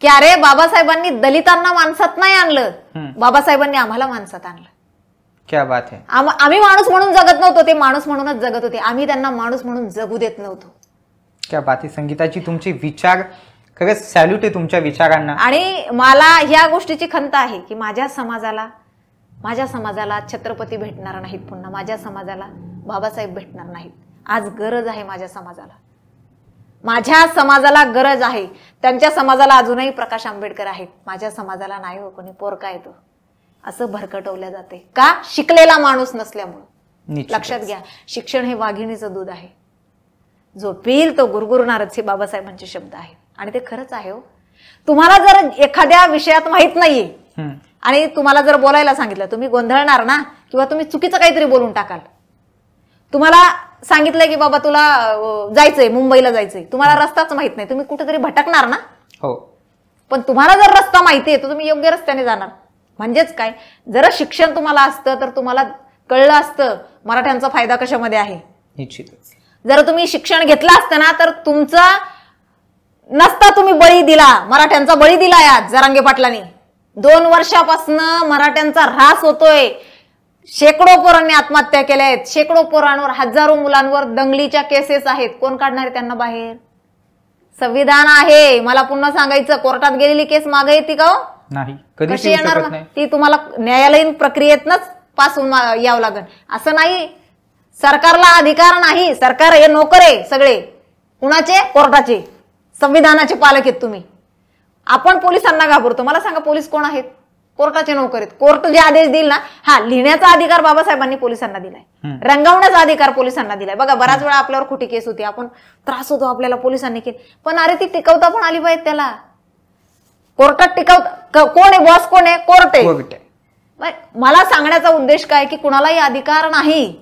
की अरे बाबासाहेबांनी दलितांना माणसात नाही आणलं, बाबासाहेबांनी आम्हाला माणसात आणलं. क्या बात आहे. आम्ही माणूस म्हणून जगत नव्हतो, ते माणूस म्हणूनच जगत होते. आम्ही त्यांना माणूस म्हणून जगू देत नव्हतो. क्या बात आहे. संगीताची तुमचे विचार खरंच सॅल्यूट आहे तुमच्या विचारांना. आणि मला ह्या गोष्टीची खंत आहे की माझ्या समाजाला छत्रपती भेटणार नाहीत, पुन्हा माझ्या समाजाला बाबासाहेब भेटणार नाहीत. आज गरज आहे माझ्या समाजाला गरज आहे. त्यांच्या समाजाला अजूनही प्रकाश आंबेडकर आहेत, माझ्या समाजाला नाही हो कोणी, पोरका येतो असं भरकटवल्या जाते. का? शिकलेला माणूस नसल्यामुळे. लक्षात घ्या, शिक्षण हे वाघिणीचं दूध आहे, जो पिल तो गुरगुरणारच, हे बाबासाहेबांचे शब्द आहेत. आणि ते खरंच आहे हो. तुम्हाला जर एखाद्या विषयात माहित नाहीये आणि तुम्हाला जर बोलायला सांगितलं, तुम्ही गोंधळणार ना, किंवा तुम्ही चुकीचं काहीतरी बोलून टाकाल. तुम्हाला सांगितलं की बाबा तुला जायचंय, मुंबईला जायचंय, तुम्हाला रस्ताच माहित नाही, तुम्ही कुठेतरी भटकणार ना. हो. पण तुम्हाला जर रस्ता माहिती आहे तर तुम्ही योग्य रस्त्याने जाणार. म्हणजेच काय, जर शिक्षण तुम्हाला असतं तर तुम्हाला कळलं असतं मराठ्यांचा फायदा कशामध्ये आहे. निश्चितच. जर तुम्ही शिक्षण घेतलं असतं ना तर तुमचा नसता तुम्ही बळी दिला, मराठ्यांचा बळी दिला. आज जरांगे पाटलांनी 2 वर्षापासून मराठ्यांचा ऱ्हास होतोय. शेकडो पोरांनी आत्महत्या केल्या आहेत, शेकडो पोरांवर, हजारो मुलांवर दंगलीच्या केसेस आहेत. कोण काढणार आहे त्यांना बाहेर? संविधान आहे. मला पुन्हा सांगायचं, कोर्टात गेलेली केस मागे येते का? नाही. कशी येणार? ती तुम्हाला न्यायालयीन प्रक्रियेतनच पासून यावं लागेल. असं नाही, सरकारला अधिकार नाही. सरकार हे नोकर आहे सगळे. कुणाचे? कोर्टाचे, संविधानाचे पालक आहेत तुम्ही. आपण पोलिसांना घाबरतो. मला सांगा, पोलीस कोण आहेत? कोर्टाचे नोकर आहेत. कोर्ट जे आदेश देईल ना, हा लिहिण्याचा अधिकार बाबासाहेबांनी पोलिसांना दिलाय, रंगवण्याचा अधिकार पोलिसांना दिलाय. बघा, बऱ्याच वेळा आपल्यावर खोटी केस होती, आपण त्रास होतो आपल्याला, पोलिसांनी केली, पण अरे ती टिकवता पण आली पाहिजे त्याला. कोर्टात टिकवता कोण आहे? बॉस कोण आहे? कोर्ट आहे. मला सांगण्याचा उद्देश काय की कुणालाही अधिकार नाही,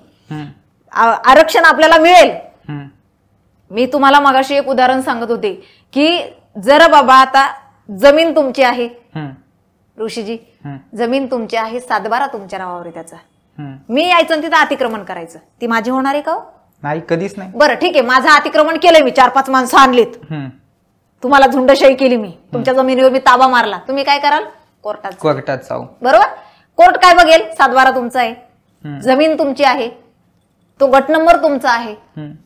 आरक्षण आपल्याला मिळेल. मी तुम्हाला मगाशी एक उदाहरण सांगत होते की जर बाबा आता जमीन तुमची आहे ऋषीजी, जमीन तुमची आहे, 7/12 तुमच्या नावावर आहे त्याचा, मी यायचं आणि तिथं अतिक्रमण करायचं, ती माझी होणार आहे का? नाही, कधीच नाही. बरं ठीक आहे, माझं अतिक्रमण केलंय मी, 4-5 माणसं आणलीत, तुम्हाला झुंडशाही केली मी, तुमच्या जमिनीवर मी ताबा मारला, तुम्ही काय कराल? कोर्टात जाऊ. बरोबर. कोर्ट काय बघेल? 7/12 तुमचा आहे, जमीन तुमची आहे, तो गट नंबर तुमचा आहे.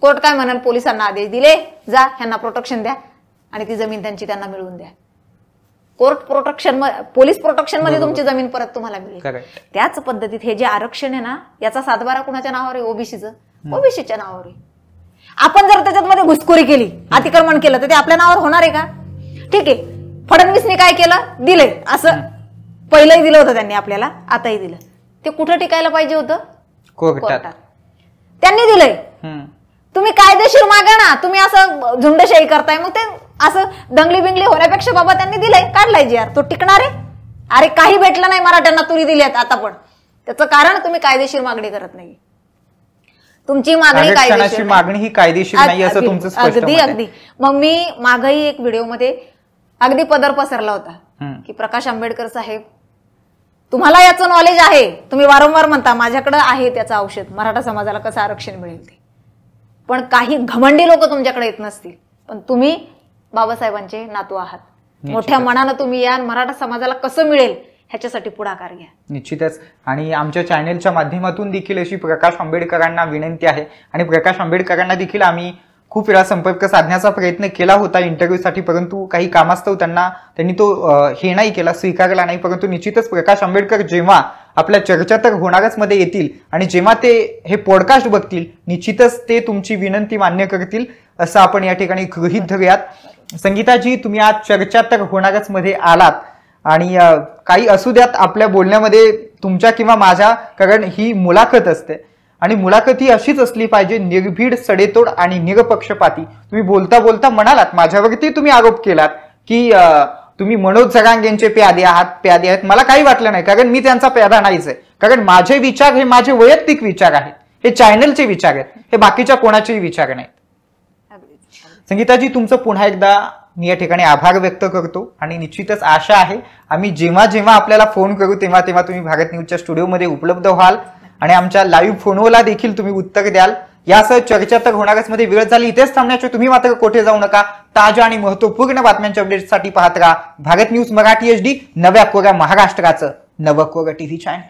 कोर्ट काय म्हणाल? पोलिसांना आदेश दिले, जा ह्यांना प्रोटेक्शन द्या आणि ती जमीन त्यांची त्यांना मिळवून द्या. कोर्ट प्रोटेक्शन, पोलीस प्रोटेक्शन मध्ये तुमची जमीन परत तुम्हाला मिळेल. त्याच पद्धतीत हे जे आरक्षण आहे ना, याचा 7/12 कुणाच्या नावावर आहे? ओबीसीचं, ओबीसीच्या नावावर आहे. आपण जर त्याच्यामध्ये घुसखोरी केली, अतिक्रमण केलं, तर ते आपल्या नावावर होणार आहे का? ठीक आहे, फडणवीसने काय केलं? दिले, असं पहिलंही दिलं होतं त्यांनी आपल्याला, आताही दिलं. ते कुठं टिकायला पाहिजे होतं? कोर्टात. त्यांनी दिलंय. तुम्ही कायदेशीर मागा ना, तुम्ही असं झुंडशाही करताय, मग ते असं दंगली बिंगली होण्यापेक्षा बाबा त्यांनी दिलंय, काढलाय जी आर, तो टिकणार आहे? अरे काही भेटलं नाही मराठ्यांना, तुरी दिल्यात आता, पण त्याचं कारण तुम्ही कायदेशीर मागणी करत नाही. तुमची मागणी कायदेशीर, मागणी ही कायदेशीर नाही असं तुमचं स्पष्ट मत आहे. अगदी. मग मी मागही एक व्हिडिओमध्ये अगदी पदर पसरला होता की प्रकाश आंबेडकर साहेब, तुम्हाला याचं नॉलेज आहे, तुम्ही वारंवार म्हणता माझ्याकडे आहे त्याचं औषध, मराठा समाजाला कसं आरक्षण मिळेल ते, पण काही घमंडी लोक तुमच्याकडे येत नसतील, पण तुम्ही बाबासाहेबांचे नातू आहात, मोठ्या मनानं तुम्ही या, मराठा समाजाला कसं मिळेल ह्याच्यासाठी पुढाकार घ्या. निश्चितच. आणि आमच्या चॅनेलच्या माध्यमातून देखील अशी प्रकाश आंबेडकरांना विनंती आहे, आणि प्रकाश आंबेडकरांना देखील आम्ही खूप वेळा संपर्क साधण्याचा प्रयत्न केला होता इंटरव्ह्यूसाठी, परंतु काही कामास्तव त्यांनी तो हे नाही केला, स्वीकारला नाही. परंतु निश्चितच प्रकाश आंबेडकर जेव्हा आपल्या चर्चा तर होणारच मध्ये येतील आणि जेव्हा ते हे पॉडकास्ट बघतील, निश्चितच ते तुमची विनंती मान्य करतील असं आपण या ठिकाणी गृहीत धरूयात. संगीताजी, तुम्ही आज चर्चा तर होणारच मध्ये आलात, आणि काही असू द्यात आपल्या बोलण्यामध्ये तुमच्या किंवा माझ्या, कारण ही मुलाखत असते आणि मुलाखत ही अशीच असली पाहिजे, निर्भीड, सडेतोड आणि निरपक्षपाती. तुम्ही बोलता बोलता म्हणालात, माझ्यावरती तुम्ही आरोप केलात की तुम्ही मनोज जरांगेंचे प्यादे आहात. मला काही वाटलं नाही, कारण मी त्यांचा प्यादा नाहीच आहे, कारण माझे विचार हे माझे वैयक्तिक विचार आहेत, हे चॅनलचे विचार आहेत, हे बाकीच्या कोणाचेही विचार नाहीत. संगीताजी, तुमचं पुन्हा एकदा मी या ठिकाणी आभार व्यक्त करतो, आणि निश्चितच आशा आहे आम्ही जेव्हा जेव्हा आपल्याला फोन करू तेव्हा तेव्हा तुम्ही भारत न्यूजच्या स्टुडिओमध्ये उपलब्ध व्हाल आणि आमच्या लाईव्ह फोनवरला देखील तुम्ही उत्तर द्याल. यासह चर्चा तर होणारच मध्ये वेळ झाली इथेच थांबण्याचे, तुम्ही मात्र कोठे जाऊ नका. ताज्या आणि महत्त्वपूर्ण बातम्यांच्या अपडेट्ससाठी पाहत राहा भारत न्यूज मराठी HD, नव्या कोऱ्या महाराष्ट्राचं नवं कोरं टीव्ही चॅनल.